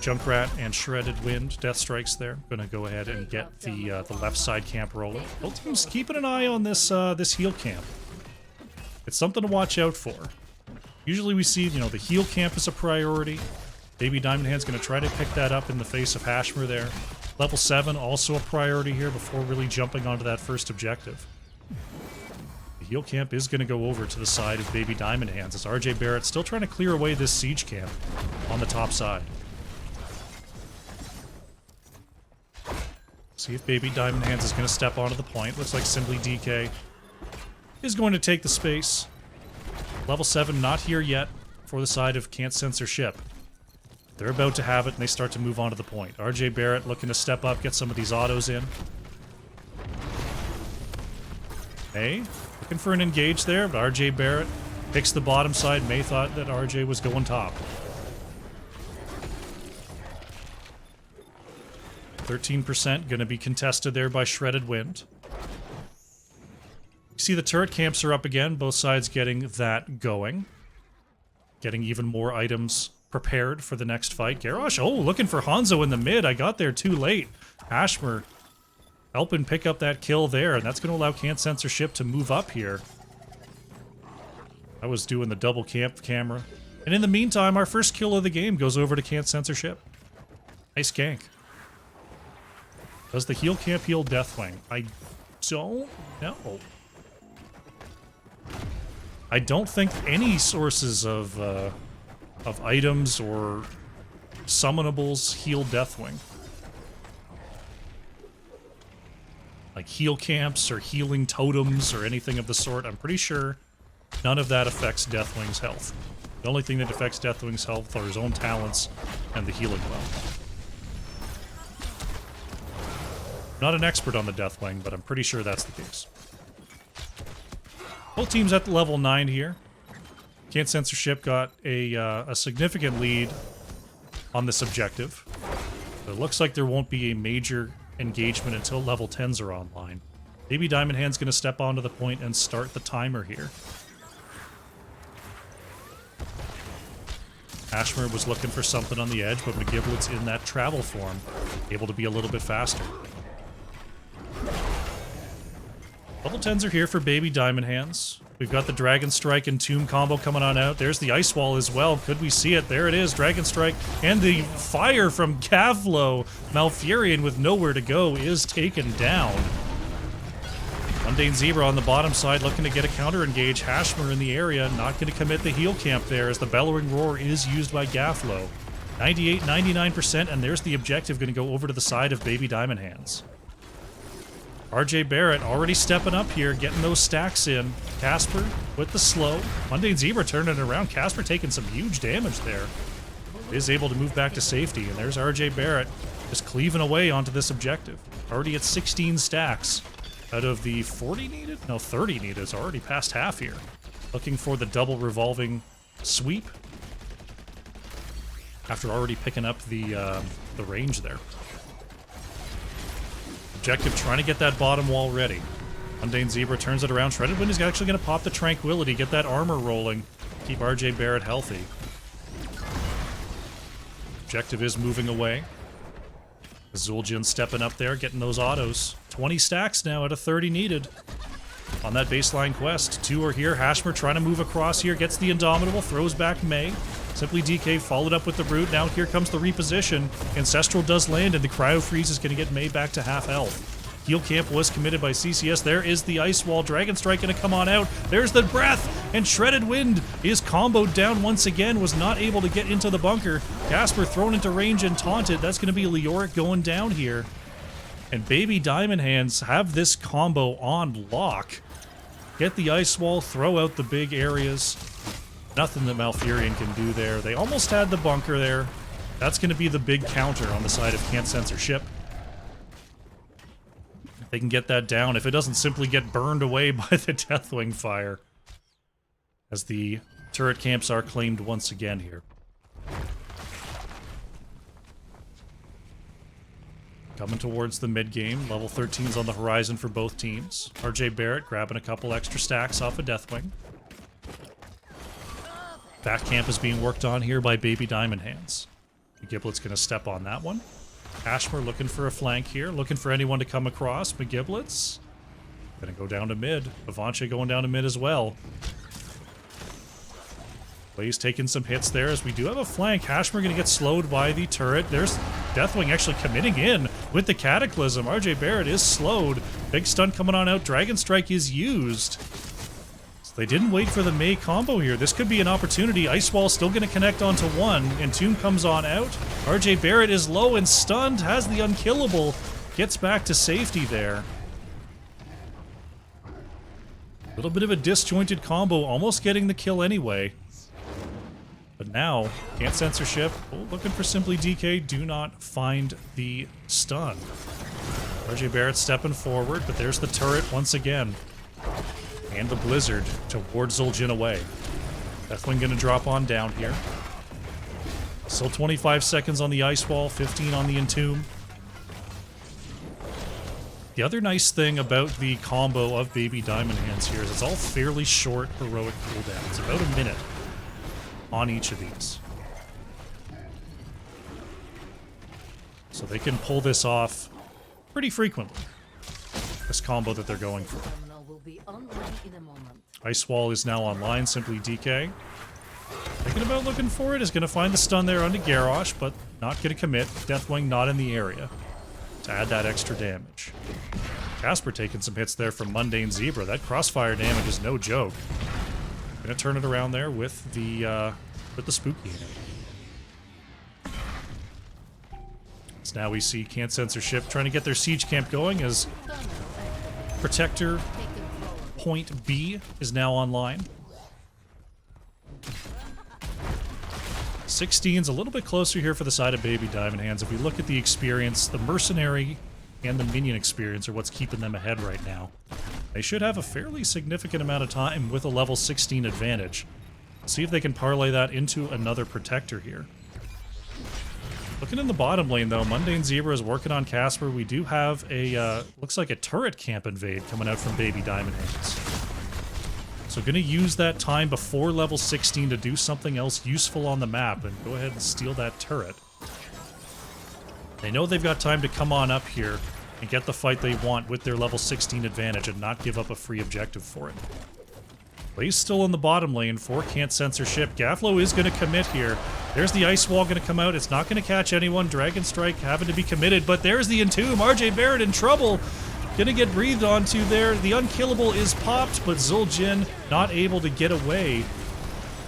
Speaker 1: Junkrat and Shredded Wind, Death Strikes there. Going to go ahead and get the left side camp rolling. Both teams keeping an eye on this this heal camp. It's something to watch out for. Usually we see, the heal camp is a priority. Baby Diamond Hand's going to try to pick that up in the face of Hashmer there. Level 7 also a priority here before really jumping onto that first objective. The heal camp is going to go over to the side of Baby Diamond Hands as RJ Barrett still trying to clear away this siege camp on the top side. See if Baby Diamond Hands is going to step onto the point. Looks like Simply DK is going to take the space. Level 7 not here yet for the side of Can't Censorship. They're about to have it, and they start to move on to the point. RJ Barrett looking to step up, get some of these autos in. Mei looking for an engage there, but RJ Barrett picks the bottom side. Mei thought that RJ was going top. 13% going to be contested there by Shredded Wind. You see the turret camps are up again, both sides getting that going. Getting even more items prepared for the next fight. Garrosh, looking for Hanzo in the mid. I got there too late. Hashmer helping pick up that kill there, and that's going to allow Can't Censorship to move up here. I was doing the double camp camera. And in the meantime, our first kill of the game goes over to Can't Censorship. Nice gank. Does the heal camp heal Deathwing? I don't know. I don't think any sources of items or summonables heal Deathwing. Like heal camps or healing totems or anything of the sort. I'm pretty sure none of that affects Deathwing's health. The only thing that affects Deathwing's health are his own talents and the healing well. Not an expert on the Deathwing, but I'm pretty sure that's the case. Both teams at level 9 here. Can't Censorship got a significant lead on this objective. It looks like there won't be a major engagement until level 10s are online. Baby Diamond Hand's going to step onto the point and start the timer here. Hashmer was looking for something on the edge, but McGiblet's in that travel form, able to be a little bit faster. Level 10s are here for Baby Diamond Hands. We've got the Dragon Strike and Tomb combo coming on out. There's the Ice Wall as well. Could we see it? There it is. Dragon Strike and the fire from Cavlo. Malfurion with nowhere to go is taken down. Mundane Zebra on the bottom side looking to get a counter engage. Hashmer in the area, not going to commit the heal camp there as the Bellowing Roar is used by Gaflo. 98, 99%, and there's the objective going to go over to the side of Baby Diamond Hands. RJ Barrett already stepping up here, getting those stacks in. Casper with the slow. Mundane Zebra turning it around. Casper taking some huge damage there. Is able to move back to safety, and there's RJ Barrett just cleaving away onto this objective. Already at 16 stacks. Out of the 40 needed? No, 30 needed. It's already past half here. Looking for the double revolving sweep. After already picking up the range there. Objective trying to get that bottom wall ready. Mundane Zebra turns it around. Shredded Wind is actually going to pop the Tranquility, get that armor rolling, keep RJ Barrett healthy. Objective is moving away. Zul'jin stepping up there, getting those autos. 20 stacks now out of 30 needed on that baseline quest. 2 are here. Hashmer trying to move across here, gets the Indomitable, throws back May. Simply DK followed up with the Root. Now here comes the reposition. Ancestral does land, and the Cryo Freeze is going to get May back to half health. Heal camp was committed by CCS. There is the Ice Wall. Dragon Strike going to come on out. There's the Breath, and Shredded Wind is comboed down once again. Was not able to get into the bunker. Casper thrown into range and taunted. That's going to be Leoric going down here. And Baby Diamond Hands have this combo on lock. Get the Ice Wall, throw out the big areas. Nothing that Malfurion can do there. They almost had the bunker there. That's going to be the big counter on the side of Can't Censor Ship. If they can get that down, if it doesn't simply get burned away by the Deathwing fire. As the turret camps are claimed once again here. Coming towards the mid-game. Level 13's on the horizon for both teams. RJ Barrett grabbing a couple extra stacks off of Deathwing. Back camp is being worked on here by Baby Diamond Hands. McGiblet's going to step on that one. Ashmer looking for a flank here, looking for anyone to come across. McGiblet's going to go down to mid. Avanche going down to mid as well. Blaze taking some hits there as we do have a flank. Hashmer going to get slowed by the turret. There's Deathwing actually committing in with the Cataclysm. RJ Barrett is slowed. Big stun coming on out. Dragon Strike is used. They didn't wait for the May combo here. This could be an opportunity. Ice Wall still going to connect onto one. Entomb comes on out. RJ Barrett is low and stunned. Has the unkillable. Gets back to safety there. A little bit of a disjointed combo. Almost getting the kill anyway. But now, Can't Censor Ship. Oh, looking for Simply DK. Do not find the stun. RJ Barrett stepping forward. But there's the turret once again. And the Blizzard to ward Zul'jin away. Deathwing gonna drop on down here. Still 25 seconds on the Ice Wall, 15 on the Entomb. The other nice thing about the combo of Baby Diamond Hands here is it's all fairly short heroic cooldowns. About a minute on each of these. So they can pull this off pretty frequently. This combo that they're going for. Ice Wall is now online, Simply DK. Thinking about looking for it, is going to find the stun there onto Garrosh, but not going to commit. Deathwing not in the area to add that extra damage. Casper taking some hits there from Mundane Zebra. That crossfire damage is no joke. Going to turn it around there with the Spooky. So now we see Can't Censor Ship trying to get their siege camp going as Protector Point B is now online. 16's a little bit closer here for the side of Baby Diamond Hands. If we look at the experience, the Mercenary and the Minion experience are what's keeping them ahead right now. They should have a fairly significant amount of time with a level 16 advantage. See if they can parlay that into another Protector here. Looking in the bottom lane, though, Mundane Zebra is working on Casper. We do have a, looks like a turret camp invade coming out from Baby Diamond Hands. So going to use that time before level 16 to do something else useful on the map and go ahead and steal that turret. They know they've got time to come on up here and get the fight they want with their level 16 advantage and not give up a free objective for it. He's still in the bottom lane for Can't Censorship. Gaflo is going to commit here. There's the Ice Wall going to come out. It's not going to catch anyone. Dragon Strike having to be committed, but there's the Entomb. RJ Barrett in trouble. Going to get breathed onto there. The Unkillable is popped, but Zul'jin not able to get away.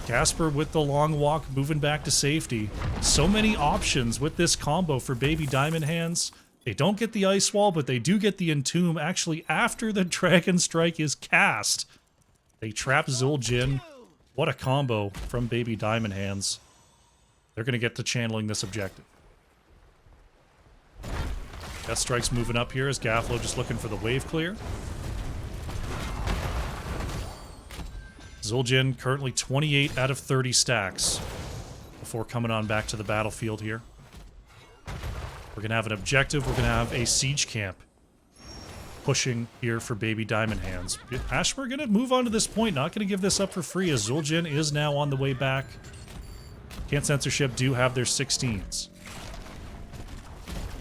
Speaker 1: Casper with the long walk, moving back to safety. So many options with this combo for Baby Diamond Hands. They don't get the Ice Wall, but they do get the Entomb actually after the Dragon Strike is cast. They trap Zul'jin. What a combo from Baby Diamond Hands. They're going to get to channeling this objective. Death Strike's moving up here as Gaflo just looking for the wave clear. Zul'jin currently 28 out of 30 stacks before coming on back to the battlefield here. We're going to have an objective. We're going to have a siege camp pushing here for Baby Diamond Hands. Ashmer going to move on to this point, not going to give this up for free as Zul'jin is now on the way back. Can't Censorship do have their 16s.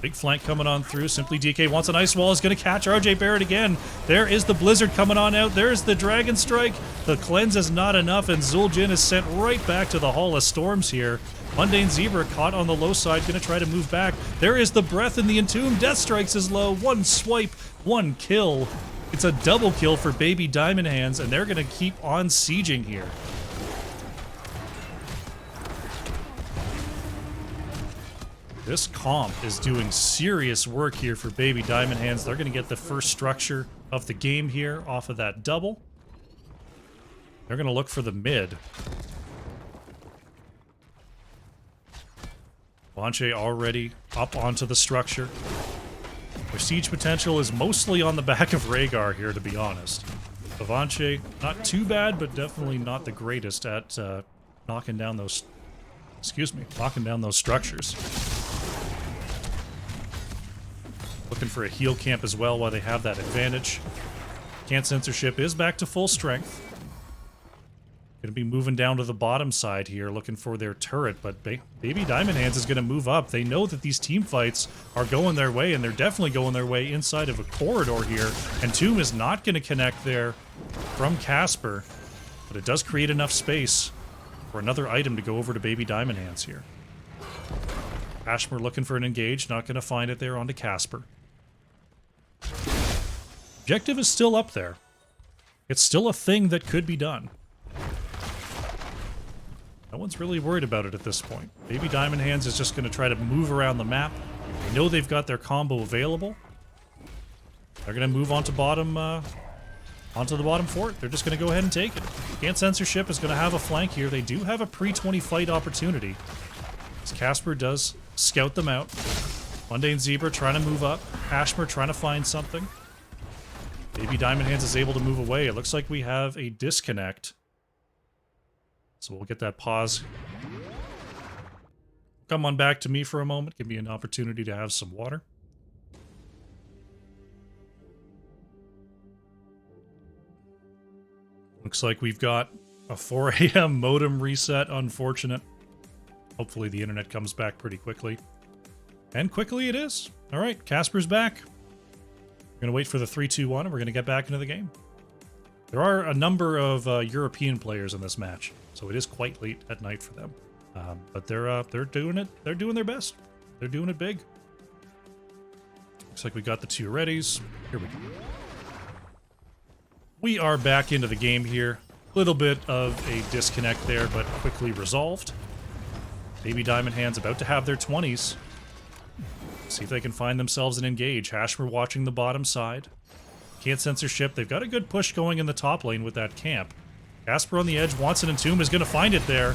Speaker 1: Big flank coming on through. Simply DK wants an Ice Wall. Is going to catch RJ Barrett again. There is the Blizzard coming on out. There's the Dragon Strike. The cleanse is not enough, and Zul'jin is sent right back to the Hall of Storms here. Mundane Zebra caught on the low side, going to try to move back. There is the Breath in the Entomb. Death Strikes is low. One swipe, one kill. It's a double kill for Baby Diamond Hands, and they're going to keep on sieging here. This comp is doing serious work here for Baby Diamond Hands. They're going to get the first structure of the game here off of that double. They're going to look for the mid. Vanche already up onto the structure. Their siege potential is mostly on the back of Rhaegar here, to be honest. Vanche, not too bad, but definitely not the greatest at knocking down those... knocking down those structures. Looking for a heal camp as well while they have that advantage. Can't Censorship is back to full strength. Going to be moving down to the bottom side here, looking for their turret, but Baby Diamond Hands is going to move up. They know that these team fights are going their way, and they're definitely going their way inside of a corridor here. And Tomb is not going to connect there from Casper, but it does create enough space for another item to go over to Baby Diamond Hands here. Ashmer looking for an engage, not going to find it there onto Casper. Objective is still up there. It's still a thing that could be done. No one's really worried about it at this point. Baby Diamond Hands is just going to try to move around the map. They know they've got their combo available. They're going to move onto bottom, onto the bottom fort. They're just going to go ahead and take it. Can't Censorship is going to have a flank here. They do have a pre-20 fight opportunity. As Casper does scout them out. Mundane Zebra trying to move up. Ashmer trying to find something. Baby Diamond Hands is able to move away. It looks like we have a disconnect. So we'll get that pause. Come on back to me for a moment. Give me an opportunity to have some water. Looks like we've got a 4 a.m. modem reset. Unfortunate. Hopefully the internet comes back pretty quickly. And quickly it is. All right, Casper's back. We're going to wait for the 3-2-1, and we're going to get back into the game. There are a number of European players in this match, so it is quite late at night for them. But they're doing it. They're doing their best. They're doing it big. Looks like we got the two readies. Here we go. We are back into the game here. A little bit of a disconnect there, but quickly resolved. Baby Diamond Hands about to have their 20s. See if they can find themselves an engage. Ashmer watching the bottom side. Can't Censorship. They've got a good push going in the top lane with that camp. Casper on the edge wants an Entomb, is going to find it there.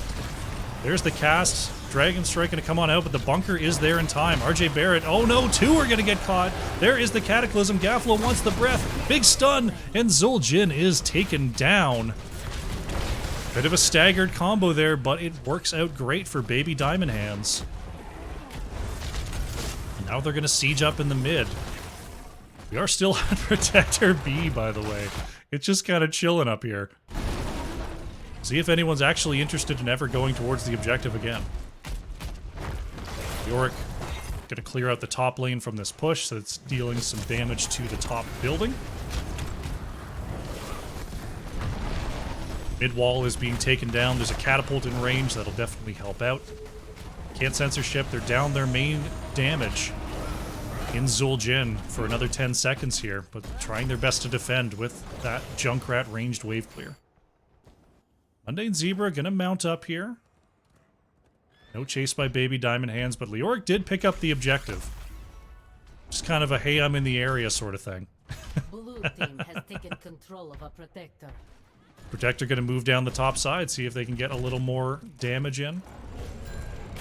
Speaker 1: There's the cast. Dragon Strike going to come on out, but the bunker is there in time. RJ Barrett, oh no, two are going to get caught. There is the Cataclysm. Gaflo wants the breath. Big stun, and Zul'jin is taken down. Bit of a staggered combo there, but it works out great for Baby Diamond Hands. Now they're going to siege up in the mid. We are still on Protector B, by the way. It's just kind of chilling up here. See if anyone's actually interested in ever going towards the objective again. Yorick going to clear out the top lane from this push, so it's dealing some damage to the top building. Mid wall is being taken down. There's a catapult in range that'll definitely help out. Can't censorship. They're down their main damage in Zul'jin for another 10 seconds here, but trying their best to defend with that Junkrat ranged wave clear. Mundane Zebra gonna mount up here. No chase by Baby Diamond Hands, but Leoric did pick up the objective. Just kind of a hey, I'm in the area sort of thing.
Speaker 7: Blue team has taken control of a protector.
Speaker 1: Protector gonna move down the top side, see if they can get a little more damage in.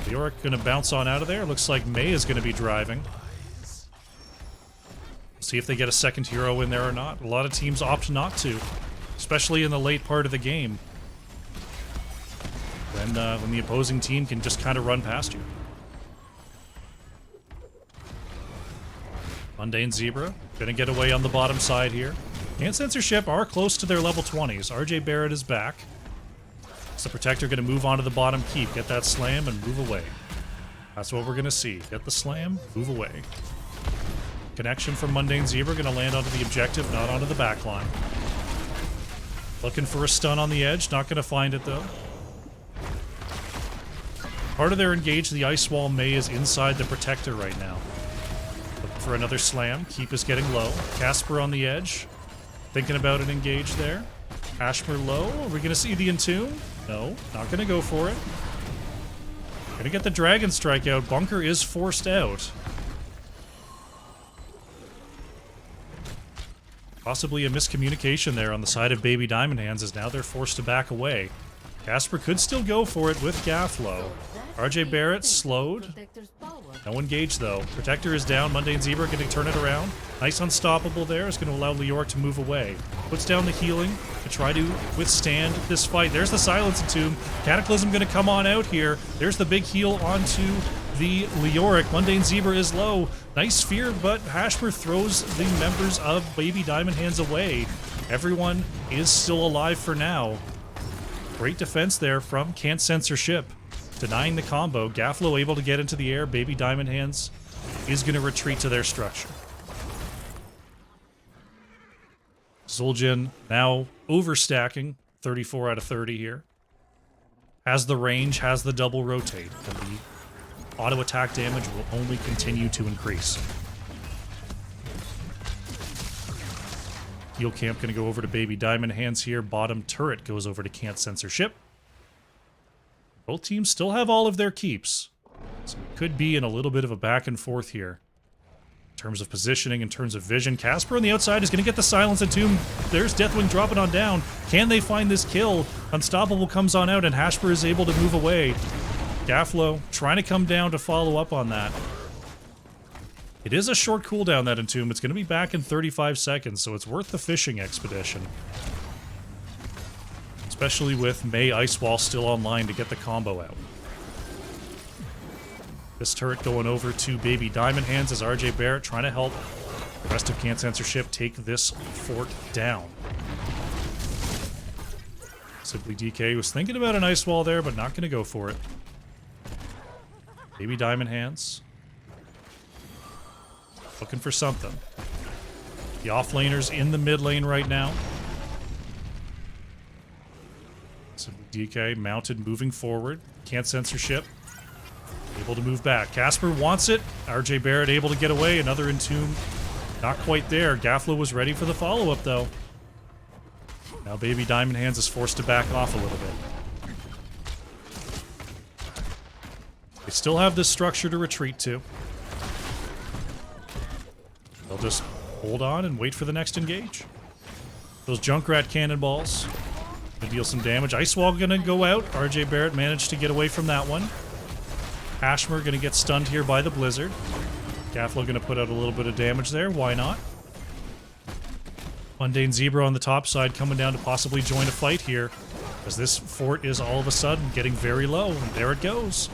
Speaker 1: Leoric gonna bounce on out of there. Looks like May is gonna be driving. See if they get a second hero in there or not. A lot of teams opt not to, especially in the late part of the game. When the opposing team can just kind of run past you. Mundane Zebra gonna get away on the bottom side here. And Censorship are close to their level 20s. RJ Barrett is back. So Protector gonna move onto the bottom keep, get that slam, and move away. That's what we're gonna see. Get the slam, move away. Connection from Mundane Zebra gonna land onto the objective, not onto the back line. Looking for a stun on the edge, not gonna find it though. Part of their engage, the Ice Wall May is inside the Protector right now. Looking for another slam. Keep is getting low. Casper on the edge. Thinking about an engage there. Ashmer low. Are we going to see the Entomb? No, not going to go for it. Going to get the Dragon Strike out. Bunker is forced out. Possibly a miscommunication there on the side of Baby Diamond Hands, as now they're forced to back away. Casper could still go for it with Gaff low. RJ Barrett slowed. No engage though. Protector is down. Mundane Zebra going to turn it around. Nice unstoppable there. Is going to allow Leoric to move away. Puts down the healing to try to withstand this fight. There's the Silence Entomb. Cataclysm going to come on out here. There's the big heal onto the Leoric. Mundane Zebra is low. Nice sphere, but Hashmer throws the members of Baby Diamond Hands away. Everyone is still alive for now. Great defense there from Can't Censorship. Denying the combo. Gafflo able to get into the air. Baby Diamond Hands is going to retreat to their structure. Zul'jin now overstacking. 34 out of 30 here. Has the range, has the double rotate. And the auto attack damage will only continue to increase. Heal Camp going to go over to Baby Diamond Hands here. Bottom turret goes over to Can't Censorship. Both teams still have all of their keeps. So it could be in a little bit of a back and forth here. In terms of positioning, in terms of vision. Casper on the outside is going to get the Silence Entomb. There's Deathwing dropping on down. Can they find this kill? Unstoppable comes on out and Hashper is able to move away. Gafflo trying to come down to follow up on that. It is a short cooldown, that Entomb. It's going to be back in 35 seconds, so it's worth the fishing expedition. Especially with May Ice Wall still online to get the combo out. This turret going over to Baby Diamond Hands as RJ Barrett trying to help the rest of Can't Censorship take this fort down. Simply DK was thinking about an Ice Wall there, but not going to go for it. Baby Diamond Hands. Looking for something. The offlaner's in the mid lane right now. DK mounted, moving forward. Can't Censorship. Able to move back. Casper wants it. RJ Barrett able to get away. Another Entomb. Not quite there. Gafflo was ready for the follow-up, though. Now Baby Diamond Hands is forced to back off a little bit. They still have this structure to retreat to. They'll just hold on and wait for the next engage. Those Junkrat cannonballs gonna deal some damage. Ice Wall gonna go out. RJ Barrett managed to get away from that one. Hashmer gonna get stunned here by the Blizzard. Gafflo gonna put out a little bit of damage there. Why not? Mundane Zebra on the top side coming down to possibly join a fight here, as this fort is all of a sudden getting very low, and there it goes.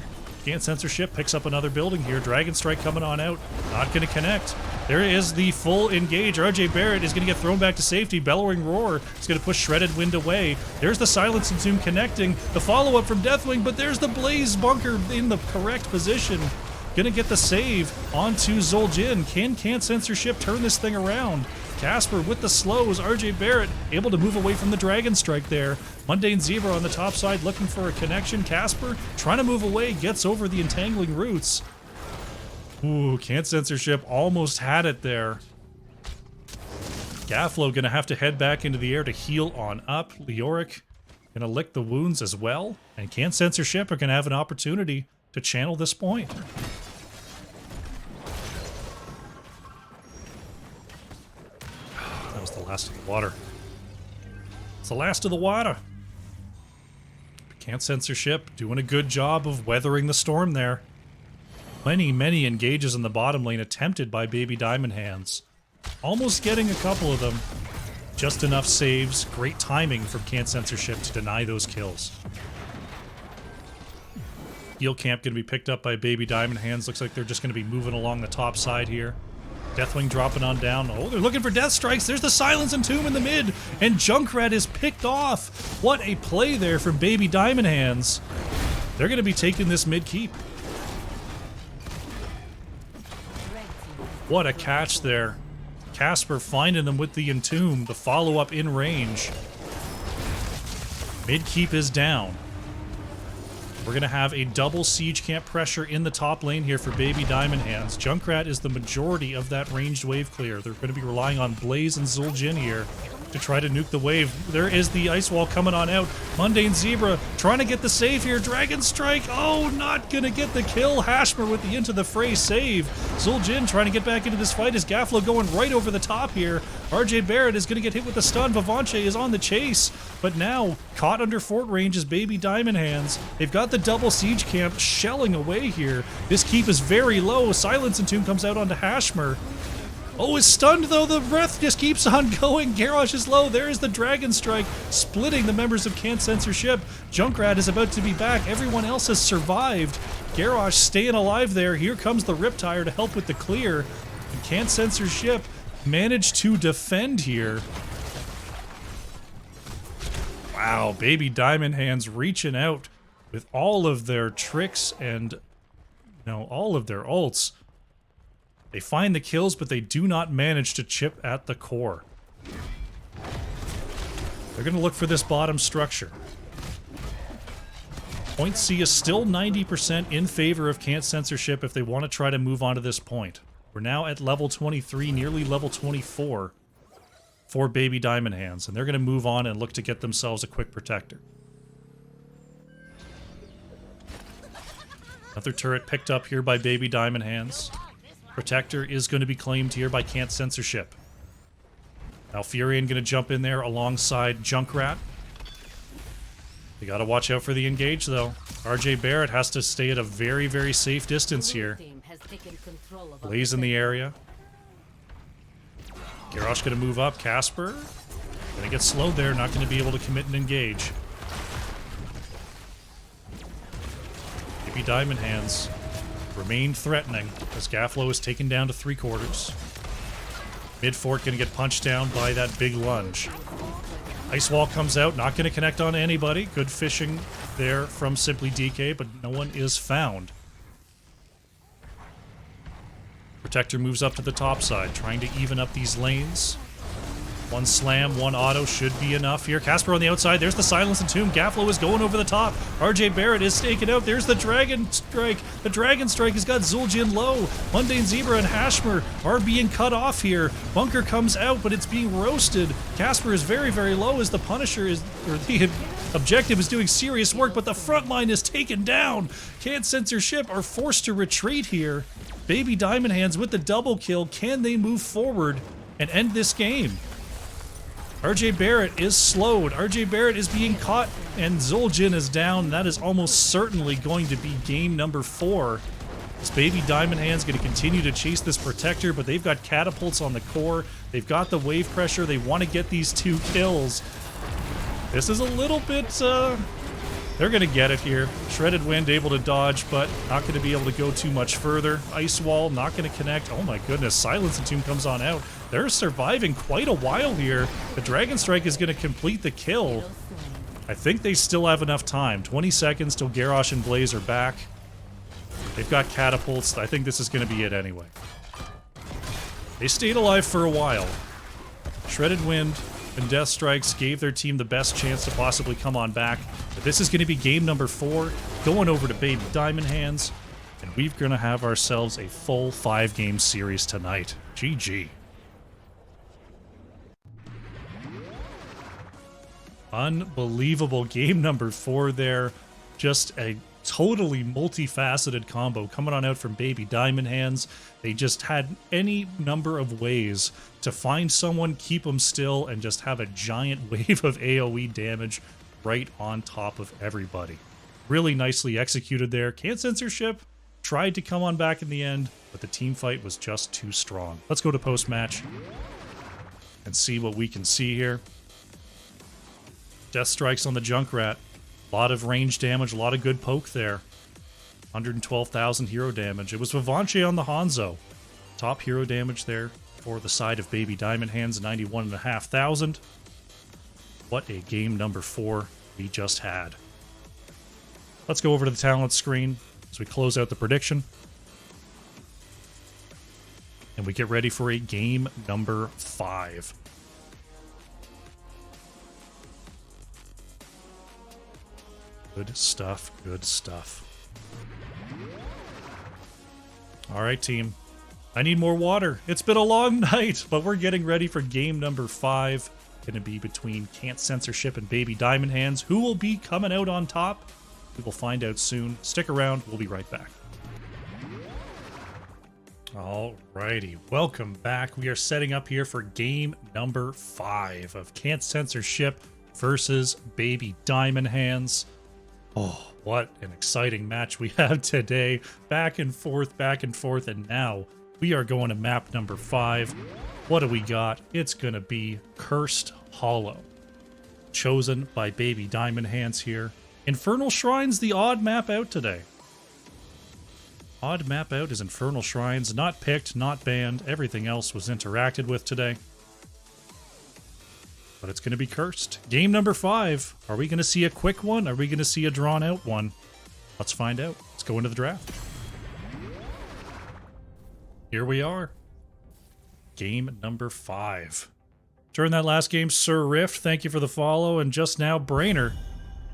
Speaker 1: Can't Censorship picks up another building here. Dragon Strike coming on out. Not going to connect. There is the full engage. RJ Barrett is going to get thrown back to safety. Bellowing Roar is going to push Shredded Wind away. There's the Silence Entomb connecting. The follow-up from Deathwing, but there's the Blaze Bunker in the correct position. Going to get the save onto Zul'jin. Can't Censorship turn this thing around? Casper with the slows. RJ Barrett able to move away from the Dragon Strike there. Mundane Zebra on the top side looking for a connection. Casper trying to move away, gets over the entangling roots. Ooh, can't censorship, almost had it there. Gafflo gonna have to head back into the air to heal on up. Leoric gonna lick the wounds as well. And can't censorship are gonna have an opportunity to channel this point. That was the last of the water. It's the last of the water. Can't censorship, doing a good job of weathering the storm there. Many engages in the bottom lane attempted by Baby Diamond Hands. Almost getting a couple of them. Just enough saves. Great timing from Can't Censorship to deny those kills. Heal camp going to be picked up by Baby Diamond Hands. Looks like they're just going to be moving along the top side here. Deathwing dropping on down. Oh, they're looking for Death Strikes. There's the Silence and Tomb in the mid. And Junkrat is picked off. What a play there from Baby Diamond Hands. They're going to be taking this mid keep. What a catch there. Casper finding them with the Entomb. The follow-up in range. Mid keep is down. We're going to have a double siege camp pressure in the top lane here for Baby Diamond Hands. Junkrat is the majority of that ranged wave clear. They're going to be relying on Blaze and Zul'jin here to try to nuke the wave. There is the Ice Wall coming on out. Mundane Zebra trying to get the save here. Dragon Strike. Oh, not going to get the kill. Hashmer with the Into the Fray save. Zul'jin trying to get back into this fight as Gafflo going right over the top here. RJ Barrett is going to get hit with the stun. Vivanche is on the chase, but now caught under fort range is Baby Diamond Hands. They've got the double siege camp shelling away here. This keep is very low. Silence and Tomb comes out onto Hashmer. Oh, is stunned though. The breath just keeps on going. Garrosh is low. There is the Dragon Strike splitting the members of Can't Censorship. Junkrat is about to be back. Everyone else has survived. Garrosh staying alive there. Here comes the Riptire to help with the clear. And Can't Censorship managed to defend here. Wow, Baby Diamond Hands reaching out with all of their tricks and, all of their ults. They find the kills, but they do not manage to chip at the core. They're going to look for this bottom structure. Point C is still 90% in favor of Can't Censorship if they want to try to move on to this point. We're now at level 23, nearly level 24 for Baby Diamond Hands, and they're going to move on and look to get themselves a quick protector. Another turret picked up here by Baby Diamond Hands. Protector is going to be claimed here by Can't Censorship. Now Furion going to jump in there alongside Junkrat. You got to watch out for the engage though. RJ Barrett has to stay at a very safe distance here. Blaze in the area. Garrosh going to move up. Casper going to get slowed there. Not going to be able to commit and engage. Baby Diamond Hands remain threatening as Gafflo is taken down to 3/4. Mid-fort going to get punched down by that big lunge. Ice Wall comes out, not going to connect on anybody. Good fishing there from Simply DK, but no one is found. Protector moves up to the top side, trying to even up these lanes. One slam, one auto should be enough here. Casper on the outside. There's the Silence and Tomb. Gafflo is going over the top. RJ Barrett is staking out. There's the Dragon Strike. The Dragon Strike has got Zul'jin low. Mundane Zebra and Hashmer are being cut off here. Bunker comes out, but it's being roasted. Casper is very low as the Punisher is, or the objective is doing serious work, but the front line is taken down. Can't Censorship are forced to retreat here. Baby Diamond Hands with the double kill. Can they move forward and end this game? RJ Barrett is slowed. RJ Barrett is being caught, and Zul'jin is down. That is almost certainly going to be game number 4. This Baby Diamond Hand's going to continue to chase this Protector, but they've got catapults on the core. They've got the wave pressure. They want to get these 2 kills. This is a little bit, they're going to get it here. Shredded Wind able to dodge, but not going to be able to go too much further. Ice Wall not going to connect. Oh my goodness, Silence and Tomb comes on out. They're surviving quite a while here. The Dragon Strike is going to complete the kill. I think they still have enough time. 20 seconds till Garrosh and Blaze are back. They've got catapults. I think this is going to be it anyway. They stayed alive for a while. Shredded Wind and Death Strikes gave their team the best chance to possibly come on back. But this is going to be game number 4, going over to Baby Diamond Hands, and we're going to have ourselves a full 5-game series tonight. GG. Unbelievable game number 4 there. Just a totally multifaceted combo coming on out from Baby Diamond Hands. They just had any number of ways to find someone, keep them still, and just have a giant wave of AoE damage right on top of everybody. Really nicely executed there. Can't Censorship tried to come on back in the end, but the team fight was just too strong. Let's go to post-match and see what we can see here. Death Strikes on the Junkrat. A lot of range damage, a lot of good poke there. 112,000 hero damage. It was Vivanche on the Hanzo. Top hero damage there for the side of Baby Diamond Hands, 91,500. What a game number 4 we just had. Let's go over to the talent screen as we close out the prediction. And we get ready for a game number 5. Good stuff, good stuff. All right, team. I need more water. It's been a long night, but we're getting ready for game number 5. Going to be between Can't Censorship and Baby Diamond Hands. Who will be coming out on top? We will find out soon. Stick around. We'll be right back. Alrighty, welcome back. We are setting up here for game number 5 of Can't Censorship versus Baby Diamond Hands. Oh, what an exciting match we have today. Back and forth, and now we are going to map number 5. What do we got? It's going to be Cursed Hollow. Chosen by Baby Diamond Hands here. Infernal Shrines, the odd map out today. Odd map out is Infernal Shrines. Not picked, not banned. Everything else was interacted with today. But it's going to be cursed. Game number 5. Are we going to see a quick one? Are we going to see a drawn out one? Let's find out. Let's go into the draft. Here we are. Game number 5. During that last game, Sir Rift, thank you for the follow. And just now, Brainer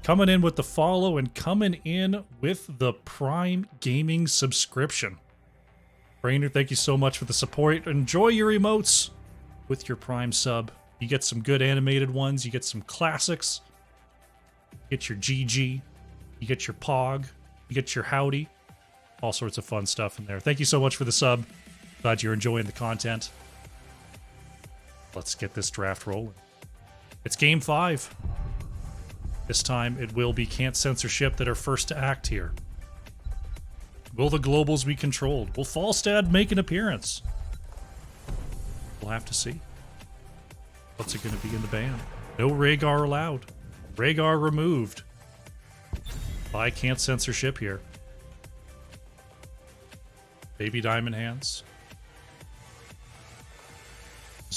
Speaker 1: coming in with the follow and coming in with the Prime Gaming subscription. Brainer, thank you so much for the support. Enjoy your emotes with your Prime sub. You get some good animated ones. You get some classics. You get your GG. You get your Pog. You get your Howdy. All sorts of fun stuff in there. Thank you so much for the sub. Glad you're enjoying the content. Let's get this draft rolling. It's game 5. This time it will be Can't Censorship that are first to act here. Will the globals be controlled? Will Falstad make an appearance? We'll have to see. What's it going to be in the ban? No Rhaegar allowed. Rhaegar removed. I Can't Censorship here. Baby Diamond Hands.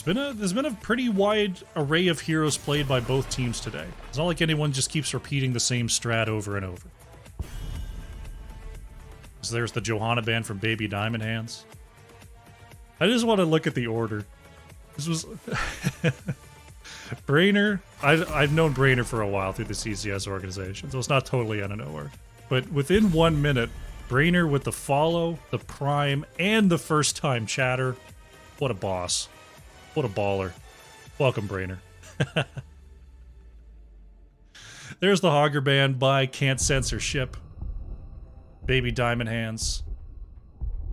Speaker 1: There's been a pretty wide array of heroes played by both teams today. It's not like anyone just keeps repeating the same strat over and over. So there's the Johanna ban from Baby Diamond Hands. I just want to look at the order. This was Brainer. I've known Brainer for a while through the CCS organization, so it's not totally out of nowhere. But within 1 minute, Brainer with the follow, the prime, and the first time chatter. What a boss. What a baller. Welcome, Brainer. There's the Hogger ban by Can't Censorship. Baby Diamond Hands.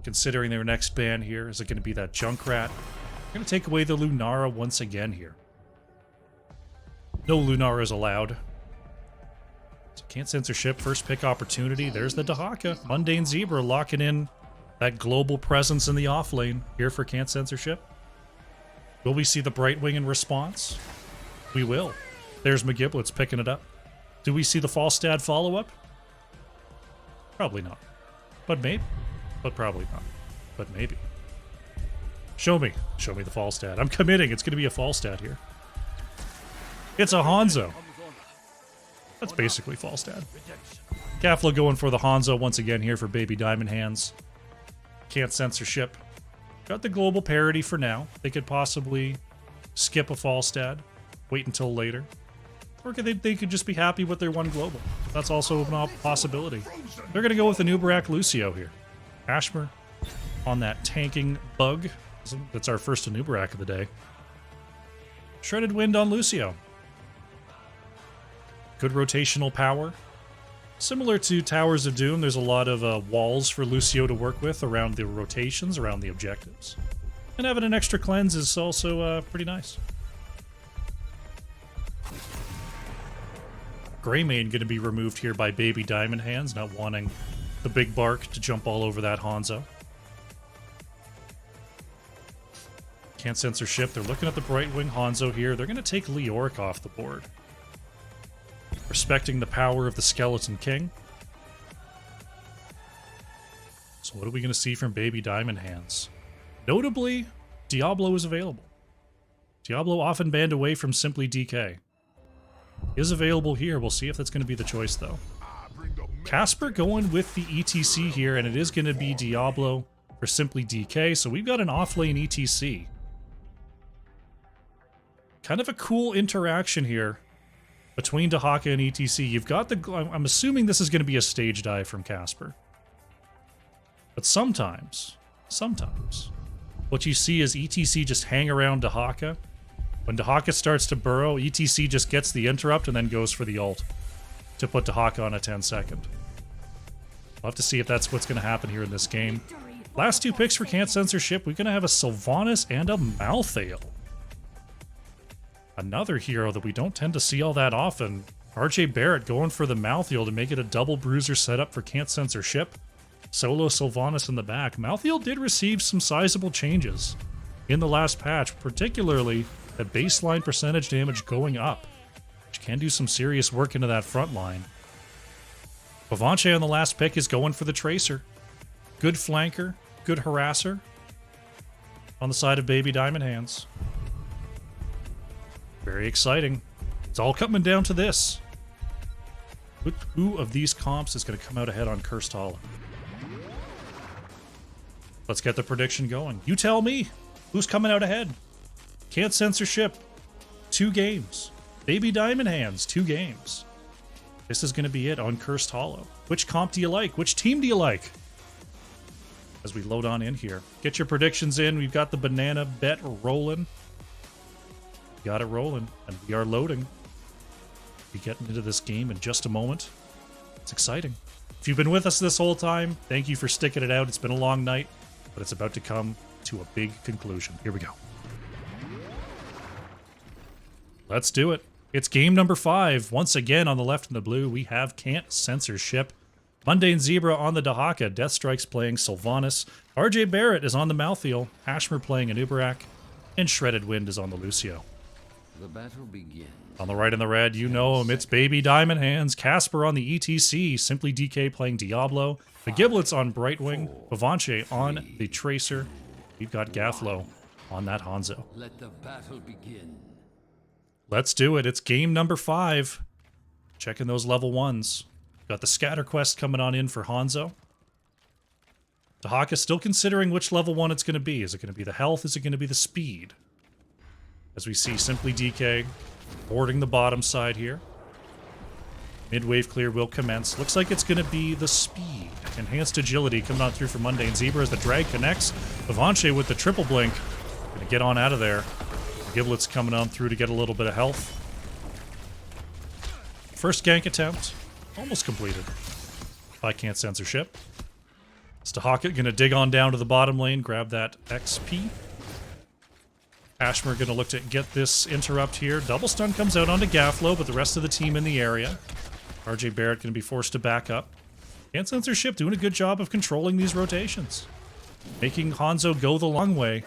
Speaker 1: Considering their next ban here, is it going to be that Junkrat? We're going to take away the Lunara once again here. No Lunaras allowed. So Can't Censorship, first pick opportunity. There's the Dahaka. Mundane Zebra locking in that global presence in the off lane here for Can't Censorship. Will we see the Brightwing in response? We will. There's McGiblets picking it up. Do we see the Falstad follow-up? Probably not. But maybe. But probably not. But maybe. Show me. Show me the Falstad. I'm committing. It's going to be a Falstad here. It's a Hanzo. That's basically Falstad. Kafla going for the Hanzo once again here for Baby Diamond Hands. Can't Censorship. Got the global parity for now. They could possibly skip a Falstad, wait until later. Or they could just be happy with their one global. That's also a possibility. They're going to go with an Uberak Lucio here. Ashmer on that tanking bug. That's our first Uberak of the day. Shredded Wind on Lucio. Good rotational power. Similar to Towers of Doom, there's a lot of walls for Lucio to work with around the rotations, around the objectives. And having an extra cleanse is also pretty nice. Greymane going to be removed here by Baby Diamond Hands, not wanting the big bark to jump all over that Hanzo. Can't censor ship. They're looking at the Brightwing Hanzo here. They're going to take Leoric off the board. Respecting the power of the Skeleton King. So what are we going to see from Baby Diamond Hands? Notably, Diablo is available. Diablo often banned away from simply DK. Is available here. We'll see if that's going to be the choice, though. Casper going with the ETC here, and it is going to be Diablo for simply DK, so we've got an off-lane ETC. Kind of a cool interaction here between Dahaka and ETC. You've got the... I'm assuming this is going to be a stage dive from Casper. But sometimes, what you see is ETC just hang around Dahaka. When Dahaka starts to burrow, ETC just gets the interrupt and then goes for the ult to put Dahaka on a 10-second. We'll have to see if that's what's going to happen here in this game. Last two picks for Can't Censor Ship, we're going to have a Sylvanas and a Malthael. Another hero that we don't tend to see all that often. RJ Barrett going for the Malthael to make it a double bruiser setup for Can't Censor Ship. Solo Sylvanas in the back. Malthael did receive some sizable changes in the last patch, particularly the baseline percentage damage going up, which can do some serious work into that front line. Pavonche on the last pick is going for the Tracer. Good flanker, good harasser on the side of Baby Diamond Hands. Very exciting. It's all coming down to this. Who of these comps is going to come out ahead on Cursed Hollow? Let's get the prediction going. You tell me. Who's coming out ahead? Can't Censor Ship, 2 games. Baby Diamond Hands, 2 games. This is going to be it on Cursed Hollow. Which comp do you like? Which team do you like? As we load on in here. Get your predictions in. We've got the banana bet rolling. Got it rolling, and we are loading. We'll be getting into this game in just a moment. It's exciting. If you've been with us this whole time, thank you for sticking it out. It's been a long night, but it's about to come to a big conclusion. Here we go. Let's do it. It's game number 5. Once again, on the left and the blue, we have Can't Censor Ship. Mundane Zebra on the Dahaka. Deathstrike's playing Sylvanas. RJ Barrett is on the Malthael. Ashmer playing an Uberak. And Shredded Wind is on the Lucio.
Speaker 6: The battle begins.
Speaker 1: On the right and the red, you know him. It's Baby Diamond Hands. Casper on the ETC. Simply DK playing Diablo. The Giblets on Brightwing. Pavonche on the Tracer. We've got Gafflo on that Hanzo.
Speaker 6: Let the battle begin.
Speaker 1: Let's do it. It's game number 5. Checking those level 1s. Got the Scatter Quest coming on in for Hanzo. Dahaka still considering which level 1 it's going to be. Is it going to be the health? Is it going to be the speed? As we see Simply DK boarding the bottom side here. Mid-wave clear will commence. Looks like it's going to be the speed. Enhanced agility coming on through for Mundane Zebra as the drag connects. Pavonche with the triple blink. Going to get on out of there. Giblet's coming on through to get a little bit of health. First gank attempt. Almost completed. By Can't Censor Ship. Dahaka going to dig on down to the bottom lane. Grab that XP. Ashmer going to look to get this interrupt here. Double stun comes out onto Gafflo, but the rest of the team in the area. RJ Barrett going to be forced to back up. Can't Censor Ship doing a good job of controlling these rotations. Making Hanzo go the long way.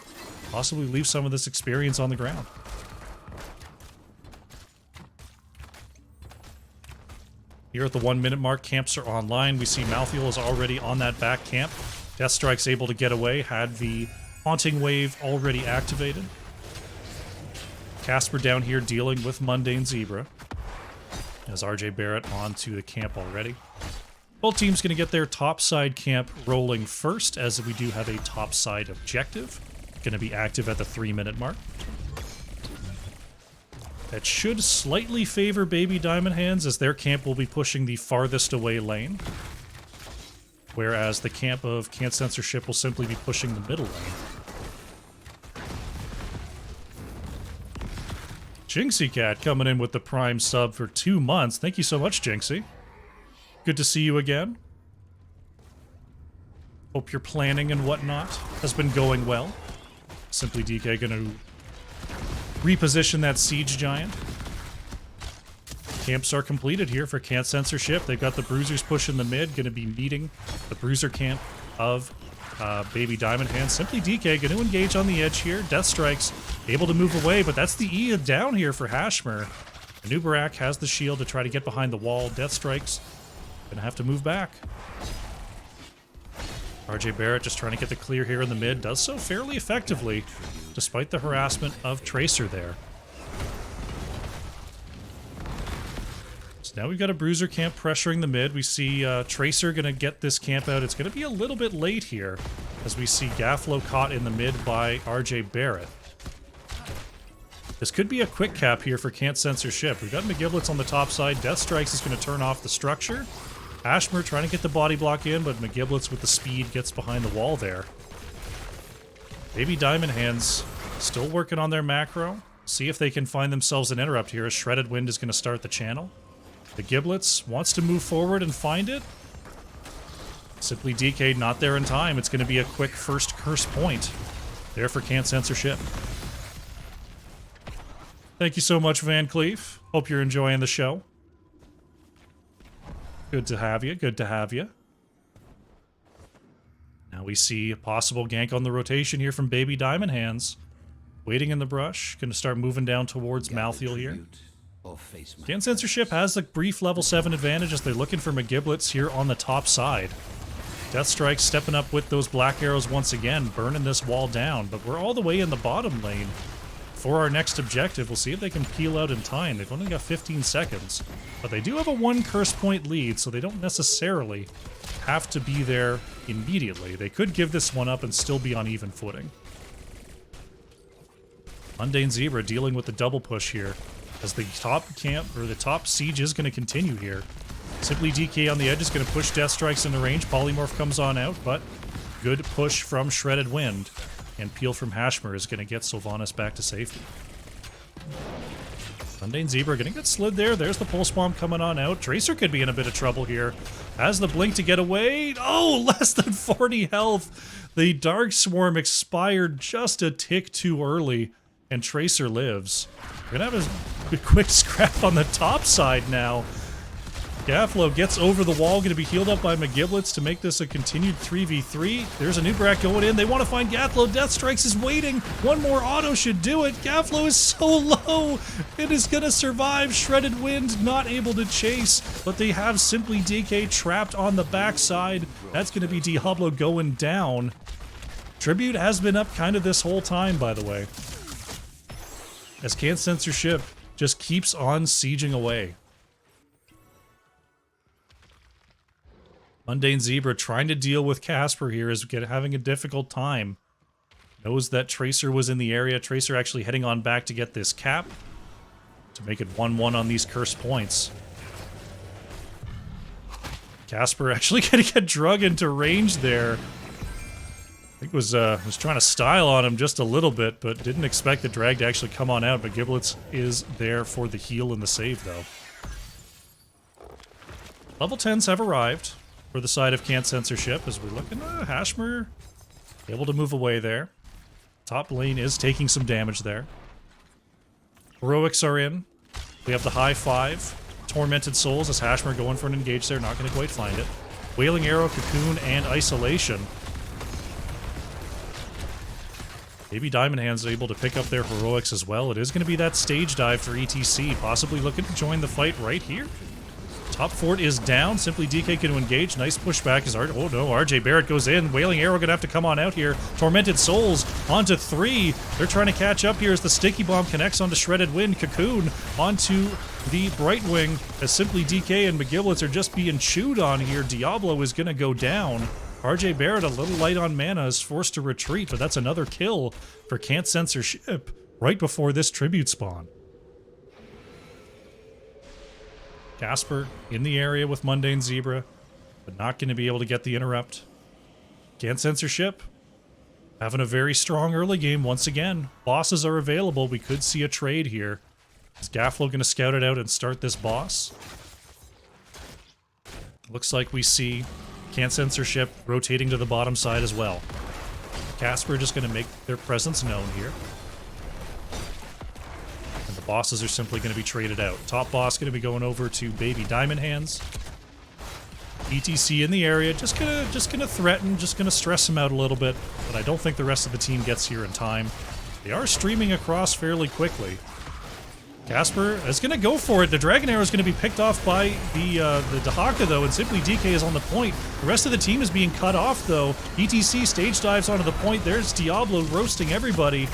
Speaker 1: Possibly leave some of this experience on the ground. Here at the 1 minute mark, camps are online. We see Malthael is already on that back camp. Deathstrike's able to get away, had the Haunting Wave already activated. Casper down here dealing with Mundane Zebra. As RJ Barrett onto the camp already. Both teams going to get their topside camp rolling first, as we do have a topside objective. Going to be active at the 3 minute mark. that should slightly favor Baby Diamond Hands, as their camp will be pushing the farthest away lane, whereas the camp of Can't Censorship will simply be pushing the middle lane. Jinxie Cat coming in with the Prime sub for 2 months. Thank you so much, Jinxie. Good to see you again. Hope your planning and whatnot has been going well. Simply DK gonna reposition that Siege Giant. Camps are completed here for Can't Censorship. They've got the Bruisers pushing the mid, gonna be meeting the Bruiser camp of Baby Diamond Hands. Simply DK gonna engage on the edge here. Death Strikes able to move away, but that's the E down here for Hashmer. Anubarak has the shield to try to get behind the wall. Death Strikes gonna have to move back. RJ Barrett just trying to get the clear here in the mid. Does so fairly effectively, despite the harassment of Tracer there. So now we've got a Bruiser camp pressuring the mid. We see Tracer going to get this camp out. It's going to be a little bit late here, as we see Gafflo caught in the mid by RJ Barrett. This could be a quick cap here for Can't Censorship. We've got McGiblets on the top side. Death Strikes is going to turn off the structure. Ashmer trying to get the body block in, but McGiblets with the speed gets behind the wall there. Baby Diamond Hands still working on their macro. See if they can find themselves an interrupt here, as Shredded Wind is going to start the channel. The Giblets wants to move forward and find it. Simply DK not there in time. It's going to be a quick first curse point there for Can't Censorship. Thank you so much, Van Cleef. Hope you're enjoying the show. Good to have you. Good to have you. Now we see a possible gank on the rotation here from Baby Diamond Hands. Waiting in the brush. Going to start moving down towards Malthael here. Can't Censorship has a brief level 7 advantage as they're looking for McGiblets here on the top side. Death Strike stepping up with those black arrows once again, burning this wall down. But we're all the way in the bottom lane. For our next objective, we'll see if they can peel out in time. They've only got 15 seconds, but they do have a 1 curse point lead, so they don't necessarily have to be there immediately. They could give this one up and still be on even footing. Mundane Zebra dealing with the double push here, as the top camp, or the top siege is going to continue here. Simply DK on the edge is going to push Death Strikes into range. Polymorph comes on out, but good push from Shredded Wind. And Peel from Hashmer is going to get Sylvanas back to safety. Mundane Zebra going to get slid there. There's the Pulse Bomb coming on out. Tracer could be in a bit of trouble here. Has the Blink to get away. Oh, less than 40 health. The Dark Swarm expired just a tick too early, and Tracer lives. We're going to have a quick scrap on the top side now. Gafflo gets over the wall, going to be healed up by McGiblets to make this a continued 3v3. There's a Nubrak going in. They want to find Gafflo. Death Strikes is waiting. One more auto should do it. Gafflo is so low. It is going to survive. Shredded Wind not able to chase, but they have Simply DK trapped on the backside. That's going to be Diablo going down. Tribute has been up kind of this whole time, by the way, as Can't Censorship just keeps on sieging away. Mundane Zebra trying to deal with Casper here is having a difficult time. Knows that Tracer was in the area. Tracer actually heading on back to get this cap to make it 1-1 on these curse points. Casper actually going to get drug into range there. I think was trying to style on him just a little bit, but didn't expect the drag to actually come on out. But Giblets is there for the heal and the save, though. Level 10s have arrived for the side of Can't Censorship, as we're looking at Hashmer able to move away there. Top lane is taking some damage there. Heroics are in. We have the high 5. Tormented Souls as Hashmer going for an engage there, not going to quite find it. Wailing Arrow, Cocoon, and Isolation. Maybe Diamond Hands are able to pick up their Heroics as well. It is going to be that stage dive for ETC, possibly looking to join the fight right here. Top fort is down. Simply DK can engage. Nice pushback as oh no, RJ Barrett goes in. Wailing Arrow gonna have to come on out here. Tormented Souls onto 3. They're trying to catch up here as the Sticky Bomb connects onto Shredded Wind. Cocoon onto the Brightwing as Simply DK and McGiblets are just being chewed on here. Diablo is gonna go down. RJ Barrett, a little light on mana, is forced to retreat, but that's another kill for Can't Censorship right before this tribute spawn. Casper in the area with Mundane Zebra, but not going to be able to get the interrupt. Can't censor ship. Having a very strong early game once again. Bosses are available. We could see a trade here. Is Gafflo going to scout it out and start this boss? Looks like we see Can't Censor ship rotating to the bottom side as well. Casper just going to make their presence known here. And the bosses are simply going to be traded out. Top boss going to be going over to Baby Diamond Hands. ETC in the area, just gonna threaten, just gonna stress him out a little bit, but I don't think the rest of the team gets here in time. They are streaming across fairly quickly. Casper is gonna go for it. The Dragon Arrow is gonna be picked off by the Dahaka though, and Simply DK is on the point. The rest of the team is being cut off though. ETC stage dives onto the point. There's Diablo roasting everybody.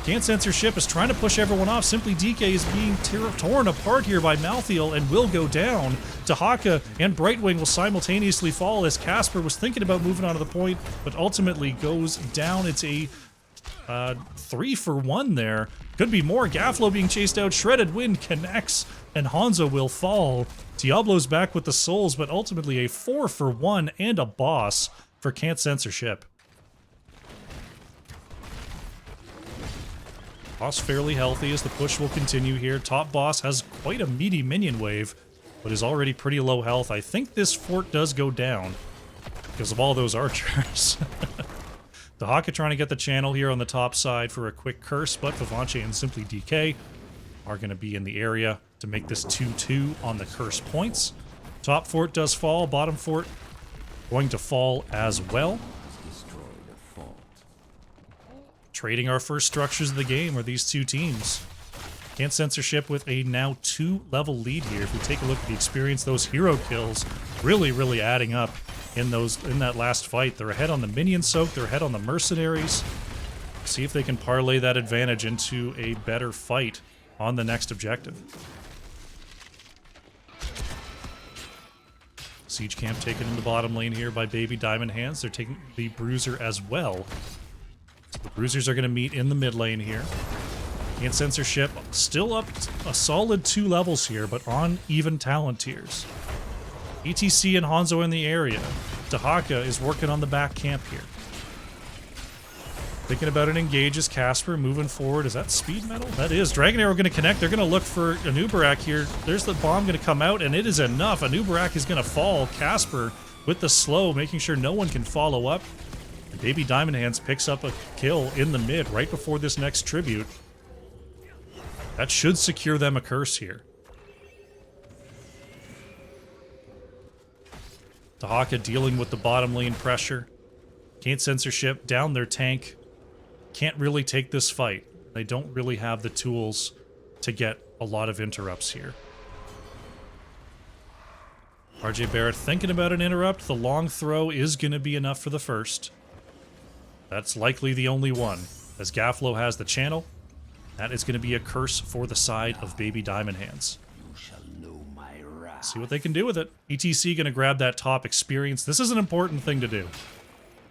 Speaker 1: Can't Censor ship is trying to push everyone off. Simply DK is being torn apart here by Malthiel and will go down. Dahaka and Brightwing will simultaneously fall as Casper was thinking about moving onto the point, but ultimately goes down. It's a 3-for-1 there. Could be more. Gafflo being chased out. Shredded Wind connects, and Hanzo will fall. Diablo's back with the souls, but ultimately a 4-for-1 and a boss for Can't Censor ship. Boss fairly healthy as the push will continue here. Top boss has quite a meaty minion wave, but is already pretty low health. I think this fort does go down because of all those archers. Dahaka trying to get the channel here on the top side for a quick curse, but Vivanche and Simply DK are going to be in the area to make this 2-2 on the curse points. Top fort does fall. Bottom fort going to fall as well. Trading our first structures of the game are these two teams. Can't Censor ship with a now 2-level lead here. If we take a look at the experience, those hero kills really adding up in that last fight. They're ahead on the minion soak, they're ahead on the mercenaries. See if they can parlay that advantage into a better fight on the next objective. Siege camp taken in the bottom lane here by Baby Diamond Hands. They're taking the Bruiser as well. So the Bruisers are going to meet in the mid lane here. Can't Censor ship still up a solid 2 levels here, but on even talent tiers. ETC and Hanzo in the area. Dahaka is working on the back camp here. Thinking about an engage as Casper moving forward. Is that speed metal? That is. Dragon Arrow going to connect. They're going to look for Anubarak here. There's the bomb going to come out, and it is enough. Anubarak is going to fall. Casper with the slow, making sure no one can follow up. Baby Diamond Hands picks up a kill in the mid right before this next tribute. That should secure them a curse here. Dahaka dealing with the bottom lane pressure. Can't Censor ship down their tank. Can't really take this fight. They don't really have the tools to get a lot of interrupts here. RJ Barrett thinking about an interrupt. The long throw is going to be enough for the first. That's likely the only one. As Gafflo has the channel, that is going to be a curse for the side of Baby Diamond Hands. See what they can do with it. ETC going to grab that top experience. This is an important thing to do.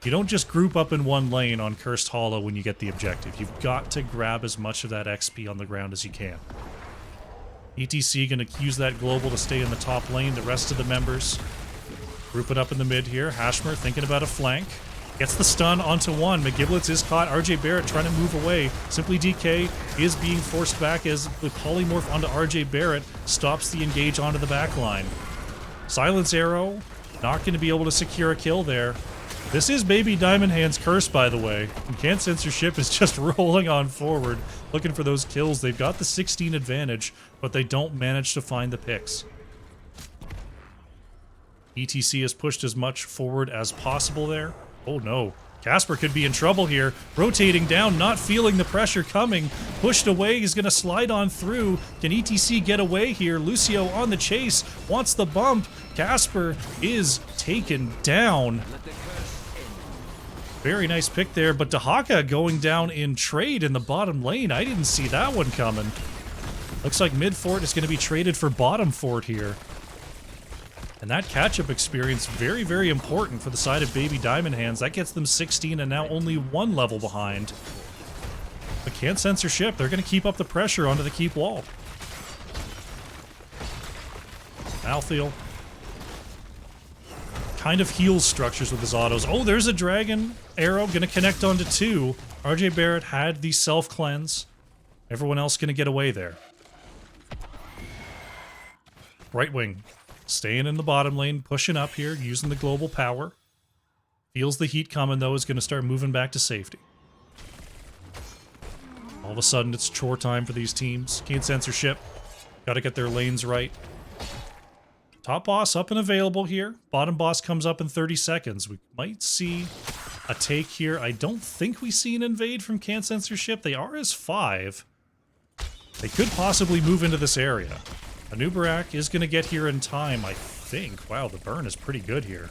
Speaker 1: You don't just group up in one lane on Cursed Hollow when you get the objective. You've got to grab as much of that XP on the ground as you can. ETC going to use that global to stay in the top lane. The rest of the members group it up in the mid here. Hashmer thinking about a flank. Gets the stun onto one. McGiblets is caught. RJ Barrett trying to move away. Simply DK is being forced back as the polymorph onto RJ Barrett stops the engage onto the back line. Silence Arrow not going to be able to secure a kill there. This is Baby Diamond Hands' curse, by the way. And Can't Censor ship is just rolling on forward, looking for those kills. They've got the 16 advantage, but they don't manage to find the picks. ETC has pushed as much forward as possible there. Oh no, Casper could be in trouble here. Rotating down, not feeling the pressure coming. Pushed away, he's gonna slide on through. Can ETC get away here? Lucio on the chase, wants the bump. Casper is taken down. Very nice pick there, but Dahaka going down in trade in the bottom lane. I didn't see that one coming. Looks like mid fort is gonna be traded for bottom fort here. And that catch-up experience, very important for the side of Baby Diamond Hands. That gets them 16 and now only 1 level behind. But Can't Censor ship. They're going to keep up the pressure onto the keep wall. Malthael kind of heals structures with his autos. Oh, there's a dragon arrow going to connect onto 2. RJ Barrett had the self-cleanse. Everyone else going to get away there. Brightwing staying in the bottom lane, pushing up here, using the global power. Feels the heat coming, though, is going to start moving back to safety. All of a sudden, it's chore time for these teams. Can't censorship. Got to get their lanes right. Top boss up and available here. Bottom boss comes up in 30 seconds. We might see a take here. I don't think we see an invade from Can't Censorship. They are as 5. They could possibly move into this area. Anubarak is going to get here in time, I think. Wow, the burn is pretty good here.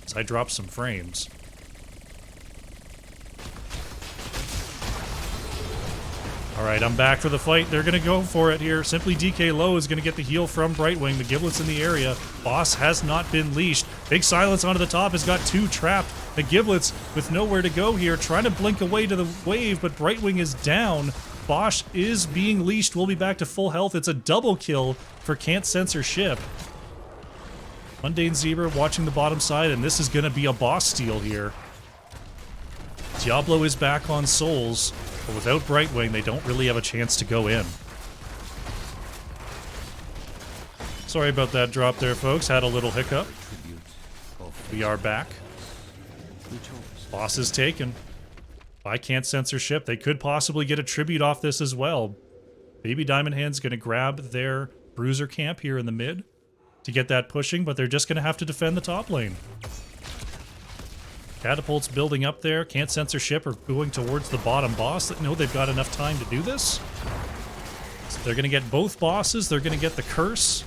Speaker 1: As I drop some frames. Alright, I'm back for the fight. They're going to go for it here. Simply DK Low is going to get the heal from Brightwing. The Giblets in the area. Boss has not been leashed. Big Silence onto the top has got 2 trapped. The Giblets with nowhere to go here. Trying to blink away to the wave, but Brightwing is down. Bosch is being leashed. We'll be back to full health. It's a double kill for Can't Censorship. Mundane Zebra watching the bottom side, and this is going to be a boss steal here. Diablo is back on Souls. But without Brightwing, they don't really have a chance to go in. Sorry about that drop there, folks. Had a little hiccup. We are back. Boss is taken. By Can't Censorship, they could possibly get a tribute off this as well. Baby Diamond Hand's going to grab their bruiser camp here in the mid to get that pushing, but they're just going to have to defend the top lane. Catapult's building up there. Can't Censorship are going towards the bottom boss. No, they've got enough time to do this. So they're going to get both bosses. They're going to get the curse.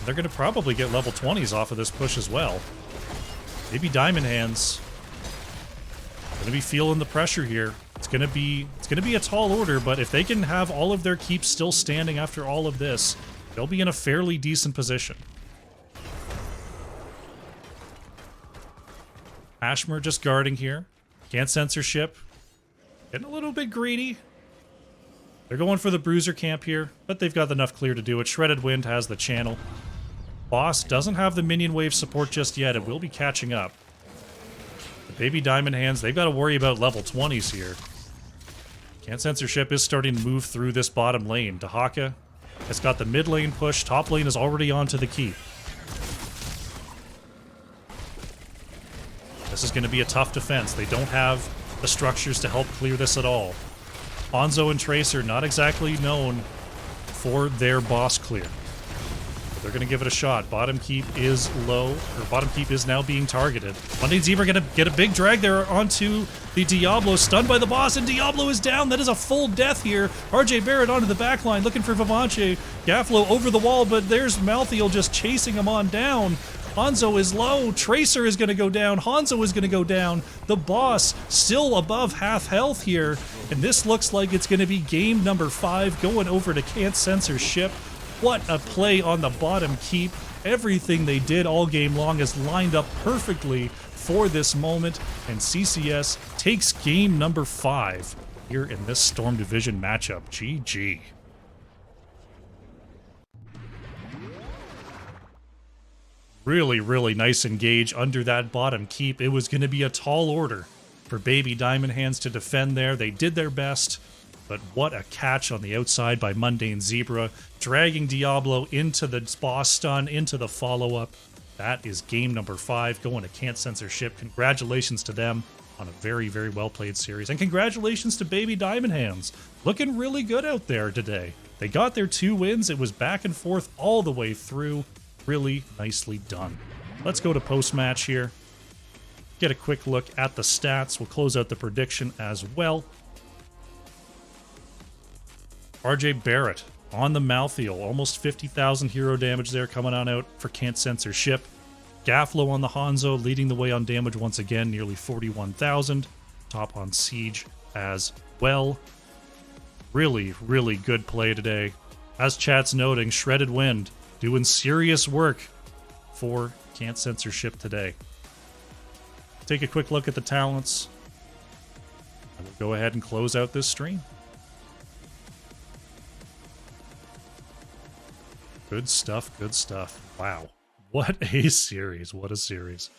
Speaker 1: They're going to probably get level 20s off of this push as well. Maybe Diamond Hands going to be feeling the pressure here. It's going to be a tall order, but if they can have all of their keeps still standing after all of this, they'll be in a fairly decent position. Ashmer just guarding here. Can't Censorship. Getting a little bit greedy. They're going for the bruiser camp here, but they've got enough clear to do it. Shredded Wind has the channel. Boss doesn't have the minion wave support just yet. It will be catching up. The Baby Diamond Hands, they've got to worry about level 20s here. Can't Censorship is starting to move through this bottom lane. Dahaka has got the mid lane push. Top lane is already onto the keep. This is going to be a tough defense. They don't have the structures to help clear this at all. Hanzo and Tracer not exactly known for their boss clear. But they're going to give it a shot. Bottom keep is low, or bottom keep is now being targeted. Mundane Zebra going to get a big drag there onto the Diablo, stunned by the boss, and Diablo is down. That is a full death here. RJ Barrett onto the back line, looking for Vivanche. Gafflo over the wall, but there's Malthael just chasing him on down. Hanzo is low. Tracer is going to go down. Hanzo is going to go down. The boss still above half health here. And this looks like it's going to be game number 5 going over to Can't Censorship. What a play on the bottom keep. Everything they did all game long is lined up perfectly for this moment. And CCS takes game number 5 here in this Storm Division matchup. GG. Really, really nice engage under that bottom keep. It was going to be a tall order for Baby Diamond Hands to defend there. They did their best, but what a catch on the outside by Mundane Zebra, dragging Diablo into the boss stun, into the follow-up. That is game number 5 going to Can't Censorship. Congratulations to them on a very, very well-played series. And congratulations to Baby Diamond Hands. Looking really good out there today. They got their 2 wins. It was back and forth all the way through. Really nicely done. Let's go to post-match here. Get a quick look at the stats. We'll close out the prediction as well. RJ Barrett on the Malthael. Almost 50,000 hero damage there coming on out for Can't Censorship. Gafflo on the Hanzo leading the way on damage once again. Nearly 41,000. Top on Siege as well. Really, really good play today. As chat's noting, Shredded Wind doing serious work for Can't Censorship today. Take a quick look at the talents. And we'll go ahead and close out this stream. Good stuff, good stuff. Wow. What a series. What a series.